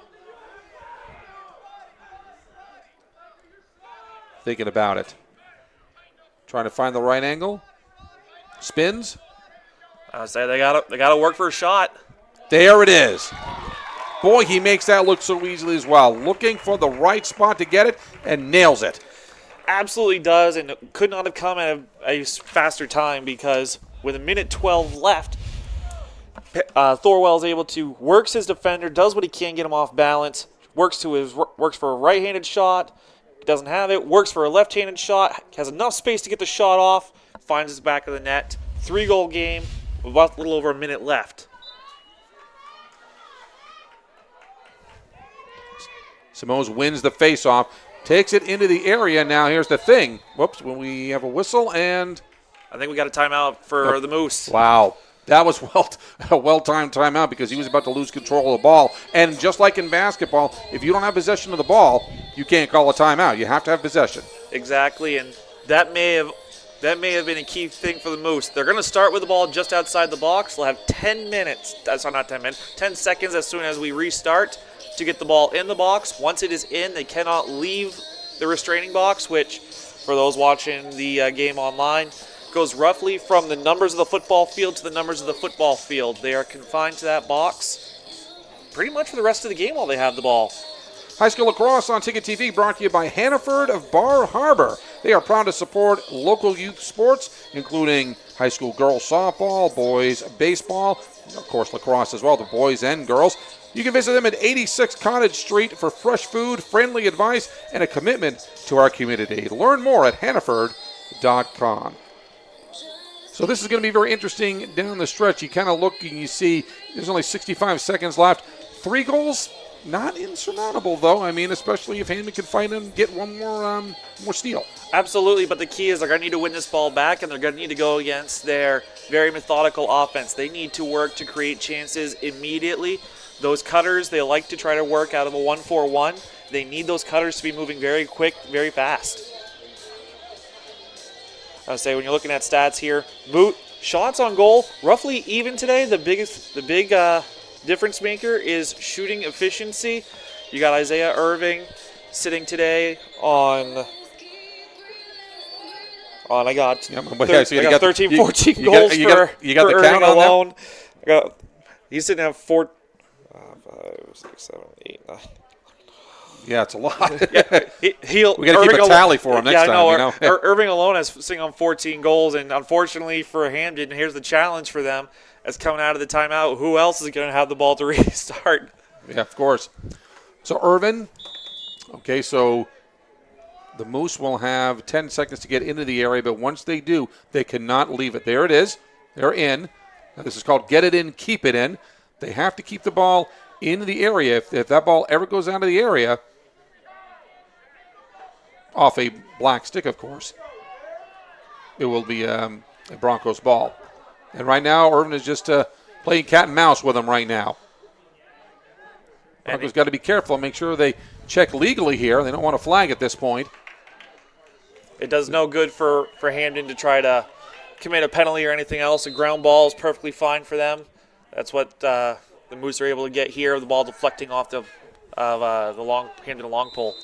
Thinking about it. Trying to find the right angle. Spins.
I say they gotta work for a shot.
There it is. Boy, he makes that look so easily as well. Looking for the right spot to get it and nails it.
Absolutely does, and it could not have come at a faster time, because with 1:12 left, Thorwell's able to works his defender, does what he can, get him off balance, works for a right-handed shot, doesn't have it, works for a left-handed shot, has enough space to get the shot off, finds his back of the net. 3-goal game, with a little over a minute left.
Simoes wins the faceoff, takes it into the area. Now here's the thing. Whoops, when we have a whistle, and
I think we got a timeout for the Moose.
Wow. That was a well-timed timeout, because he was about to lose control of the ball. And just like in basketball, if you don't have possession of the ball, you can't call a timeout. You have to have possession.
Exactly, and that may have been a key thing for the Moose. They're going to start with the ball just outside the box. They'll have 10 seconds as soon as we restart to get the ball in the box. Once it is in, they cannot leave the restraining box, which, for those watching the game online, goes roughly from the numbers of the football field to the numbers of the football field. They are confined to that box pretty much for the rest of the game while they have the ball.
High school lacrosse on Ticket TV brought to you by Hannaford of Bar Harbor. They are proud to support local youth sports, including high school girls softball, boys baseball, and of course lacrosse as well, the boys and girls. You can visit them at 86 Cottage Street for fresh food, friendly advice, and a commitment to our community. Learn more at hannaford.com. So this is going to be very interesting down the stretch. You kind of look and you see there's only 65 seconds left. 3 goals, not insurmountable, though. I mean, especially if Hampden can find and get one more steal.
Absolutely, but the key is they're going to need to win this ball back, and they're going to need to go against their very methodical offense. They need to work to create chances immediately. Those cutters, they like to try to work out of a 1-4-1. They need those cutters to be moving very quick, very fast. I would say when you're looking at stats here, shots on goal, roughly even today. The big difference maker is shooting efficiency. You got Isaiah Irving sitting today on I got 13, 14 goals for Irving alone. He's sitting at 4, 5, 6, 7, 8, 9.
Yeah, it's a lot.
We got to
keep a tally for him next time.
Irving alone is sitting on 14 goals, and unfortunately for Hampden, here's the challenge for them. As coming out of the timeout, who else is going to have the ball to restart?
Yeah, of course. So Irvin, okay, so the Moose will have 10 seconds to get into the area, but once they do, they cannot leave it. There it is. They're in. Now, this is called get it in, keep it in. They have to keep the ball in the area. If that ball ever goes out of the area, off a black stick, of course, it will be a Broncos ball. And right now, Irvin is just playing cat and mouse with them right now. Broncos got to be careful and make sure they check legally here. They don't want to flag at this point.
It does no good for Hampden to try to commit a penalty or anything else. A ground ball is perfectly fine for them. That's what the Moose are able to get here. The ball deflecting off the Hampden long pole.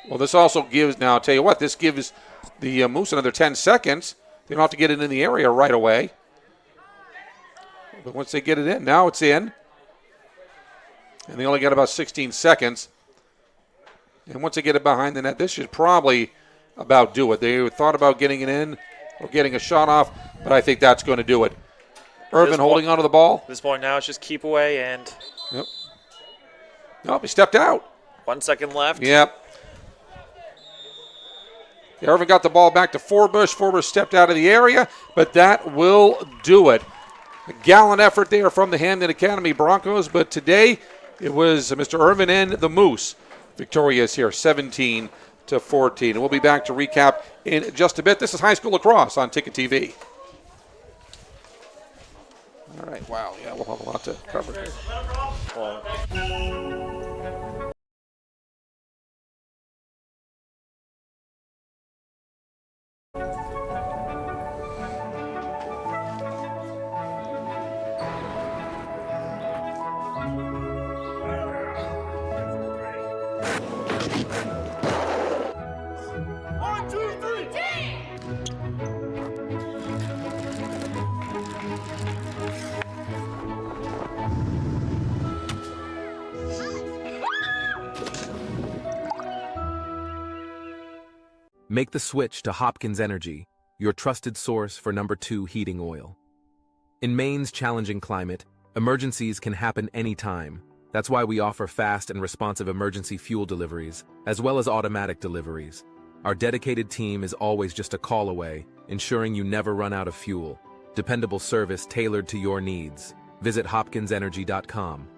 Well, this also gives, now I'll tell you what, this gives the Moose another 10 seconds. They don't have to get it in the area right away. But once they get it in, now it's in. And they only got about 16 seconds. And once they get it behind the net, this should probably about do it. They thought about getting it in or getting a shot off, but I think that's going to do it. Irvin holding onto the ball.
At this point now, it's just keep away and...
Yep. Nope, he stepped out.
1 second left.
Yep. Irvin got the ball back to Forbush. Forbush stepped out of the area, but that will do it. A gallant effort there from the Hampden Academy Broncos, but today it was Mr. Irvin and the Moose victorious here, 17-14. And we'll be back to recap in just a bit. This is high school lacrosse on Ticket TV. All right, wow, yeah, we'll have a lot to cover here.
Make the switch to Hopkins Energy, your trusted source for #2 heating oil. In Maine's challenging climate, emergencies can happen anytime. That's why we offer fast and responsive emergency fuel deliveries, as well as automatic deliveries. Our dedicated team is always just a call away, ensuring you never run out of fuel. Dependable service tailored to your needs. Visit hopkinsenergy.com.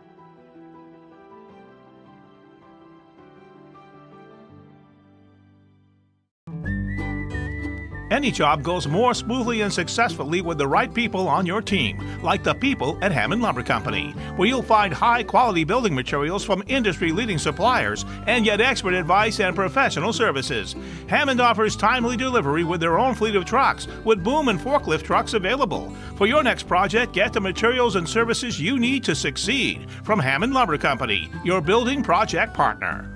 Any job goes more smoothly and successfully with the right people on your team, like the people at Hammond Lumber Company, where you'll find high-quality building materials from industry-leading suppliers and get expert advice and professional services. Hammond offers timely delivery with their own fleet of trucks, with boom and forklift trucks available. For your next project, get the materials and services you need to succeed from Hammond Lumber Company, your building project partner.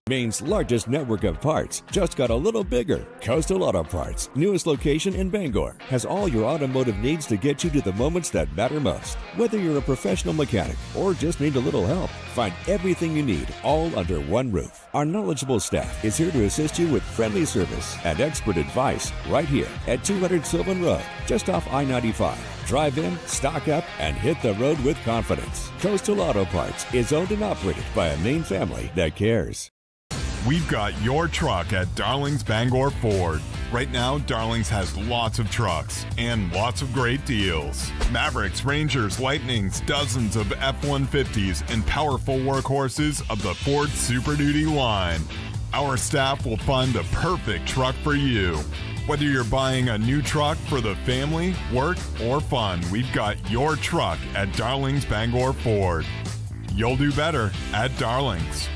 Maine's largest network of parts just got a little bigger. Coastal Auto Parts, newest location in Bangor, has all your automotive needs to get you to the moments that matter most. Whether you're a professional mechanic or just need a little help, find everything you need all under one roof. Our knowledgeable staff is here to assist you with friendly service and expert advice right here at 200 Sylvan Road, just off I-95. Drive in, stock up, and hit the road with confidence. Coastal Auto Parts is owned and operated by a Maine family that cares.
We've got your truck at Darling's Bangor Ford. Right now, Darlings has lots of trucks and lots of great deals. Mavericks, Rangers, Lightnings, dozens of F-150s, and powerful workhorses of the Ford Super Duty line. Our staff will find the perfect truck for you. Whether you're buying a new truck for the family, work, or fun, we've got your truck at Darlings Bangor Ford. You'll do better at Darlings.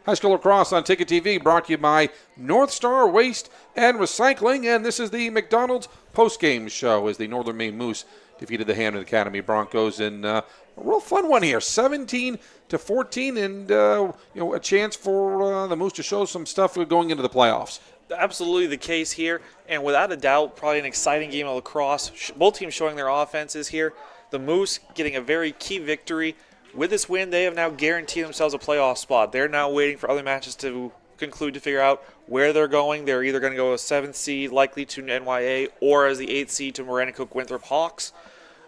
High School Lacrosse on Ticket TV, brought to you by North Star Waste and Recycling. And this is the McDonald's postgame show as the Northern Maine Moose defeated the Hampden Academy Broncos in a real fun one here, 17-14, and a chance for the Moose to show some stuff going into the playoffs.
Absolutely the case here, and without a doubt, probably an exciting game of lacrosse. Both teams showing their offenses here. The Moose getting a very key victory. With this win, they have now guaranteed themselves a playoff spot. They're now waiting for other matches to conclude to figure out where they're going. They're either going to go a 7th seed, likely to NYA, or as the 8th seed to Maranacook-Winthrop Hawks.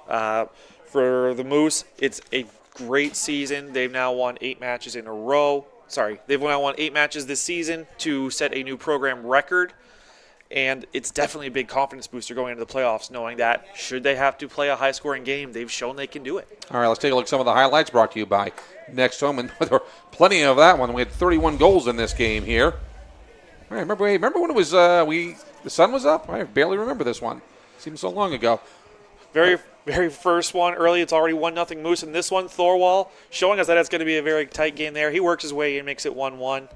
For the Moose, it's a great season. They've now won 8 matches in a row. They've now won 8 matches this season to set a new program record. And it's definitely a big confidence booster going into the playoffs, knowing that should they have to play a high-scoring game, they've shown they can do it.
All right, let's take a look at some of the highlights brought to you by Next Home. And there were plenty of that one. We had 31 goals in this game here. All right, remember when it was the sun was up? I barely remember this one. Seems so long ago.
Very first one early, it's already 1-0 Moose. And this one, Thorwall, showing us that it's going to be a very tight game there. He works his way in, makes it 1-1.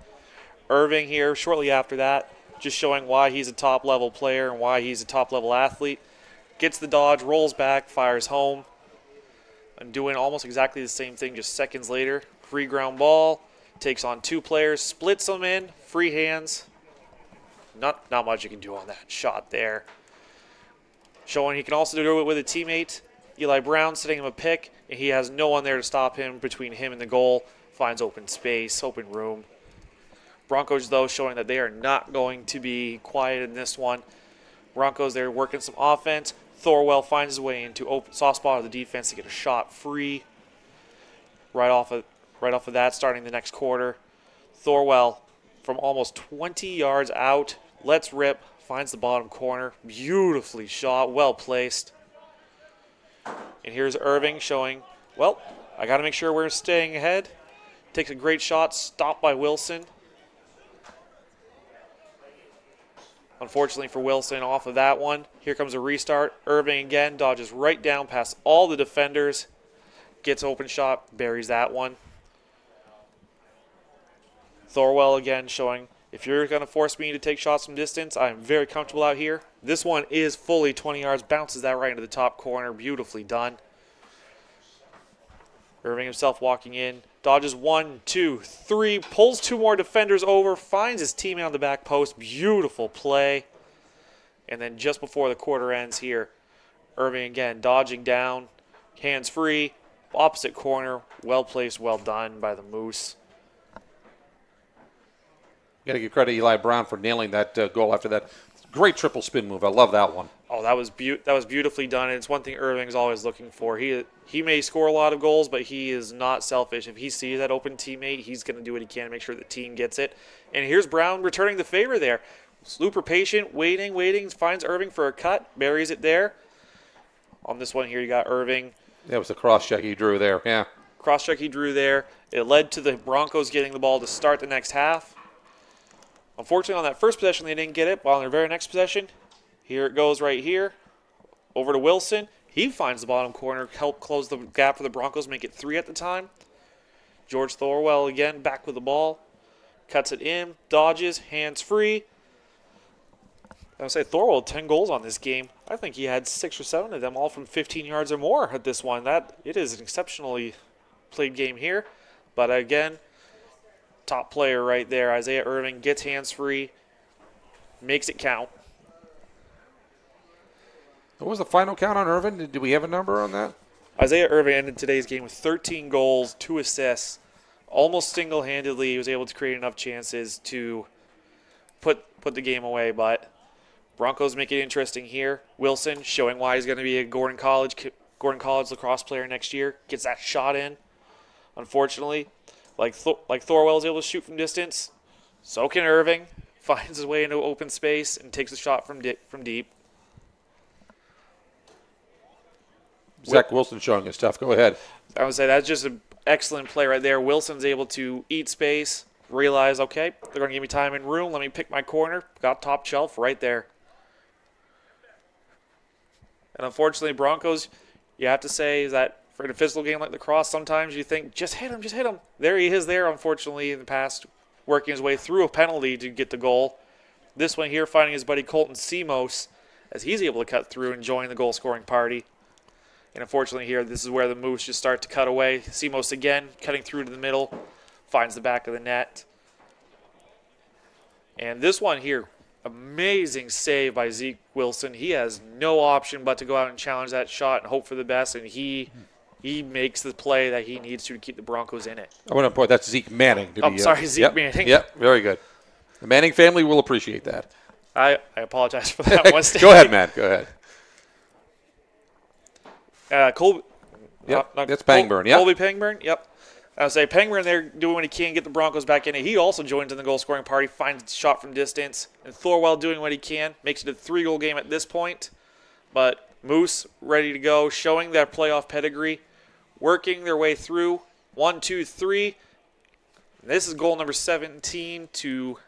Irving here shortly after that, just showing why he's a top-level player and why he's a top-level athlete. Gets the dodge, rolls back, fires home. And doing almost exactly the same thing just seconds later. Free ground ball, takes on 2 players, splits them in, free hands. Not much you can do on that shot there. Showing he can also do it with a teammate. Eli Brown setting him a pick, and he has no one there to stop him between him and the goal. Finds open space, open room. Broncos, though, showing that they are not going to be quiet in this one. Broncos, they're working some offense. Thorwell finds his way into open soft spot of the defense to get a shot free. Right off of that, starting the next quarter. Thorwell, from almost 20 yards out, lets rip, finds the bottom corner. Beautifully shot, well placed. And here's Irving showing, well, I got to make sure we're staying ahead. Takes a great shot, stopped by Wilson. Unfortunately for Wilson, off of that one. Here comes a restart. Irving again dodges right down past all the defenders. Gets open shot, buries that one. Thorwell again showing, if you're going to force me to take shots from distance, I am very comfortable out here. This one is fully 20 yards, bounces that right into the top corner. Beautifully done. Irving himself walking in, dodges 1, 2, 3, pulls 2 more defenders over, finds his teammate on the back post. Beautiful play. And then just before the quarter ends here, Irving again dodging down, hands free, opposite corner, well placed, well done by the Moose.
Got to give credit to Eli Brown for nailing that goal after that great triple spin move. I love that one.
Oh, that was beautifully done. And it's one thing Irving's always looking for. He may score a lot of goals, but he is not selfish. If he sees that open teammate, he's going to do what he can to make sure the team gets it. And here's Brown returning the favor there. Super patient, waiting, finds Irving for a cut, buries it there. On this one here, you got Irving.
That was the cross check he drew there, yeah.
Cross check he drew there. It led to the Broncos getting the ball to start the next half. Unfortunately, on that first possession, they didn't get it. But on their very next possession, here it goes right here. Over to Wilson. He finds the bottom corner, help close the gap for the Broncos, make it 3 at the time. George Thorwell again back with the ball. Cuts it in, dodges, hands free. I would say Thorwell 10 goals on this game. I think he had 6 or 7 of them, all from 15 yards or more at this one. It is an exceptionally played game here. But again, top player right there. Isaiah Irving gets hands free, makes it count.
What was the final count on Irving? Do we have a number on that?
Isaiah Irving ended today's game with 13 goals, 2 assists. Almost single-handedly, he was able to create enough chances to put the game away. But Broncos make it interesting here. Wilson showing why he's going to be a Gordon College lacrosse player next year. Gets that shot in. Unfortunately, Like Thorwell's able to shoot from distance, so can Irving. Finds his way into open space and takes a shot from deep.
Zach Wilson showing his stuff. Go ahead.
I would say that's just an excellent play right there. Wilson's able to eat space, realize, okay, they're going to give me time and room. Let me pick my corner. Got top shelf right there. And unfortunately, Broncos, you have to say that for a physical game like Lacrosse, sometimes you think, just hit him, just hit him. There he is there, unfortunately, in the past, working his way through a penalty to get the goal. This one here finding his buddy Colton Simos as he's able to cut through and join the goal-scoring party. And unfortunately here, this is where the Moose just start to cut away. Simos again, cutting through to the middle, finds the back of the net. And this one here, amazing save by Zeke Wilson. He has no option but to go out and challenge that shot and hope for the best, and he makes the play that he needs to keep the Broncos in it.
I want to point that's Zeke Manning.
Zeke Manning.
Yep, very good. The Manning family will appreciate that.
I apologize for that mistake.
Go ahead, Matt. Go ahead.
Colby.
That's Pangburn. Yep.
Colby Pangburn. Yep. I would say Pangburn there doing what he can, get the Broncos back in it. He also joins in the goal-scoring party, finds a shot from distance. And Thorwell doing what he can, makes it a 3-goal game at this point. But Moose ready to go, showing their playoff pedigree, working their way through. 1, 2, 3. This is goal number 17 to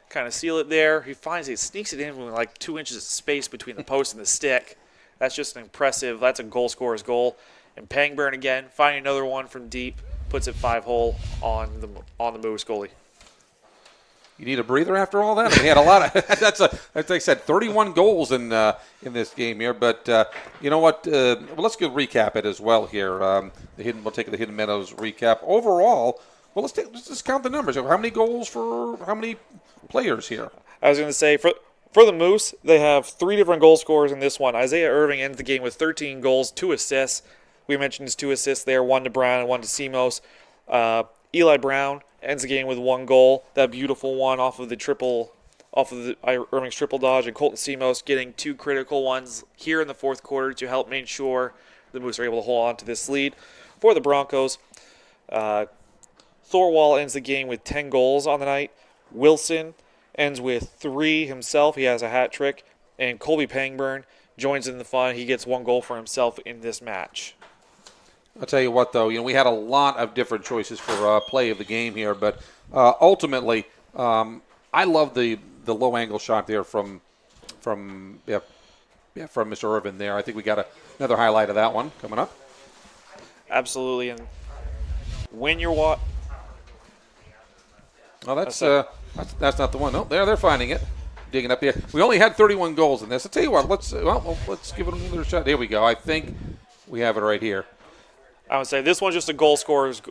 kind of seal it there. He finds it, sneaks it in with like 2 inches of space between the post and the stick. That's just an impressive. That's a goal scorer's goal. And Pangburn again, finding another one from deep, puts it 5-hole on the Moose goalie.
You need a breather after all that? I mean, he had a lot of. That's like I said, 31 goals in this game here. But you know what? Let's recap it as well here. We'll take the Hidden Meadows recap overall. Well, let's just count the numbers. How many goals for how many players here?
I was going to say for the Moose, they have 3 different goal scorers in this one. Isaiah Irving ends the game with 13 goals, 2 assists. We mentioned his 2 assists there, 1 to Brown and 1 to Simos. Eli Brown ends the game with 1 goal. That beautiful one off of Irving's triple dodge, and Colton Simos getting 2 critical ones here in the fourth quarter to help make sure the Moose are able to hold on to this lead. For the Broncos, Thorwell ends the game with 10 goals on the night. Wilson ends with 3 himself. He has a hat trick. And Colby Pangburn joins in the fun. He gets 1 goal for himself in this match.
I'll tell you what, though, we had a lot of different choices for play of the game here, but ultimately, I love the low angle shot there from Mr. Irvin there. I think we got another highlight of that one coming up.
Absolutely, and when you're
that's not the one. No, they're finding it, digging up here. We only had 31 goals in this. I'll tell you what. Let's give it another shot. There we go. I think we have it right here.
I would say this one's just a goal scorer's.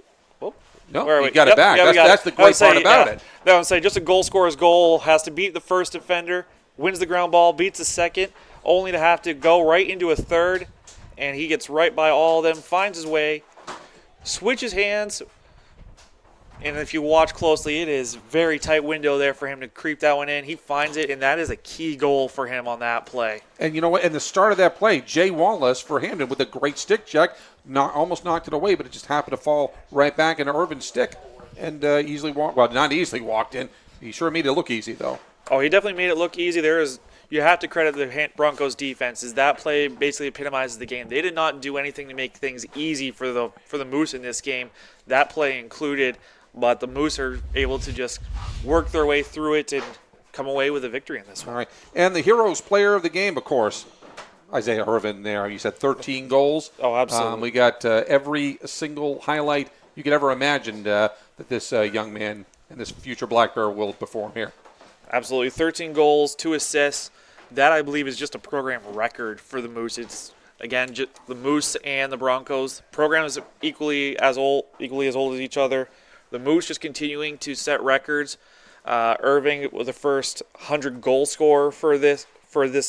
No, you got it back. That's the great part about it.
I would say just a goal scorer's goal has to beat the first defender, wins the ground ball, beats the second, only to have to go right into a third, and he gets right by all of them, finds his way, switches hands, and if you watch closely, it is very tight window there for him to creep that one in. He finds it, and that is a key goal for him on that play.
And you know what? In the start of that play, Jay Wallace for Hampden with a great stick check, almost knocked it away, but it just happened to fall right back into Irvin's stick and not easily walked in. He sure made it look easy, though.
Oh, he definitely made it look easy. You have to credit the Broncos defense. That play basically epitomizes the game. They did not do anything to make things easy for the Moose in this game. That play included, but the Moose are able to just work their way through it and come away with a victory in this one.
All right. And the heroes player of the game, of course, Isaiah Irvin there. You said 13 goals.
Oh, absolutely.
We got every single highlight you could ever imagine that this young man and this future Black Bear will perform here.
Absolutely. 13 goals, 2 assists. That, I believe, is just a program record for the Moose. It's, again, just the Moose and the Broncos. Programs equally as old as each other. The Moose just continuing to set records. Irving was the first 100-goal scorer for this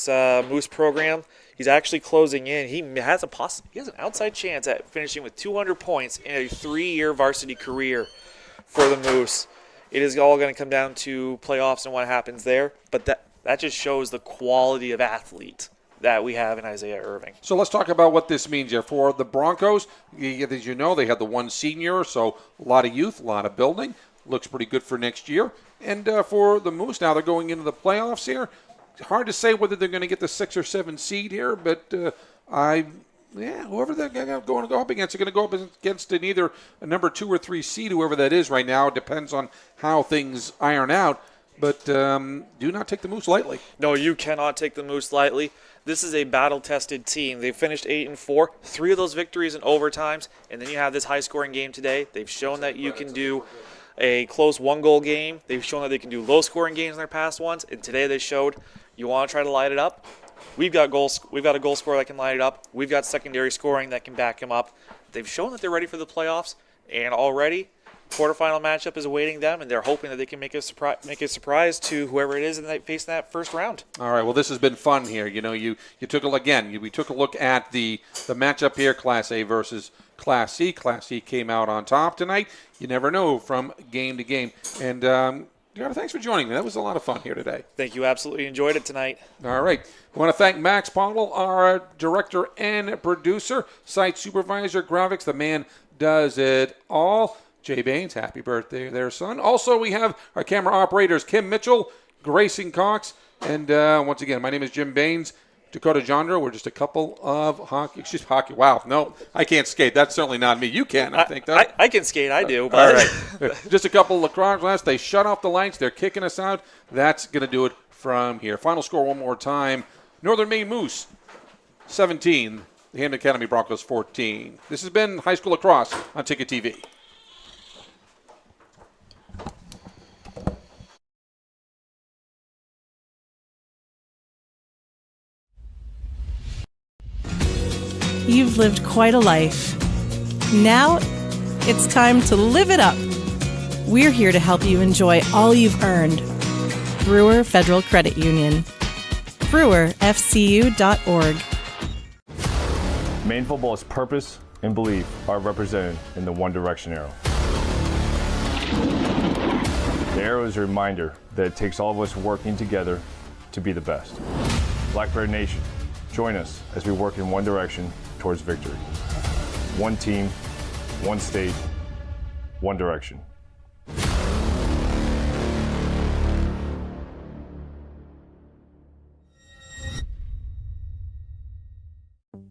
Moose program. He's actually closing in. He has an outside chance at finishing with 200 points in a 3-year varsity career for the Moose. It is all going to come down to playoffs and what happens there, but that just shows the quality of athlete that we have in Isaiah Irving.
So let's talk about what this means here for the Broncos. As you know, they had the one senior, so a lot of youth, a lot of building. Looks pretty good for next year. And for the Moose, now they're going into the playoffs here. Hard to say whether they're going to get the 6 or 7 seed here, but whoever they're going to go up against, they're going to go up against either a number 2 or 3 seed, whoever that is right now. It depends on how things iron out. But do not take the Moose lightly.
No, you cannot take the Moose lightly. This is a battle-tested team. They finished 8-4, 3 of those victories in overtimes, and then you have this high-scoring game today. They've shown that you can do a close 1-goal game. They've shown that they can do low-scoring games in their past ones, and today they showed you want to try to light it up. We've got goals. We've got a goal scorer that can light it up. We've got secondary scoring that can back him up. They've shown that they're ready for the playoffs, and already quarterfinal matchup is awaiting them, and they're hoping that they can make a surprise to whoever it is that they face in that first round.
All right. Well, this has been fun here. You know, we took a look at the matchup here, Class A versus Class C. Class C came out on top tonight. You never know from game to game. And thanks for joining me. That was a lot of fun here today.
Thank you. Absolutely enjoyed it tonight.
All right. I want to thank Max Pottle, our director and producer, site supervisor, graphics. The man does it all. Jay Baines, happy birthday there, son. Also, we have our camera operators, Kim Mitchell, Grayson Cox, and once again, my name is Jim Baines, Dakota Jandro. We're just a couple of hockey. Wow, no, I can't skate. That's certainly not me. You can, I think.
I can skate, I do. But.
All right. Just a couple of lacrosse class. They shut off the lights. They're kicking us out. That's going to do it from here. Final score one more time. Northern Maine Moose, 17. The Hampden Academy Broncos, 14. This has been High School Lacrosse on Ticket TV.
You've lived quite a life. Now, it's time to live it up. We're here to help you enjoy all you've earned. Brewer Federal Credit Union. BrewerFCU.org.
Maine football's purpose and belief are represented in the One Direction arrow. The arrow is a reminder that it takes all of us working together to be the best. Blackbird Nation, join us as we work in one direction towards victory. One team, one state, one direction.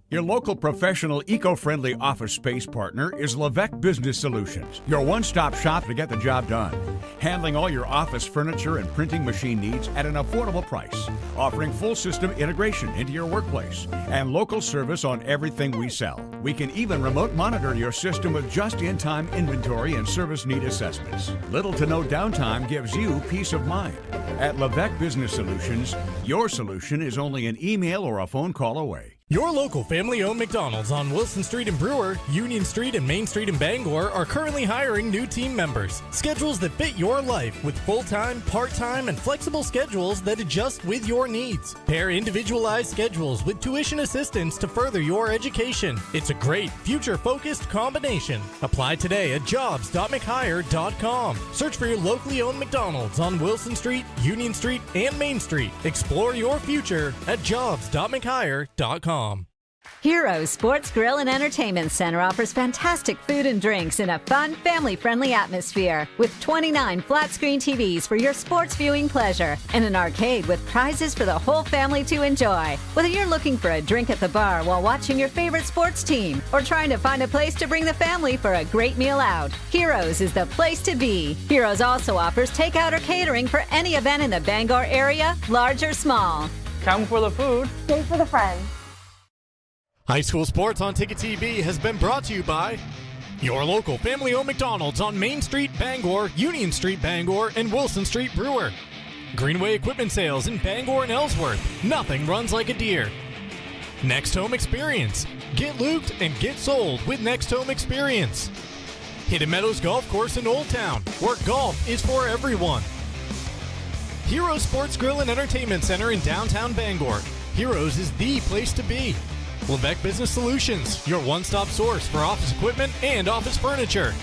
Your local professional eco-friendly office space partner is Levesque Business Solutions, your one-stop shop to get the job done. Handling all your office furniture and printing machine needs at an affordable price. Offering full system integration into your workplace and local service on everything we sell. We can even remote monitor your system with just-in-time inventory and service need assessments. Little to no downtime gives you peace of mind. At Levesque Business Solutions, your solution is only an email or a phone call away.
Your local family-owned McDonald's on Wilson Street in Brewer, Union Street and Main Street in Bangor are currently hiring new team members. Schedules that fit your life with full-time, part-time, and flexible schedules that adjust with your needs. Pair individualized schedules with tuition assistance to further your education. It's a great, future-focused combination. Apply today at jobs.mchire.com. Search for your locally owned McDonald's on Wilson Street, Union Street, and Main Street. Explore your future at jobs.mchire.com.
Heroes Sports Grill and Entertainment Center offers fantastic food and drinks in a fun, family-friendly atmosphere with 29 flat-screen TVs for your sports viewing pleasure and an arcade with prizes for the whole family to enjoy. Whether you're looking for a drink at the bar while watching your favorite sports team or trying to find a place to bring the family for a great meal out, Heroes is the place to be. Heroes also offers takeout or catering for any event in the Bangor area, large or small.
Come for the food.
Stay for the friends.
High School Sports on Ticket TV has been brought to you by your local family-owned McDonald's on Main Street, Bangor, Union Street, Bangor, and Wilson Street, Brewer. Greenway Equipment Sales in Bangor and Ellsworth. Nothing runs like a deer. Next Home Experience. Get looped and get sold with Next Home Experience. Hidden Meadows Golf Course in Old Town, where golf is for everyone. Heroes Sports Grill and Entertainment Center in downtown Bangor. Heroes is the place to be. Levesque Business Solutions, your one-stop source for office equipment and office furniture.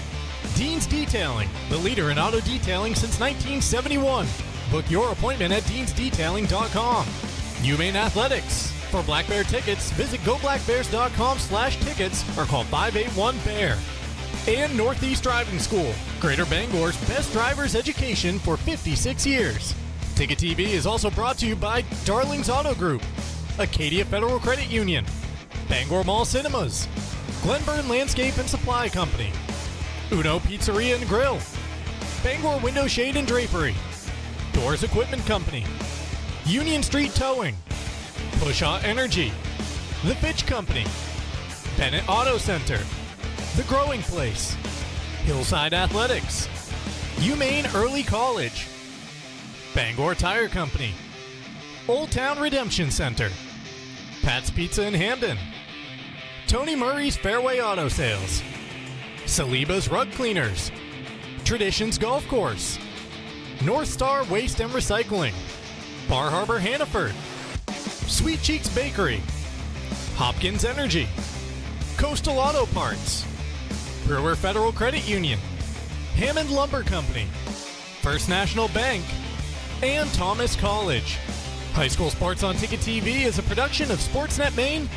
Dean's Detailing, the leader in auto detailing since 1971. Book your appointment at deansdetailing.com. UMaine Athletics, For Black Bear tickets, visit goblackbears.com/tickets or call 581-BEAR. And Northeast Driving School, Greater Bangor's best driver's education for 56 years. Ticket TV is also brought to you by Darling's Auto Group, Acadia Federal Credit Union, Bangor Mall Cinemas, Glenburn Landscape and Supply Company, Uno Pizzeria and Grill, Bangor Window Shade and Drapery, Doors Equipment Company, Union Street Towing, Pushaw Energy, The Fitch Company, Bennett Auto Center, The Growing Place, Hillside Athletics, Maine Early College, Bangor Tire Company, Old Town Redemption Center, Pat's Pizza in Hampden, Tony Murray's Fairway Auto Sales, Saliba's Rug Cleaners, Traditions Golf Course, North Star Waste and Recycling, Bar Harbor Hannaford, Sweet Cheeks Bakery, Hopkins Energy, Coastal Auto Parts, Brewer Federal Credit Union, Hammond Lumber Company, First National Bank, and Thomas College. High School Sports on Ticket TV is a production of Sportsnet Maine